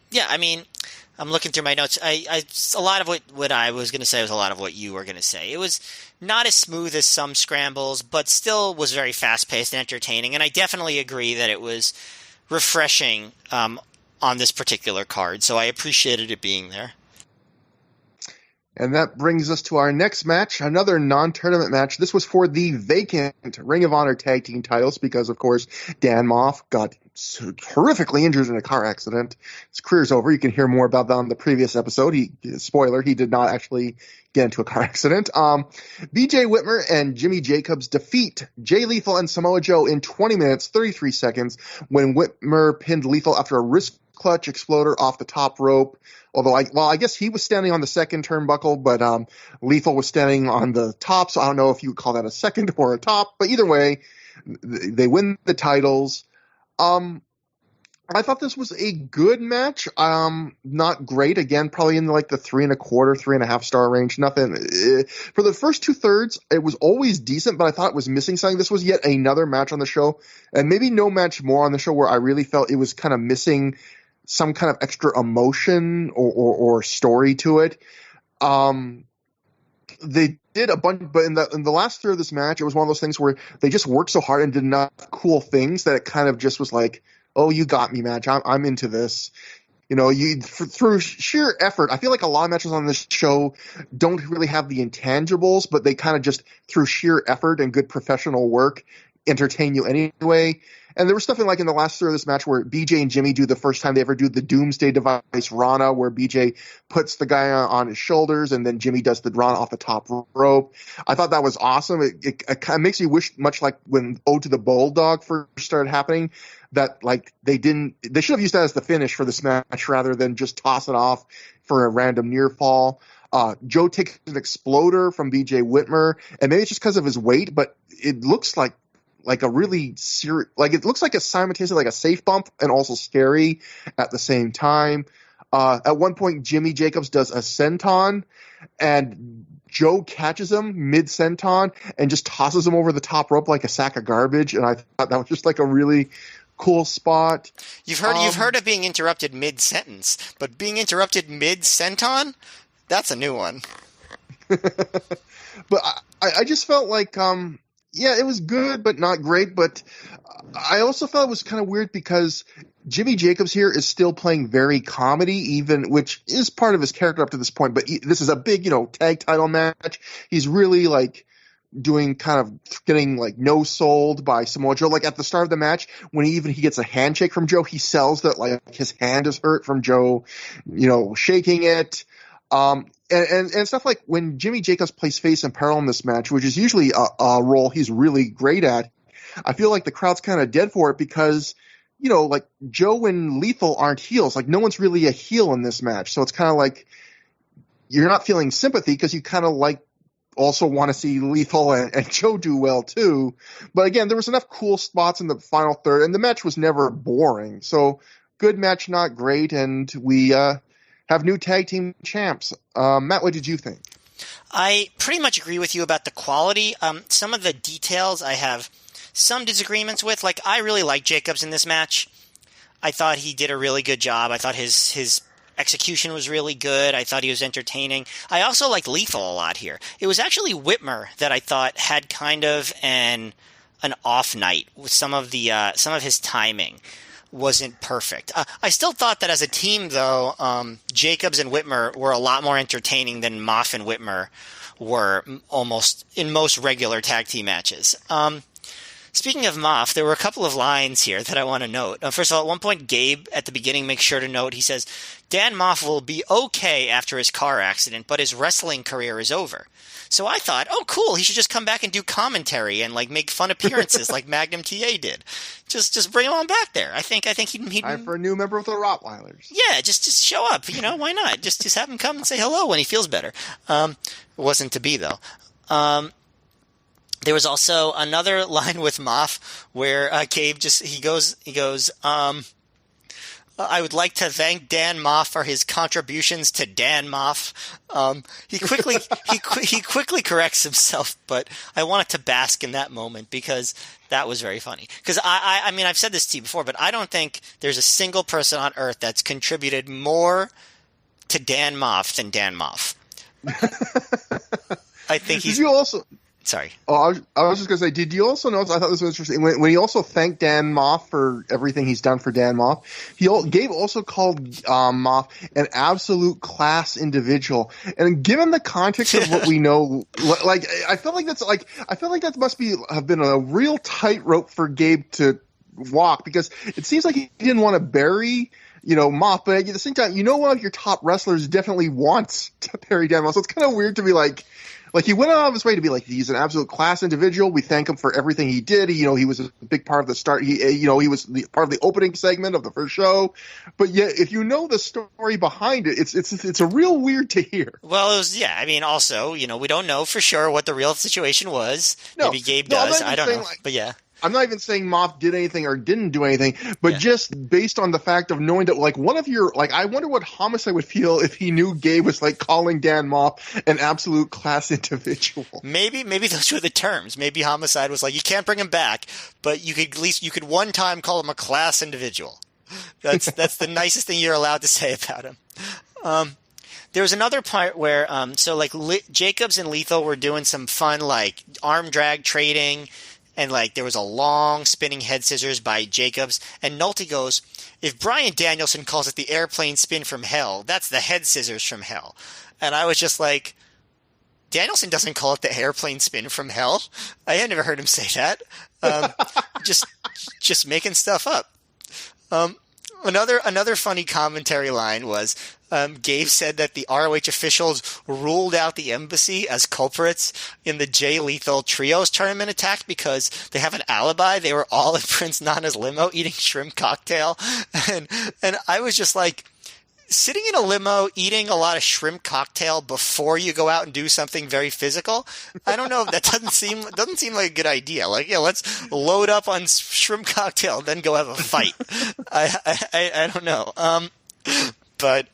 Speaker 3: looking through my notes. A lot of what I was going to say was a lot of what you were going to say. It was not as smooth as some scrambles, but still was very fast paced and entertaining. And I definitely agree that it was refreshing on this particular card. So I appreciated it being there.
Speaker 1: And that brings us to our next match, another non-tournament match. This was for the vacant Ring of Honor tag team titles because, of course, Dan Moff got horrifically injured in a car accident. His career's over. You can hear more about that on the previous episode. Spoiler, he did not actually get into a car accident. BJ Whitmer and Jimmy Jacobs defeat Jay Lethal and Samoa Joe in 20 minutes, 33 seconds when Whitmer pinned Lethal after a wrist clutch exploder off the top rope. Although, I guess he was standing on the second turnbuckle, but Lethal was standing on the top, so I don't know if you would call that a second or a top. But either way, they win the titles. I thought this was a good match. Not great. Again, probably in like the 3.25, 3.5 star range. Nothing. For the first 2/3, it was always decent, but I thought it was missing something. This was yet another match on the show, and maybe no match more on the show where I really felt it was kind of missing some kind of extra emotion or story to it. they did a bunch, but in the last third of this match, it was one of those things where they just worked so hard and did enough cool things that it kind of just was like, oh, you got me, match. I'm into this. Through sheer effort, I feel like a lot of matches on this show don't really have the intangibles, but they kind of just through sheer effort and good professional work entertain you anyway. And there was stuff in the last third of this match where BJ and Jimmy do the first time they ever do the Doomsday Device Rana, where BJ puts the guy on his shoulders and then Jimmy does the Rana off the top rope. I thought that was awesome. It kind of makes me wish, much like when Ode to the Bulldog first started happening, that they should have used that as the finish for this match rather than just toss it off for a random near fall. Joe takes an exploder from BJ Whitmer, and maybe it's just because of his weight, but it looks like a really serious, it looks like a simultaneously like a safe bump and also scary at the same time. At one point, Jimmy Jacobs does a senton, and Joe catches him mid senton and just tosses him over the top rope like a sack of garbage. And I thought that was just a really cool spot.
Speaker 3: You've heard of being interrupted mid sentence, but being interrupted mid senton, that's a new one.
Speaker 1: But I just felt yeah, it was good, but not great. But I also felt it was kind of weird because Jimmy Jacobs here is still playing very comedy, which is part of his character up to this point. But this is a big, tag title match. He's really doing kind of getting no sold by Samoa Joe. At the start of the match, when he gets a handshake from Joe, he sells that his hand is hurt from Joe, shaking it. And stuff like when Jimmy Jacobs plays face and peril in this match, which is usually a role he's really great at, I feel like the crowd's kind of dead for it because, Joe and Lethal aren't heels. No one's really a heel in this match. So it's kind of you're not feeling sympathy because you kind of also want to see Lethal and Joe do well too. But again, there was enough cool spots in the final third, and the match was never boring. So good match, not great, and we have new tag team champs. Matt, what did you think?
Speaker 3: I pretty much agree with you about the quality. Some of the details I have some disagreements with. I really like Jacobs in this match. I thought he did a really good job. I thought his execution was really good. I thought he was entertaining. I also like Lethal a lot here. It was actually Whitmer that I thought had kind of an off night with some of his timing wasn't perfect. I still thought that as a team, though, Jacobs and Whitmer were a lot more entertaining than Moff and Whitmer were almost in most regular tag team matches. Speaking of Moff, there were a couple of lines here that I want to note. First of all, at one point, Gabe at the beginning makes sure to note, he says, Dan Moff will be okay after his car accident, but his wrestling career is over. So I thought, oh, cool, he should just come back and do commentary and make fun appearances like Magnum TA did. Just bring him on back there. I think he'd
Speaker 1: time for a new member of the Rottweilers.
Speaker 3: Yeah, just show up. Why not? Just have him come and say hello when he feels better. It wasn't to be though. There was also another line with Moff where Gabe he goes. I would like to thank Dan Moff for his contributions to Dan Moff. He quickly corrects himself, but I wanted to bask in that moment because that was very funny. Because I mean, I've said this to you before, but I don't think there's a single person on earth that's contributed more to Dan Moff than Dan Moff. I think he's.
Speaker 1: Did you also?
Speaker 3: Sorry.
Speaker 1: Oh, I was just going to say, did you also notice, I thought this was interesting, when he also thanked Dan Moff for everything he's done for Dan Moff, Gabe also called Moff an absolute class individual. And given the context of what we know, I feel like that must have been a real tightrope for Gabe to walk, because it seems like he didn't want to bury Moff, but at the same time, one of your top wrestlers definitely wants to bury Dan Moff. So it's kind of weird to be he went out of his way to be he's an absolute class individual. We thank him for everything he did. He was a big part of the start. He was part of the opening segment of the first show. But yet, if you know the story behind it, it's a real weird to hear.
Speaker 3: Well, it was, I mean, also, we don't know for sure what the real situation was.
Speaker 1: No,
Speaker 3: maybe Gabe does. I don't know. But yeah.
Speaker 1: I'm not even saying Moff did anything or didn't do anything, but just based on the fact of knowing that, one of your, I wonder what Homicide would feel if he knew Gabe was, calling Dan Moff an absolute class individual.
Speaker 3: Maybe those were the terms. Maybe Homicide was you can't bring him back, but you could one time call him a class individual. That's the nicest thing you're allowed to say about him. There was another part where, Jacobs and Lethal were doing some fun, like, arm drag trading, and, like, there was a long spinning head scissors by Jacobs, and Nolte goes, if Bryan Danielson calls it the airplane spin from hell, that's the head scissors from hell. And I was just like, Danielson doesn't call it the airplane spin from hell. I had never heard him say that. Just making stuff up. Another funny commentary line was Gabe said that the ROH officials ruled out the Embassy as culprits in the Jay Lethal Trios tournament attack because they have an alibi. They were all at Prince Nana's limo eating shrimp cocktail. And I was just like, sitting in a limo eating a lot of shrimp cocktail before you go out and do something very physical, I don't know. That doesn't seem like a good idea. Like, yeah, let's load up on shrimp cocktail, then go have a fight. I don't know. But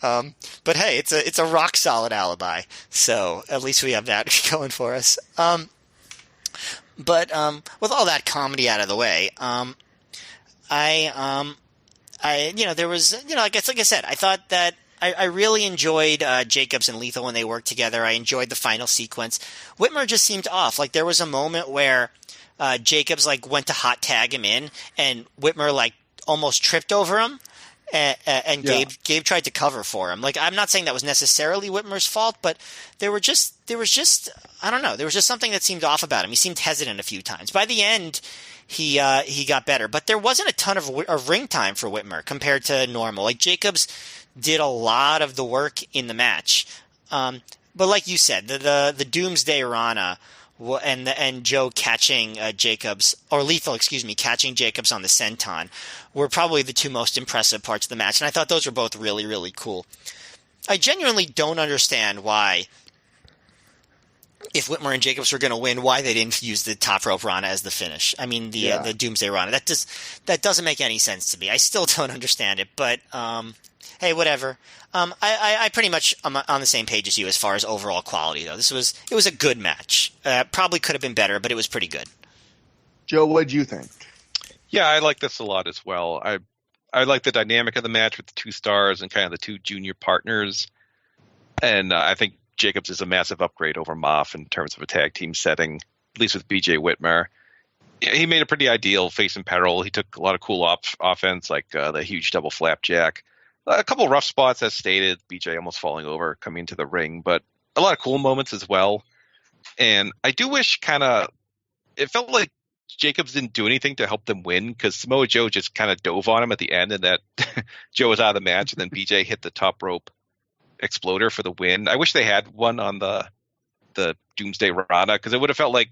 Speaker 3: hey, it's a rock solid alibi. So at least we have that going for us. But with all that comedy out of the way, there was, I guess, like I said, I thought that I really enjoyed Jacobs and Lethal when they worked together. I enjoyed the final sequence. Whitmer just seemed off. Like, there was a moment where Jacobs, like, went to hot tag him in, and Whitmer, like, almost tripped over him, and Gabe tried to cover for him. Like, I'm not saying that was necessarily Whitmer's fault, but there was just I don't know, there was just something that seemed off about him. He seemed hesitant a few times. By the end, he got better, but there wasn't a ton of ring time for Whitmer compared to normal. Like, Jacobs did a lot of the work in the match, but like you said, the Doomsday Rana and Joe catching Jacobs, or Lethal, catching Jacobs on the senton were probably the two most impressive parts of the match, and I thought those were both really, really cool. I genuinely don't understand why, if Whitmer and Jacobs were going to win, why they didn't use the top rope Rana as the finish. I mean, the Doomsday Rana. That doesn't make any sense to me. I still don't understand it, but hey, whatever. I pretty much am on the same page as you as far as overall quality, though. It was a good match. Probably could have been better, but it was pretty good.
Speaker 1: Joe, what did you think?
Speaker 2: Yeah, I like this a lot as well. I like the dynamic of the match with the two stars and kind of the two junior partners, and I think Jacobs is a massive upgrade over Moff in terms of a tag team setting, at least with BJ Whitmer. He made a pretty ideal face and peril. He took a lot of cool offense, like the huge double flapjack. A couple rough spots, as stated, BJ almost falling over coming into the ring, but a lot of cool moments as well. And I do wish it felt like Jacobs didn't do anything to help them win, because Samoa Joe just kind of dove on him at the end, and that Joe was out of the match, and then BJ hit the top rope exploder for the win. I wish they had one on the Doomsday Rana, because it would have felt like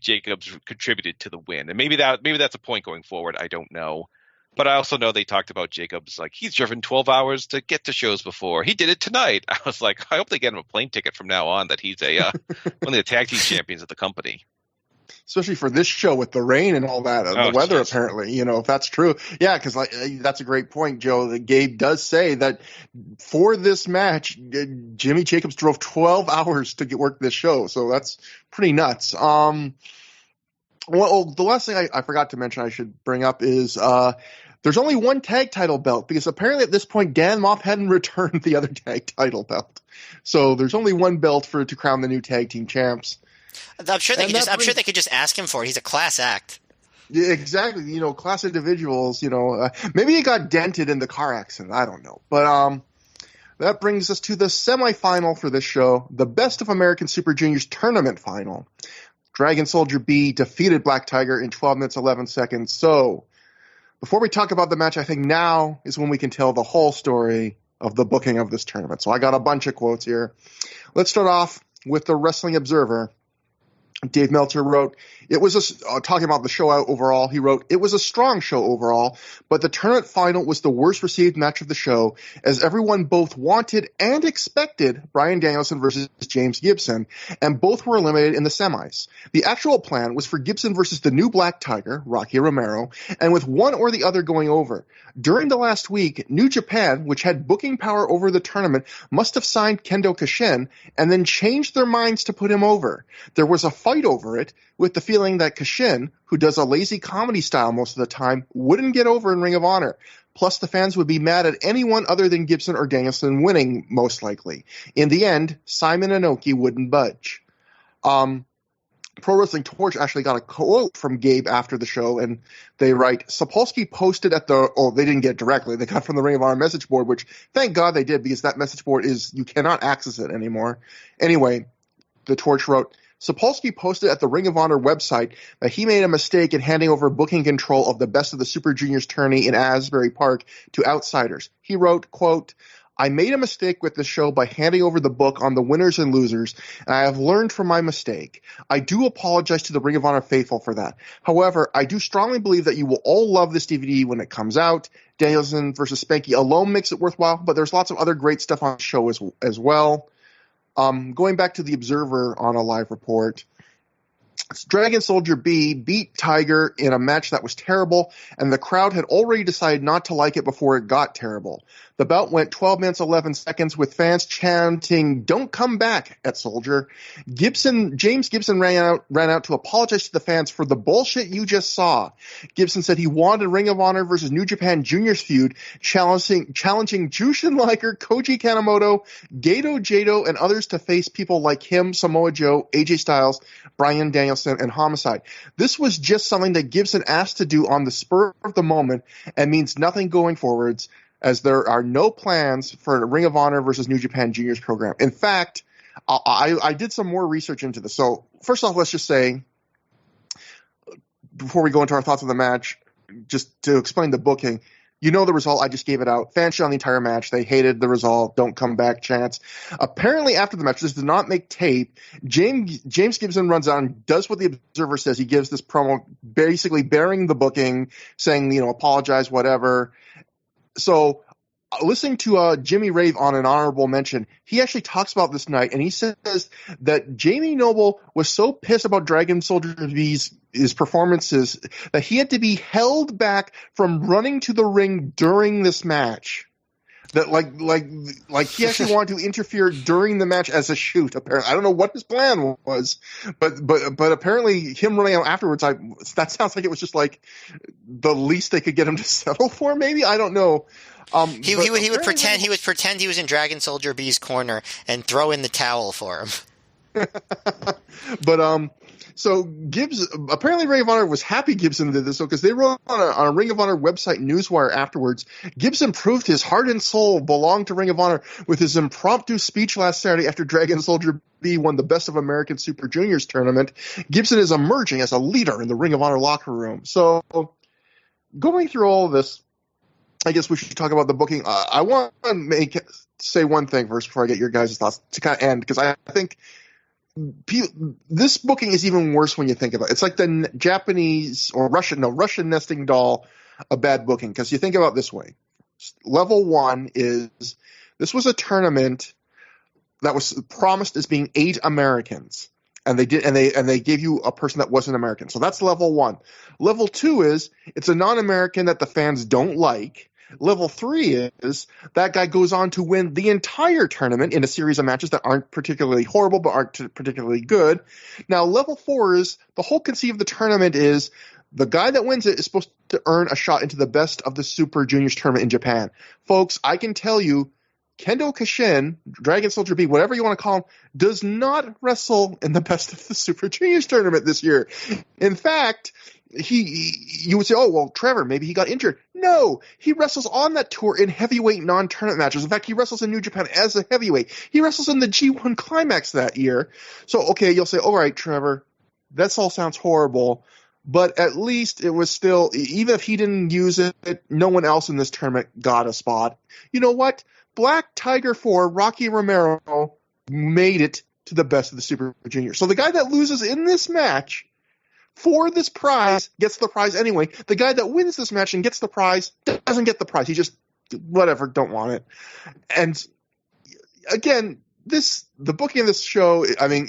Speaker 2: Jacobs contributed to the win, and maybe that's a point going forward. I don't know, but I also know they talked about Jacobs, like, he's driven 12 hours to get to shows before. He did it tonight. I was like, I hope they get him a plane ticket from now on, that he's one of the tag team champions of the company.
Speaker 1: Especially for this show with the rain and all that, the weather, geez. Apparently, if that's true. Yeah, because that's a great point, Joe. That Gabe does say that for this match, Jimmy Jacobs drove 12 hours to work this show. So that's pretty nuts. Well, the last thing I forgot to mention I should bring up is there's only one tag title belt, because apparently at this point, Dan Moff hadn't returned the other tag title belt. So there's only one belt to crown the new tag team champs.
Speaker 3: I'm sure they could just ask him for it. He's a class act.
Speaker 1: Yeah, exactly. Class individuals, maybe he got dented in the car accident. I don't know. But that brings us to the semifinal for this show, the Best of American Super Juniors tournament final. Dragon Soldier B defeated Black Tiger in 12 minutes, 11 seconds. So before we talk about the match, I think now is when we can tell the whole story of the booking of this tournament. So I got a bunch of quotes here. Let's start off with the Wrestling Observer. Dave Meltzer wrote, talking about the show overall, he wrote, "It was a strong show overall, but the tournament final was the worst received match of the show, as everyone both wanted and expected Bryan Danielson versus James Gibson, and both were eliminated in the semis. The actual plan was for Gibson versus the new Black Tiger, Rocky Romero, and with one or the other going over. During the last week, New Japan, which had booking power over the tournament, must have signed Kendo Kashin and then changed their minds to put him over. There was a fight over it, with the feeling that Kashin, who does a lazy comedy style most of the time, wouldn't get over in Ring of Honor. Plus, the fans would be mad at anyone other than Gibson or Danielson winning, most likely. In the end, Simon and Inoki wouldn't budge. Pro Wrestling Torch actually got a quote from Gabe after the show, and they write, Sapolsky posted at they didn't get it directly. They got it from the Ring of Honor message board, which thank God they did, because that message board you cannot access it anymore. Anyway, the Torch wrote, Sapolsky posted at the Ring of Honor website that he made a mistake in handing over booking control of the Best of the Super Juniors tourney in Asbury Park to outsiders. He wrote, quote, I made a mistake with the show by handing over the book on the winners and losers, and I have learned from my mistake. I do apologize to the Ring of Honor faithful for that. However, I do strongly believe that you will all love this DVD when it comes out. Danielson versus Spanky alone makes it worthwhile, but there's lots of other great stuff on the show as well. Going back to the Observer on a live report, Dragon Soldier B beat Tiger in a match that was terrible, and the crowd had already decided not to like it before it got terrible. The bout went 12 minutes 11 seconds with fans chanting, "Don't come back" at Soldier. James Gibson ran out to apologize to the fans for the bullshit you just saw. Gibson said he wanted Ring of Honor versus New Japan Juniors feud, challenging Jushin Liger, Koji Kanemoto, Gato Jado, and others to face people like him, Samoa Joe, AJ Styles, Bryan Danielson, and Homicide. This was just something that Gibson asked to do on the spur of the moment and means nothing going forwards, as there are no plans for a Ring of Honor versus New Japan Juniors program. In fact, I did some more research into this. So first off, let's just say, before we go into our thoughts on the match, just to explain the booking, you know the result. I just gave it out. Fans shit on the entire match. They hated the result. Don't come back chants. Apparently, after the match, this did not make tape. James Gibson runs out and does what the Observer says. He gives this promo basically bearing the booking, saying, apologize, whatever. So listening to Jimmy Rave on an honorable mention, he actually talks about this night, and he says that Jamie Noble was so pissed about Dragon Soldier B's his performances that he had to be held back from running to the ring during this match. That like he actually wanted to interfere during the match as a shoot. Apparently, I don't know what his plan was, but apparently him running out afterwards, that sounds like it was just like the least they could get him to settle for. Maybe, I don't know.
Speaker 3: He would pretend he was in Dragon Soldier B's corner and throw in the towel for him.
Speaker 1: But so apparently Ring of Honor was happy Gibson did this, because they wrote on a Ring of Honor website newswire afterwards, Gibson proved his heart and soul belonged to Ring of Honor with his impromptu speech last Saturday after Dragon Soldier B won the Best of American Super Juniors tournament. Gibson is emerging as a leader in the Ring of Honor locker room. So going through all of this, I guess we should talk about the booking. I want to say one thing first before I get your guys' thoughts to kind of end, because I think this booking is even worse when you think about it. It's like the Japanese or Russian nesting doll of bad booking, because you think about it this way. Level one is this was a tournament that was promised as being 8 Americans, and they gave you a person that wasn't American. So that's level one. Level two is it's a non-American that the fans don't like. Level 3 is that guy goes on to win the entire tournament in a series of matches that aren't particularly horrible but aren't particularly good. Now, level 4 is the whole conceit of the tournament is the guy that wins it is supposed to earn a shot into the Best of the Super Juniors tournament in Japan. Folks, I can tell you, Kendo Kashin, Dragon Soldier B, whatever you want to call him, does not wrestle in the Best of the Super Juniors tournament this year. In fact, you would say, oh, well, Trevor, maybe he got injured. No, he wrestles on that tour in heavyweight non-tournament matches. In fact, he wrestles in New Japan as a heavyweight. He wrestles in the G1 Climax that year. So, okay, you'll say, all right, Trevor, that all sounds horrible, but at least it was still, even if he didn't use it, no one else in this tournament got a spot. You know what? Black Tiger 4, Rocky Romero, made it to the Best of the Super Juniors. So the guy that loses in this match for this prize gets the prize anyway. The guy that wins this match and gets the prize doesn't get the prize. He just, whatever, don't want it. And again, the booking of this show, I mean,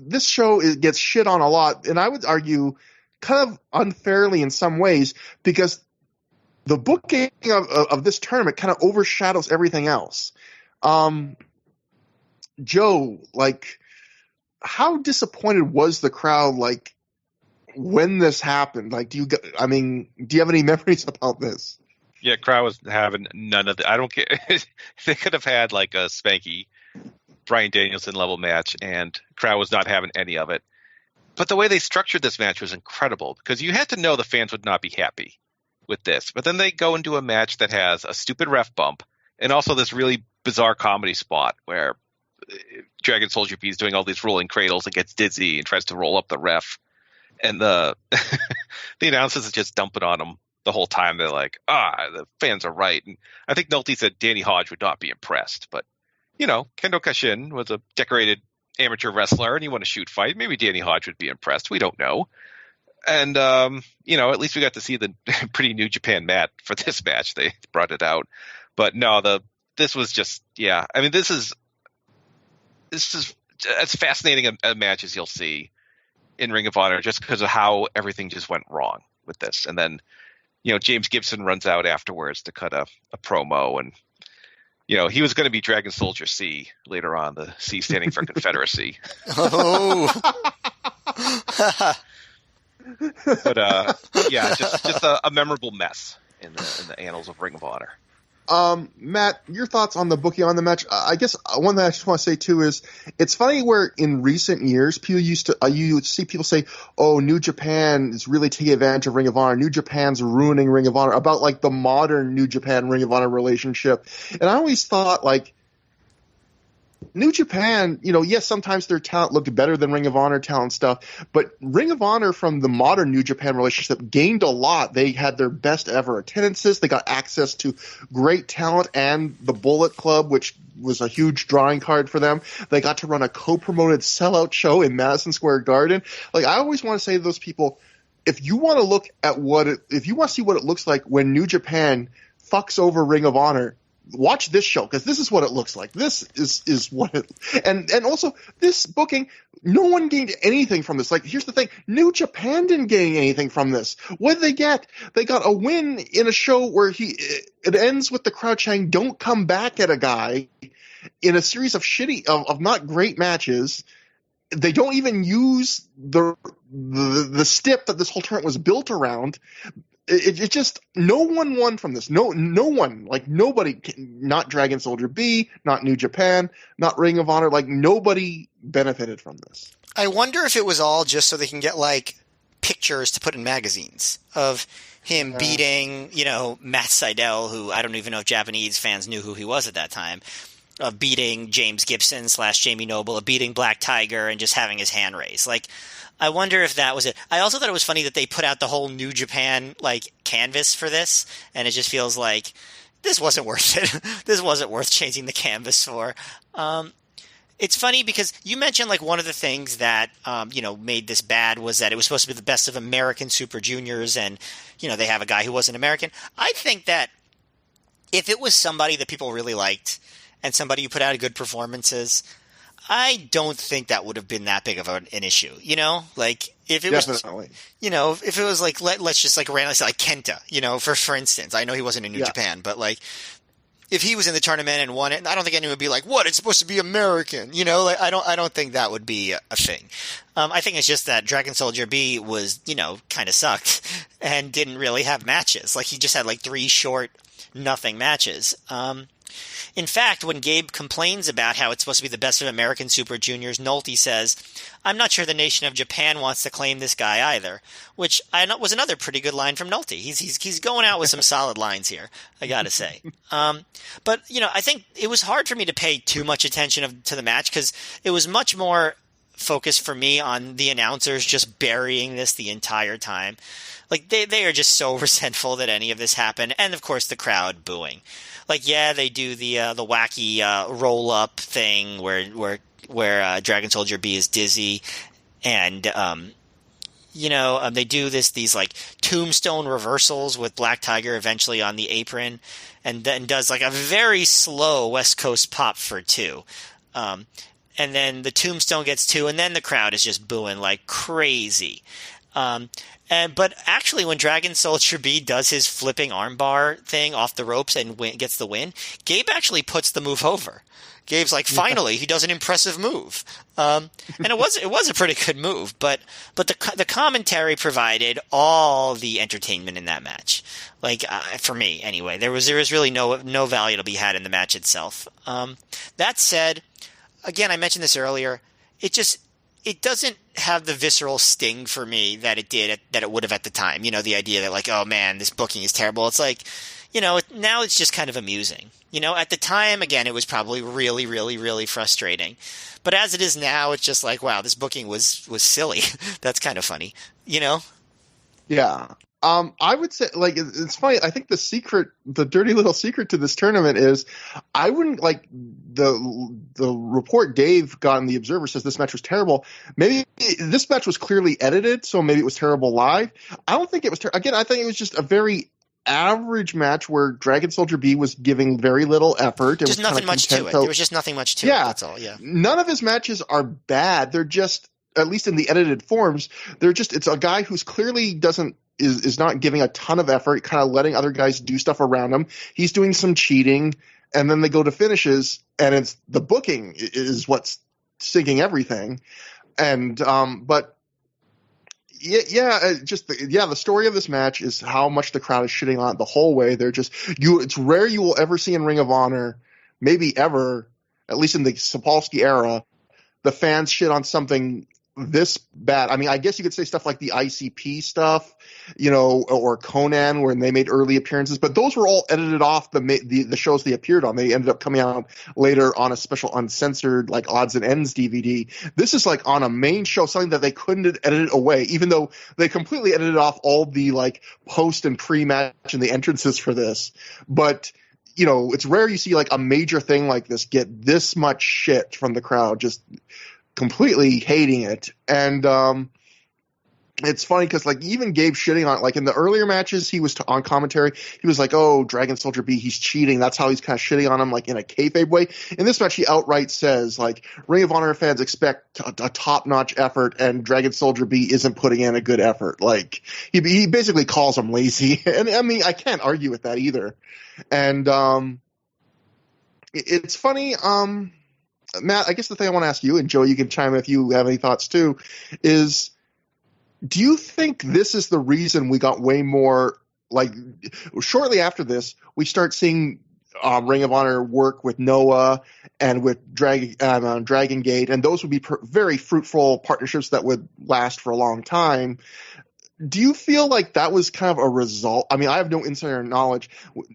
Speaker 1: this show gets shit on a lot, and I would argue kind of unfairly in some ways, because the booking of this tournament kind of overshadows everything else. Joe, how disappointed was the crowd, when this happened? Do you have any memories about this?
Speaker 2: Yeah, crowd was having none of the. I don't care. They could have had like a Spanky Bryan Danielson level match, and crowd was not having any of it. But the way they structured this match was incredible because you had to know the fans would not be happy with this. But then they go into a match that has a stupid ref bump and also this really bizarre comedy spot where Dragon Soldier B is doing all these rolling cradles and gets dizzy and tries to roll up the ref. And the the announcers are just dumping on him the whole time. They're like, the fans are right. And I think Nolte said Danny Hodge would not be impressed. But, Kendo Kashin was a decorated amateur wrestler and he won a shoot fight. Maybe Danny Hodge would be impressed. We don't know. And, at least we got to see the pretty New Japan mat for this match. They brought it out. But no, this was just, yeah. I mean, this is as fascinating a match as you'll see in Ring of Honor just because of how everything just went wrong with this. And then, James Gibson runs out afterwards to cut a promo and, he was going to be Dragon Soldier C later on, the C standing for Confederacy.
Speaker 3: Oh.
Speaker 2: But yeah, just a memorable mess in the annals of Ring of Honor.
Speaker 1: Matt, your thoughts on the booking on the match? I guess one thing I just want to say too is it's funny where in recent years people you would see people say, "Oh, New Japan is really taking advantage of Ring of Honor. New Japan's ruining Ring of Honor," about like the modern New Japan Ring of Honor relationship. And I always thought like New Japan, yes, sometimes their talent looked better than Ring of Honor talent stuff, but Ring of Honor from the modern New Japan relationship gained a lot. They had their best ever attendances. They got access to great talent and the Bullet Club, which was a huge drawing card for them. They got to run a co-promoted sellout show in Madison Square Garden. Like, I always want to say to those people, if you want to look at if you want to see what it looks like when New Japan fucks over Ring of Honor, watch this show because this is what it looks like. This is what it and also this booking, no one gained anything from this. Like, here's the thing, New Japan didn't gain anything from this. What did they get? They got a win in a show where it ends with the crowd chanting "Don't come back" at a guy in a series of of not great matches. They don't even use the stip that this whole tournament was built around. It just, no one won from this. No one, like nobody, not Dragon Soldier B, not New Japan, not Ring of Honor, like nobody benefited from this.
Speaker 3: I wonder if it was all just so they can get like pictures to put in magazines of him beating, Matt Sydal, who I don't even know if Japanese fans knew who he was at that time, of beating James Gibson / Jamie Noble, of beating Black Tiger and just having his hand raised. Like, I wonder if that was it. I also thought it was funny that they put out the whole New Japan like canvas for this, and it just feels like this wasn't worth it. This wasn't worth changing the canvas for. It's funny because you mentioned like one of the things that made this bad was that it was supposed to be the best of American Super Juniors, and they have a guy who wasn't American. I think that if it was somebody that people really liked and somebody who put out good performances, I don't think that would have been that big of an issue, like if it
Speaker 1: Definitely.
Speaker 3: was, if it was like, let's just like randomly say like Kenta, for instance, I know he wasn't in New Japan, but like if he was in the tournament and won it, I don't think anyone would be like, what? It's supposed to be American, like I don't think that would be a thing. I think it's just that Dragon Soldier B was, kind of sucked and didn't really have matches. Like he just had like 3 short nothing matches. In fact, when Gabe complains about how it's supposed to be the best of American Super Juniors, Nolte says, "I'm not sure the nation of Japan wants to claim this guy either," which I know was another pretty good line from Nolte. He's going out with some solid lines here, I gotta say. But I think it was hard for me to pay too much attention to the match because it was much more focused for me on the announcers just burying this the entire time. Like they are just so resentful that any of this happened, and of course the crowd booing. Like, yeah, they do the wacky roll up thing where Dragon Soldier B is dizzy, and they do these like tombstone reversals with Black Tiger eventually on the apron, and then does like a very slow West Coast pop for 2. And then the tombstone gets 2, and then the crowd is just booing like crazy. But actually, when Dragon Soldier B does his flipping armbar thing off the ropes and gets the win, Gabe actually puts the move over. Gabe's like, finally, he does an impressive move, and it was a pretty good move. But the commentary provided all the entertainment in that match. Like for me, anyway, there was really no value to be had in the match itself. That said, again, I mentioned this earlier. It doesn't have the visceral sting for me that it would have at the time. The idea that like, oh man, this booking is terrible. It's like, now it's just kind of amusing. At the time, again, it was probably really, really, really frustrating. But as it is now, it's just like, wow, this booking was silly. That's kind of funny,
Speaker 1: Yeah. I would say, like, it's funny. I think the dirty little secret to this tournament is I wouldn't like the report Dave got in the Observer says this match was terrible. Maybe this match was clearly edited, so maybe it was terrible live. I don't think it was again, I think it was just a very average match where Dragon Soldier B was giving very little effort.
Speaker 3: Just nothing much to it. There was just nothing much to it. That's all. Yeah.
Speaker 1: None of his matches are bad. They're just, at least in the edited forms, it's a guy who's clearly is not giving a ton of effort, kind of letting other guys do stuff around him. He's doing some cheating, and then they go to finishes, and it's the booking is what's sinking everything. And but the story of this match is how much the crowd is shitting on it the whole way. It's rare you will ever see in Ring of Honor, maybe ever, at least in the Sapolsky era, the fans shit on something this bad. I mean, I guess you could say stuff like the ICP stuff, or Conan when they made early appearances, but those were all edited off the shows they appeared on. They ended up coming out later on a special uncensored like odds and ends DVD. This is like on a main show, something that they couldn't edit away, even though they completely edited off all the like post and pre-match and the entrances for this. But it's rare you see like a major thing like this get this much shit from the crowd, just completely hating it. And it's funny because like even Gabe shitting on it, like in the earlier matches he was on commentary, he was like, oh, Dragon Soldier B, he's cheating. That's how he's kind of shitting on him, like in a kayfabe way. In this match he outright says like Ring of Honor fans expect a top-notch effort and Dragon Soldier B isn't putting in a good effort. Like he basically calls him lazy. And I mean, I can't argue with that either. And it's funny, Matt, I guess the thing I want to ask you, and Joe, you can chime in if you have any thoughts too, is do you think this is the reason we got way more, like, shortly after this, we start seeing Ring of Honor work with Noah and with Dragon Gate, and those would be very fruitful partnerships that would last for a long time. Do you feel like that was kind of a result? I mean, I have no insider knowledge.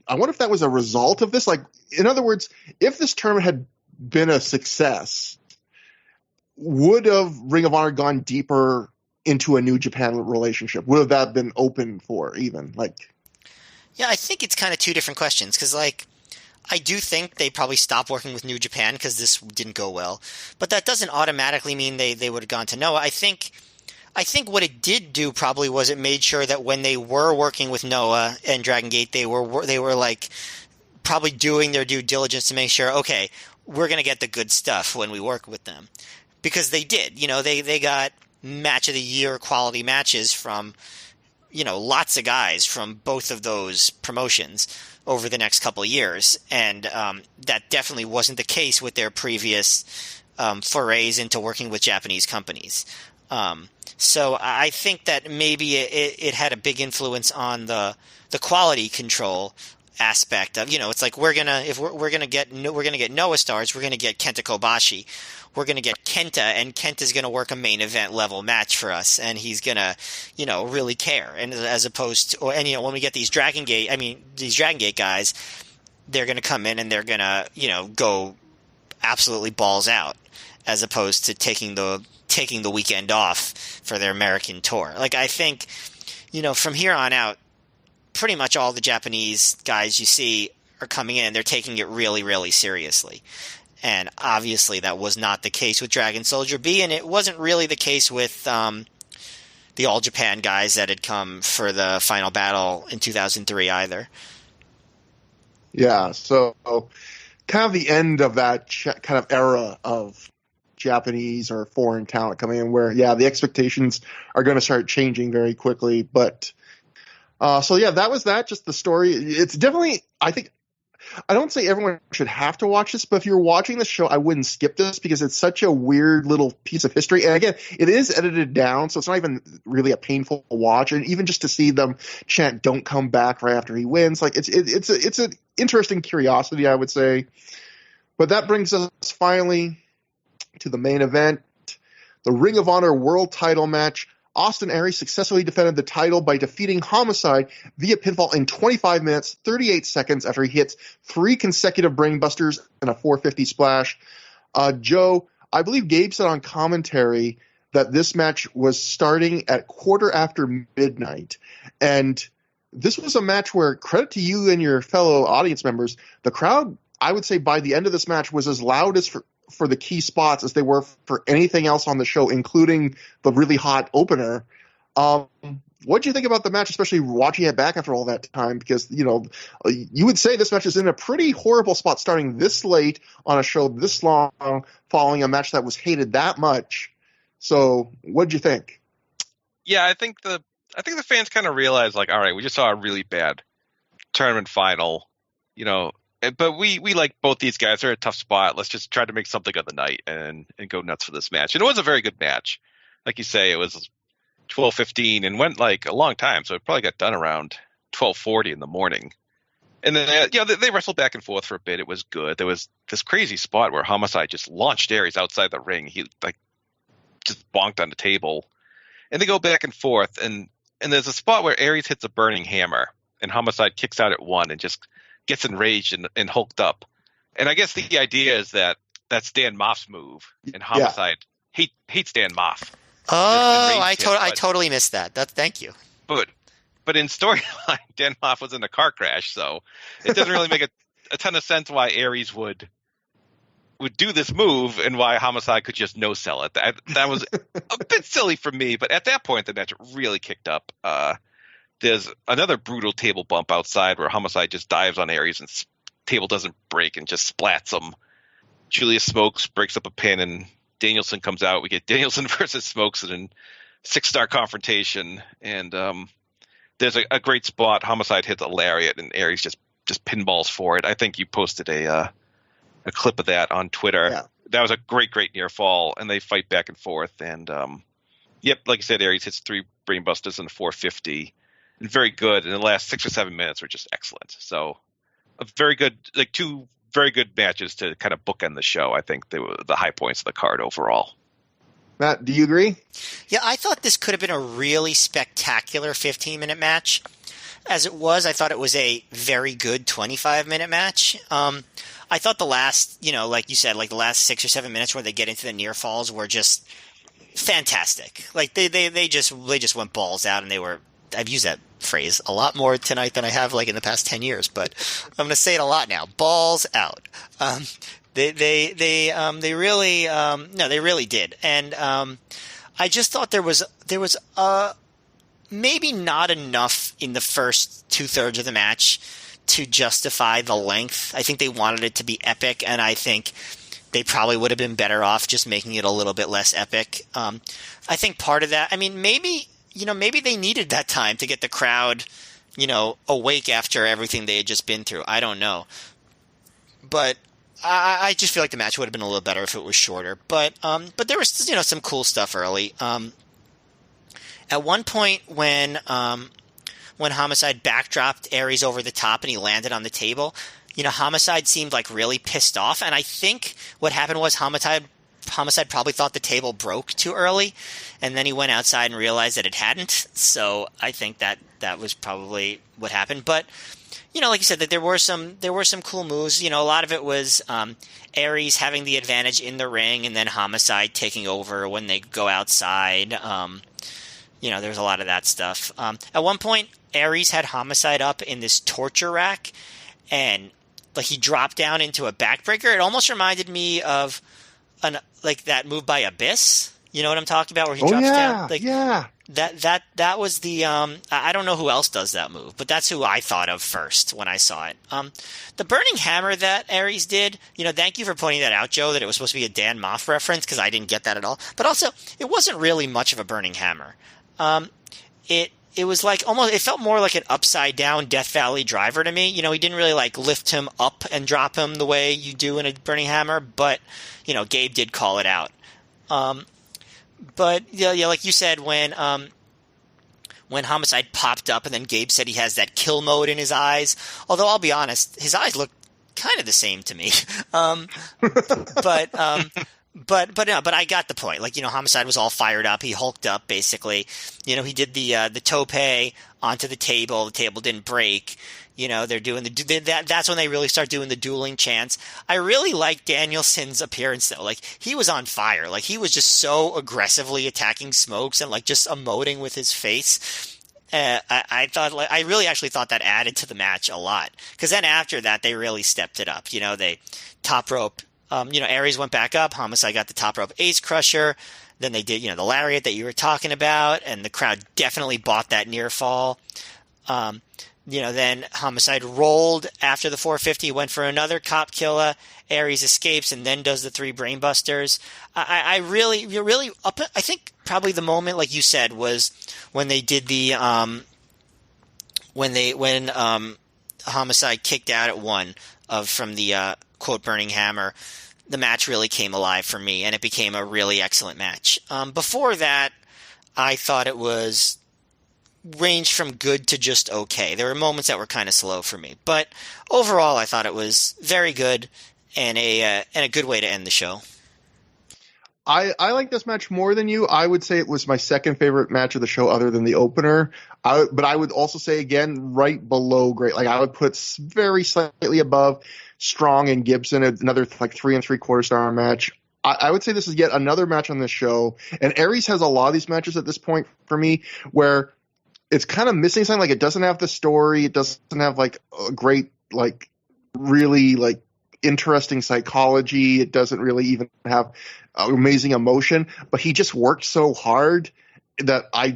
Speaker 1: I wonder if that was a result of this. Like, in other words, if this tournament had been a success, would have Ring of Honor gone deeper into a New Japan relationship? Would have that been open for even? Like,
Speaker 3: yeah, I think it's kind of two different questions because, like, I do think they probably stopped working with New Japan because this didn't go well, but that doesn't automatically mean they would have gone to Noah. I think what it did do probably was it made sure that when they were working with Noah and Dragon Gate, they were like probably doing their due diligence to make sure, okay, we're going to get the good stuff when we work with them. Because they did. They got match of the year quality matches from, lots of guys from both of those promotions over the next couple of years. And that definitely wasn't the case with their previous forays into working with Japanese companies. So I think that maybe it had a big influence on the quality control aspect of, it's like we're gonna get Noah stars, we're gonna get Kenta Kobashi, we're gonna get Kenta, and Kenta's gonna work a main event level match for us, and he's gonna really care. And as opposed to, when we get these Dragon Gate guys, they're gonna come in and they're gonna go absolutely balls out, as opposed to taking the weekend off for their American tour. Like, I think from here on out, pretty much all the Japanese guys you see are coming in. They're taking it really, really seriously. And obviously that was not the case with Dragon Soldier B, and it wasn't really the case with the All Japan guys that had come for the final battle in 2003 either.
Speaker 1: Yeah, so kind of the end of that kind of era of Japanese or foreign talent coming in where, the expectations are going to start changing very quickly. But that was that. Just the story. It's definitely, I don't say everyone should have to watch this, but if you're watching the show, I wouldn't skip this because it's such a weird little piece of history. And again, it is edited down, so it's not even really a painful watch. And even just to see them chant "Don't come back" right after he wins, like it's an interesting curiosity, I would say. But that brings us finally to the main event, the Ring of Honor World Title match. Austin Aries successfully defended the title by defeating Homicide via pinfall in 25 minutes, 38 seconds after he hits 3 consecutive brainbusters and a 450 splash. Joe, I believe Gabe said on commentary that this match was starting at quarter after midnight. And this was a match where, credit to you and your fellow audience members, the crowd, I would say by the end of this match, was as loud as for the key spots as they were for anything else on the show, including the really hot opener. What do you think about the match, especially watching it back after all that time? Because, you would say this match is in a pretty horrible spot starting this late on a show this long, following a match that was hated that much. So what did you think?
Speaker 2: Yeah, I think the fans kind of realized, like, all right, we just saw a really bad tournament final, but we like both these guys. They're a tough spot. Let's just try to make something of the night and go nuts for this match. And it was a very good match. Like you say, it was 12:15 and went like a long time. So it probably got done around 12:40 in the morning. And then, they wrestled back and forth for a bit. It was good. There was this crazy spot where Homicide just launched Aries outside the ring. He just bonked on the table, and they go back and forth. And there's a spot where Aries hits a burning hammer and Homicide kicks out at one and just gets enraged and hulked up. And I guess the idea is that that's Dan Moff's move, and Homicide hates Dan Moff.
Speaker 3: Oh, I totally missed that. Thank you.
Speaker 2: But in storyline, Dan Moff was in a car crash, so it doesn't really make a ton of sense why Aries would do this move and why Homicide could just no-sell it. That was a bit silly for me, but at that point the match really kicked up. There's another brutal table bump outside where Homicide just dives on Aries and table doesn't break and just splats him. Julius Smokes breaks up a pin and Danielson comes out. We get Danielson versus Smokes in a 6-star confrontation. And there's a great spot. Homicide hits a lariat and Aries just pinballs for it. I think you posted a clip of that on Twitter.
Speaker 1: Yeah.
Speaker 2: That was a great near fall, and they fight back and forth. And like you said, Aries hits 3 brainbusters and a 450. And very good. And the last 6 or 7 minutes were just excellent. So a very good, 2 very good matches to kind of bookend the show. I think they were the high points of the card overall.
Speaker 1: Matt, do you agree?
Speaker 3: Yeah, I thought this could have been a really spectacular 15-minute match. As it was, I thought it was a very good 25-minute match. I thought the last, like you said, like the last 6 or 7 minutes where they get into the near falls were just fantastic. Like they just went balls out, and they were. I've used that phrase a lot more tonight than I have like in the past 10 years, but I'm going to say it a lot now. Balls out. They really did. And I just thought there was maybe not enough in the first 2/3 of the match to justify the length. I think they wanted it to be epic, and I think they probably would have been better off just making it a little bit less epic. I think part of that, maybe they needed that time to get the crowd, awake after everything they had just been through. I don't know. But I just feel like the match would have been a little better if it was shorter. But there was, some cool stuff early. At one point when Homicide backdropped Aries over the top and he landed on the table, Homicide seemed like really pissed off. And I think what happened was Homicide probably thought the table broke too early, and then he went outside and realized that it hadn't. So I think that was probably what happened. But like you said, that there were some cool moves. A lot of it was Aries having the advantage in the ring, and then Homicide taking over when they go outside. There's a lot of that stuff. At one point, Aries had Homicide up in this torture rack, and he dropped down into a backbreaker. It almost reminded me of that move by Abyss. You know what I'm talking about? Where he drops down? That was the I don't know who else does that move, but that's who I thought of first when I saw it. The burning hammer that Aries did, thank you for pointing that out, Joe, that it was supposed to be a Dan Moff reference, because I didn't get that at all. But also, it wasn't really much of a burning hammer. It was like almost, it felt more like an upside down Death Valley driver to me. He didn't really like lift him up and drop him the way you do in a burning hammer, but Gabe did call it out. But yeah, like you said, when Homicide popped up and then Gabe said he has that kill mode in his eyes, although I'll be honest, his eyes look kind of the same to me. But I got the point. Like, Homicide was all fired up. He hulked up, basically. He did the tope onto the table. The table didn't break. They're doing that's when they really start doing the dueling chants. I really like Danielson's appearance, though. Like, he was on fire. Like, he was just so aggressively attacking Smokes and, like, just emoting with his face. I really actually thought that added to the match a lot. Because then after that, they really stepped it up. They top rope. Aries went back up. Homicide got the top rope ace crusher. Then they did, the lariat that you were talking about, and the crowd definitely bought that near fall. Then Homicide rolled after the 450, went for another cop killer. Aries escapes and then does the 3 brainbusters. I think probably the moment, like you said, was when they did the when Homicide kicked out at 1 from the quote burning hammer. The match really came alive for me, and it became a really excellent match. Before that, I thought it was ranged from good to just okay. There were moments that were kind of slow for me, but overall, I thought it was very good and a good way to end the show.
Speaker 1: I like this match more than you. I would say it was my second favorite match of the show, other than the opener. But I would also say, again, right below great. Like, I would put very slightly above Strong and Gibson, another like 3 3/4 star match. I would say this is yet another match on this show. And Aries has a lot of these matches at this point for me where it's kind of missing something. Like, it doesn't have the story. It doesn't have like a great, like, really like interesting psychology. It doesn't really even have amazing emotion, but he just worked so hard that I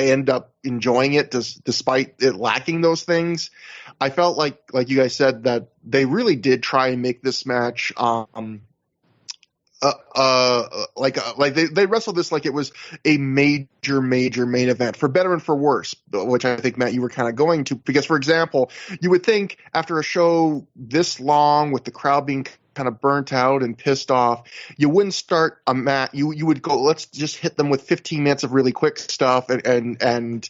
Speaker 1: end up enjoying it despite it lacking those things. I felt like you guys said, that they really did try and make this match they wrestled this like it was a major main event, for better and for worse, which I think, Matt, you were kind of going to, because, for example, you would think after a show this long with the crowd being kind of burnt out and pissed off, you wouldn't start a match. You would go, let's just hit them with 15 minutes of really quick stuff and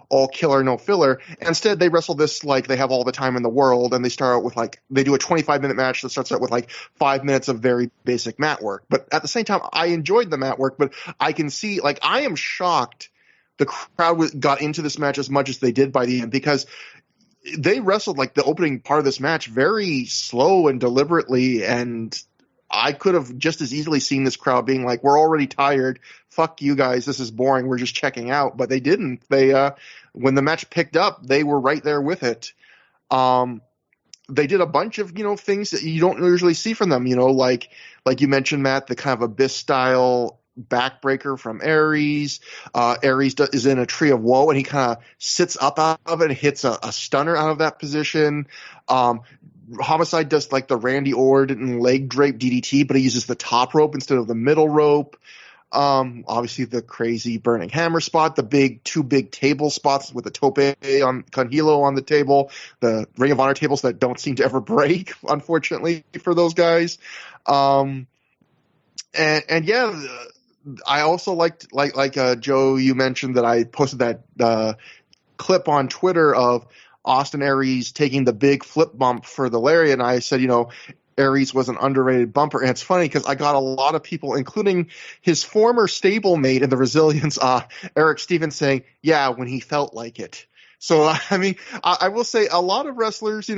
Speaker 1: all killer, no filler. Instead, they wrestle this like they have all the time in the world, and they start out with they do a 25-minute match that starts out with like 5 minutes of very basic mat work. But at the same time, I enjoyed the mat work, but I can see, like, I am shocked the crowd got into this match as much as they did by the end, because they wrestled like the opening part of this match very slow and deliberately, and I could have just as easily seen this crowd being like, we're already tired, fuck you guys, this is boring, we're just checking out. But they didn't. They when the match picked up, they were right there with it. They did a bunch of things that you don't usually see from them, like you mentioned, Matt, the kind of Abyss style backbreaker from Aries. Aries is in a tree of woe, and he kind of sits up out of it and hits a stunner out of that position. Homicide does like the Randy Orton leg drape DDT, but he uses the top rope instead of the middle rope. Obviously the crazy burning hammer spot, the two big table spots with the tope on Conhilo on the table, the Ring of Honor tables that don't seem to ever break, unfortunately, for those guys. And yeah, I also liked, Joe, you mentioned that I posted that clip on Twitter of Austin Aries taking the big flip bump for the lariat, and I said, Aries was an underrated bumper. And it's funny because I got a lot of people, including his former stablemate in the Resilience, Eric Stevens, saying, yeah, when he felt like it. So, I mean, I will say a lot of wrestlers,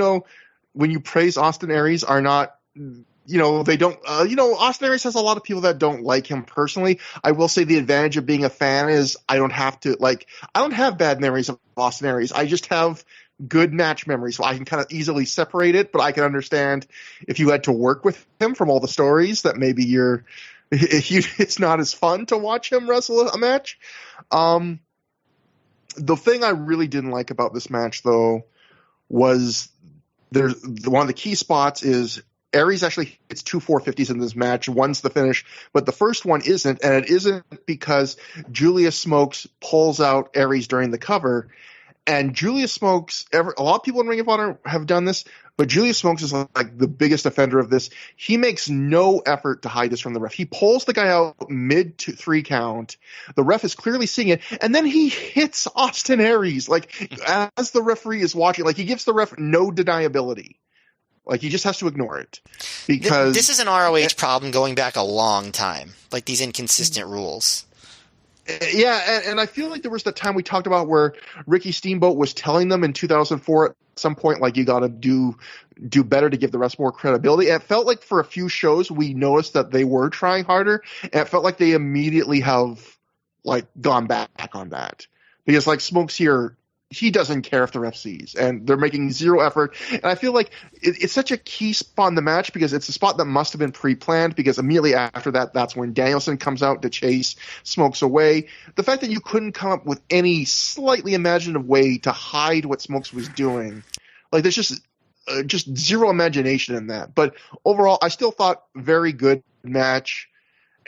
Speaker 1: when you praise Austin Aries, are not – they don't, Austin Aries has a lot of people that don't like him personally. I will say the advantage of being a fan is I don't have bad memories of Austin Aries. I just have good match memories, so I can kind of easily separate it, but I can understand if you had to work with him from all the stories that maybe you're It's not as fun to watch him wrestle a match. The thing I really didn't like about this match, though, was one of the key spots is Aries actually hits two 450s in this match. One's the finish, but the first one isn't, and it isn't because Julius Smokes pulls out Aries during the cover. And Julius Smokes, a lot of people in Ring of Honor have done this, but Julius Smokes is like the biggest offender of this. He makes no effort to hide this from the ref. He pulls the guy out mid to 3 count. The ref is clearly seeing it, and then he hits Austin Aries. Like, as the referee is watching, like, he gives the ref no deniability. Like, he just has to ignore it. Because
Speaker 3: this is an ROH problem going back a long time, like these inconsistent rules.
Speaker 1: Yeah, and I feel like there was the time we talked about where Ricky Steamboat was telling them in 2004 at some point, like, you got to do better to give the rest more credibility. And it felt like for a few shows we noticed that they were trying harder, and it felt like they immediately have, like, gone back on that. Because, like, Smokes here, he doesn't care if the ref sees, and they're making zero effort. And I feel like it's such a key spot in the match because it's a spot that must have been pre-planned, because immediately after that, that's when Danielson comes out to chase Smokes away. The fact that you couldn't come up with any slightly imaginative way to hide what Smokes was doing, like, there's just zero imagination in that. But overall, I still thought very good match.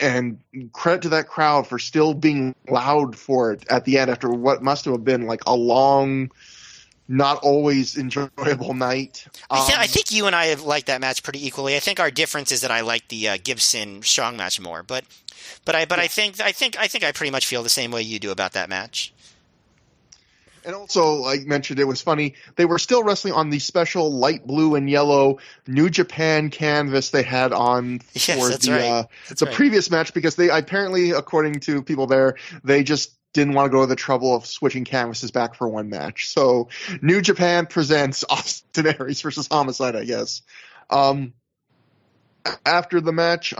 Speaker 1: And credit to that crowd for still being loud for it at the end after what must have been like a long, not always enjoyable night.
Speaker 3: I think you and I have liked that match pretty equally. I think our difference is that I like the Gibson Strong match more. But I think I pretty much feel the same way you do about that match.
Speaker 1: And also, like mentioned, it was funny. They were still wrestling on the special light blue and yellow New Japan canvas they had on for the previous match, because they apparently, according to people there, they just didn't want to go to the trouble of switching canvases back for one match. So New Japan presents Austin Aries versus Homicide, I guess. After the match,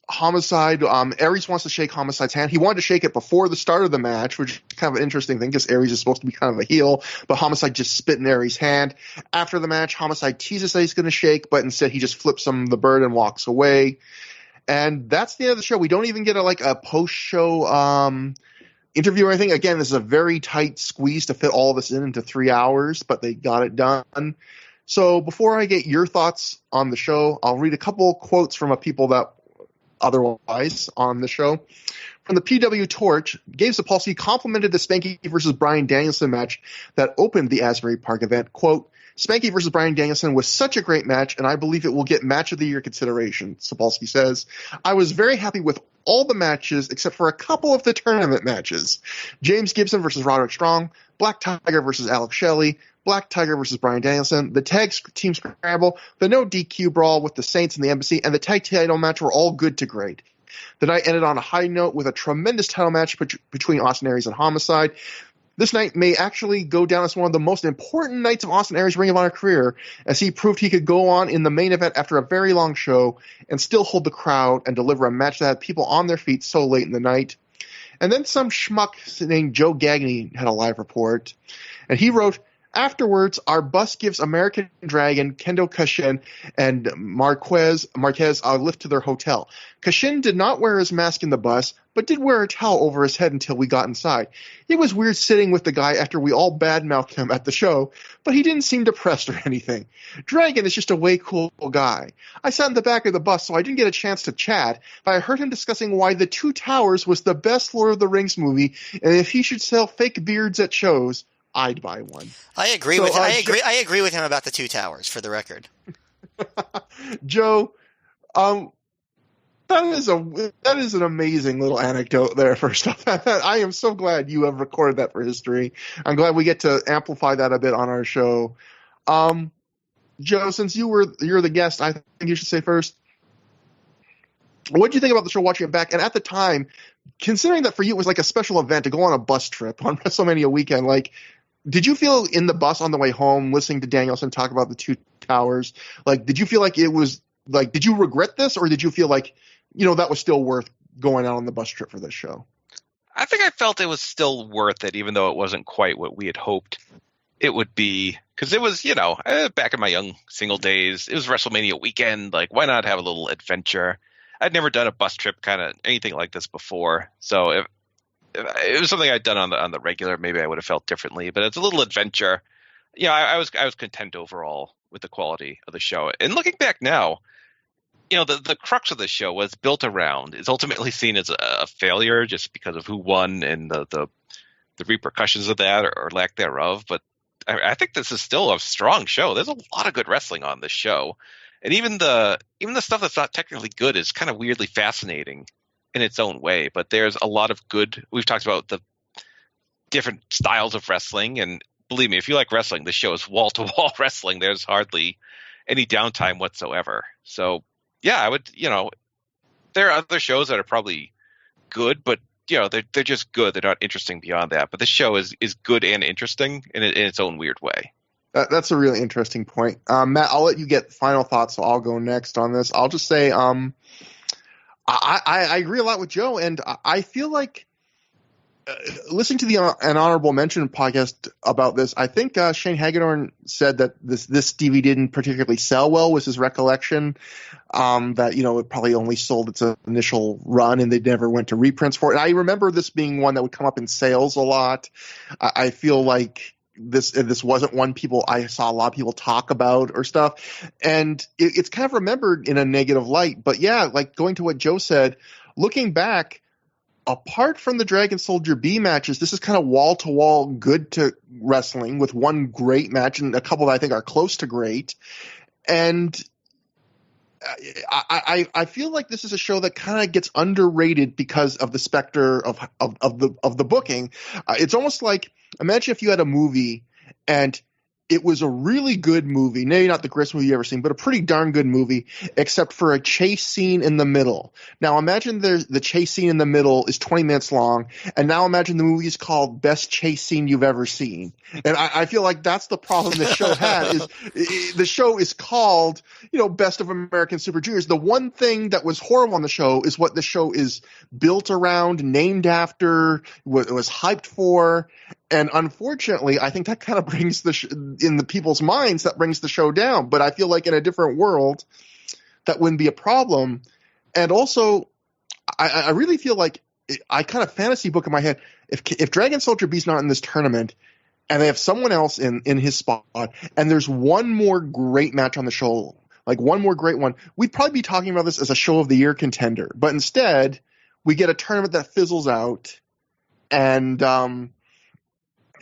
Speaker 1: Homicide, Aries wants to shake Homicide's hand. He wanted to shake it before the start of the match, which is kind of an interesting thing because Aries is supposed to be kind of a heel, but Homicide just spit in Aries' hand. After the match, Homicide teases that he's going to shake, but instead he just flips him the bird and walks away. And that's the end of the show. We don't even get a post-show interview or anything. Again, this is a very tight squeeze to fit all of this into 3 hours, but they got it done. So before I get your thoughts on the show, I'll read a couple quotes from people that otherwise on the show. From the PW Torch, Gabe Sapolsky complimented the Spanky versus Bryan Danielson match that opened the Asbury Park event. Quote, Spanky versus Bryan Danielson was such a great match, and I believe it will get match of the year consideration, Sapolsky says. I was very happy with all the matches except for a couple of the tournament matches. James Gibson versus Roderick Strong, Black Tiger versus Alex Shelley, Black Tiger versus Bryan Danielson, the tag team scramble, the no DQ brawl with the Saints and the Embassy, and the tag title match were all good to great. The night ended on a high note with a tremendous title match between Austin Aries and Homicide. This night may actually go down as one of the most important nights of Austin Aries' Ring of Honor career, as he proved he could go on in the main event after a very long show and still hold the crowd and deliver a match that had people on their feet so late in the night. And then some schmuck named Joe Gagne had a live report, and he wrote, afterwards, our bus gives American Dragon, Kendo Kashin, and Marquez a lift to their hotel. Kashin did not wear his mask in the bus, but did wear a towel over his head until we got inside. It was weird sitting with the guy after we all badmouthed him at the show, but he didn't seem depressed or anything. Dragon is just a way cool guy. I sat in the back of the bus, so I didn't get a chance to chat, but I heard him discussing why The Two Towers was the best Lord of the Rings movie, and if he should sell fake beards at shows, I'd buy one.
Speaker 3: I agree I agree with him about The Two Towers, for the record.
Speaker 1: Joe, that is an amazing little anecdote there. First off, I am so glad you have recorded that for history. I'm glad we get to amplify that a bit on our show. Joe, since you're the guest, I think you should say first, what did you think about the show watching it back? And at the time, considering that for you it was like a special event to go on a bus trip on WrestleMania weekend, like, did you feel in the bus on the way home listening to Danielson talk about The Two Towers, like, did you feel like it was, like, did you regret this, or did you feel like, that was still worth going out on the bus trip for this show?
Speaker 2: I think I felt it was still worth it, even though it wasn't quite what we had hoped it would be. Because it was, back in my young single days, it was WrestleMania weekend. Like, why not have a little adventure? I'd never done a bus trip kind of anything like this before. So if it was something I'd done on the regular, maybe I would have felt differently. But it's a little adventure. I was content overall with the quality of the show. And looking back now, the crux of the show was built around is ultimately seen as a failure just because of who won and the repercussions of that or lack thereof. But I think this is still a strong show. There's a lot of good wrestling on this show, and even the stuff that's not technically good is kind of weirdly fascinating in its own way. But there's a lot of good. We've talked about the different styles of wrestling, and believe me, if you like wrestling, this show is wall to wall wrestling. There's hardly any downtime whatsoever. So yeah, I would. There are other shows that are probably good, but they're just good. They're not interesting beyond that. But this show is good and interesting in its own weird way.
Speaker 1: That's a really interesting point. Matt, I'll let you get final thoughts, so I'll go next on this. I'll just say I agree a lot with Joe, and I feel like listening to the An Honorable Mention podcast about this, I think Shane Hagedorn said that this DVD didn't particularly sell well, was his recollection. That it probably only sold its initial run and they never went to reprints for it. And I remember this being one that would come up in sales a lot. I feel like this wasn't one I saw a lot of people talk about or stuff, and it's kind of remembered in a negative light. But yeah, like going to what Joe said, looking back, apart from the Dragon Soldier B matches, this is kind of wall-to-wall good to wrestling with one great match and a couple that I think are close to great. And I feel like this is a show that kind of gets underrated because of the specter of the booking. It's almost like, imagine if you had a movie and it was a really good movie, maybe not the greatest movie you've ever seen, but a pretty darn good movie, except for a chase scene in the middle. Now imagine the chase scene in the middle is 20 minutes long, and now imagine the movie is called Best Chase Scene You've Ever Seen. And I feel like that's the problem the show had, is the show is called, Best of American Super Juniors. The one thing that was horrible on the show is what the show is built around, named after, was hyped for. And unfortunately, I think that kind of brings in the people's minds, that brings the show down. But I feel like in a different world, that wouldn't be a problem. And also, I really feel like I kind of fantasy book in my head, if Dragon Soldier B's not in this tournament and they have someone else in his spot and there's one more great match on the show, like one more great one, we'd probably be talking about this as a show of the year contender. But instead, we get a tournament that fizzles out and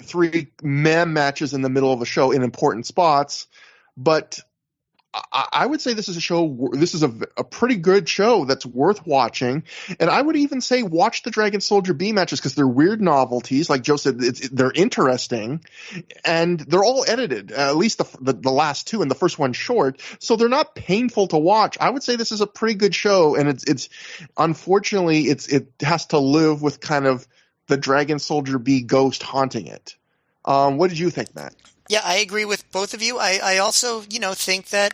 Speaker 1: 3 meh matches in the middle of a show in important spots. But I would say this is a pretty good show that's worth watching. And I would even say watch the Dragon Soldier B matches because they're weird novelties. Like Joe said, they're interesting and they're all edited, at least the last 2 and the first one short. So they're not painful to watch. I would say this is a pretty good show. And it's unfortunately, it has to live with kind of the Dragon Soldier B ghost haunting it. What did you think, Matt?
Speaker 3: Yeah, I agree with both of you. I also, think that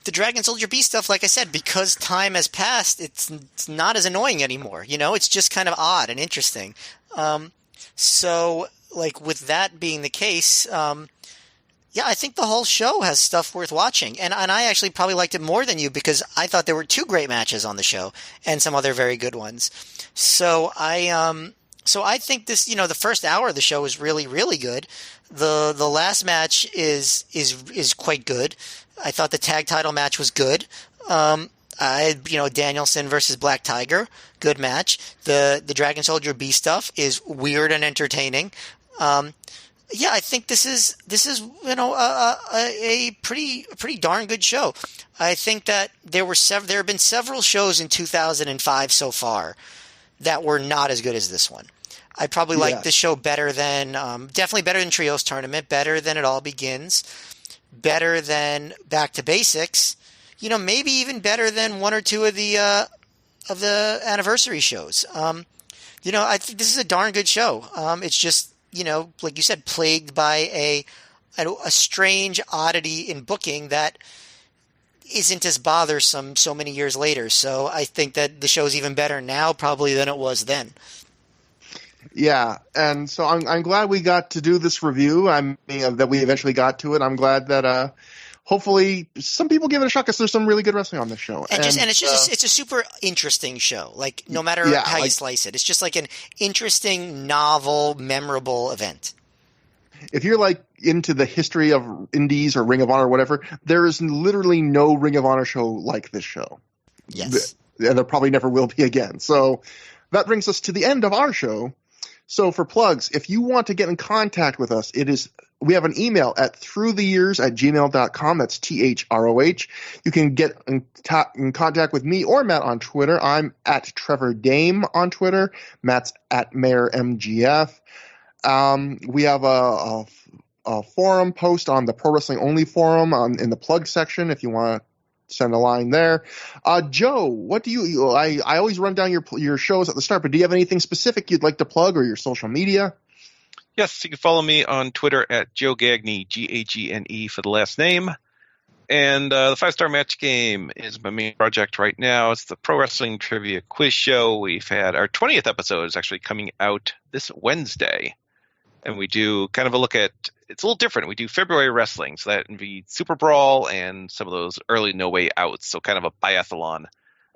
Speaker 3: the Dragon Soldier B stuff, like I said, because time has passed, it's not as annoying anymore. It's just kind of odd and interesting. So, like, with that being the case, yeah, I think the whole show has stuff worth watching. And I actually probably liked it more than you because I thought there were 2 great matches on the show and some other very good ones. So I think this, the first hour of the show is really, really good. The last match is quite good. I thought the tag title match was good. Danielson versus Black Tiger, good match. The Dragon Soldier B stuff is weird and entertaining. Yeah, I think this is a pretty darn good show. I think that there have been several shows in 2005 so far that were not as good as this one. I probably like this show better than, definitely better than Trios Tournament, better than It All Begins, better than Back to Basics, maybe even better than 1 or 2 of the anniversary shows. I think this is a darn good show. It's just, like you said, plagued by a strange oddity in booking that isn't as bothersome so many years later. So I think that the show's even better now probably than it was then.
Speaker 1: Yeah, and so I'm glad we got to do this review. That we eventually got to it. I'm glad that hopefully some people give it a shot because there's some really good wrestling on this show.
Speaker 3: And it's a super interesting show. Like, no matter how you slice it, it's just like an interesting, novel, memorable event.
Speaker 1: If you're like into the history of Indies or Ring of Honor or whatever, there is literally no Ring of Honor show like this show.
Speaker 3: Yes.
Speaker 1: And there probably never will be again. So that brings us to the end of our show. So for plugs, if you want to get in contact with us, we have an email at through-the-years@gmail.com. That's THROH. You can get in contact with me or Matt on Twitter. I'm at Trevor Dame on Twitter. Matt's at MayorMGF. We have a forum post on the Pro Wrestling Only forum in the plug section if you want to send a line there. Joe, what do you I always run down your shows at the start, but do you have anything specific you'd like to plug or your social media?
Speaker 2: Yes, you can follow me on Twitter at Joe Gagne, Gagne for the last name. And the 5-Star Match Game is my main project right now. It's the Pro Wrestling Trivia Quiz Show. We've had our 20th episode is actually coming out this Wednesday. And we do kind of a look at – it's a little different. We do February wrestling, so that would be Super Brawl and some of those early No Way Outs, so kind of a biathlon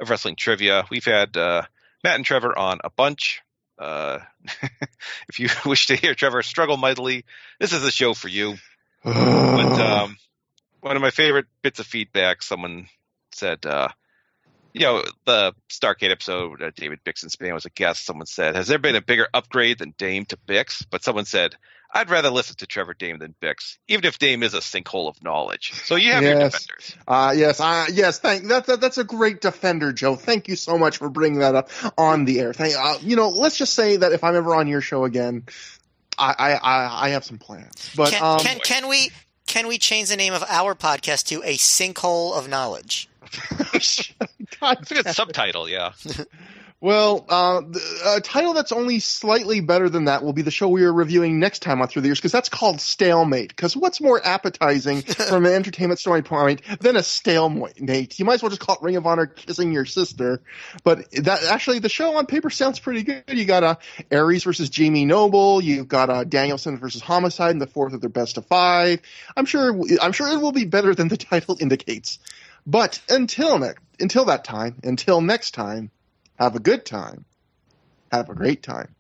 Speaker 2: of wrestling trivia. We've had Matt and Trevor on a bunch. If you wish to hear Trevor struggle mightily, this is the show for you. But one of my favorite bits of feedback, someone said, the Starcade episode, David Bixenspan was a guest. Someone said, has there been a bigger upgrade than Dame to Bix? But someone said, I'd rather listen to Trevor Dame than Bix, even if Dame is a sinkhole of knowledge. So you have your defenders.
Speaker 1: Yes. That's a great defender, Joe. Thank you so much for bringing that up on the air. Let's just say that if I'm ever on your show again, I have some plans. But
Speaker 3: can we change the name of our podcast to A Sinkhole of Knowledge?
Speaker 1: God,
Speaker 2: it's a good subtitle, yeah.
Speaker 1: Well, a title that's only slightly better than that will be the show we are reviewing next time on Through the Years, because that's called Stalemate. Because what's more appetizing from an entertainment standpoint than a stalemate? You might as well just call it Ring of Honor Kissing Your Sister. But that actually, the show on paper sounds pretty good. You got Aries versus Jamie Noble. You've got Danielson versus Homicide in the fourth of their best of 5. I'm sure it will be better than the title indicates. But until next time, have a good time. Have a great time.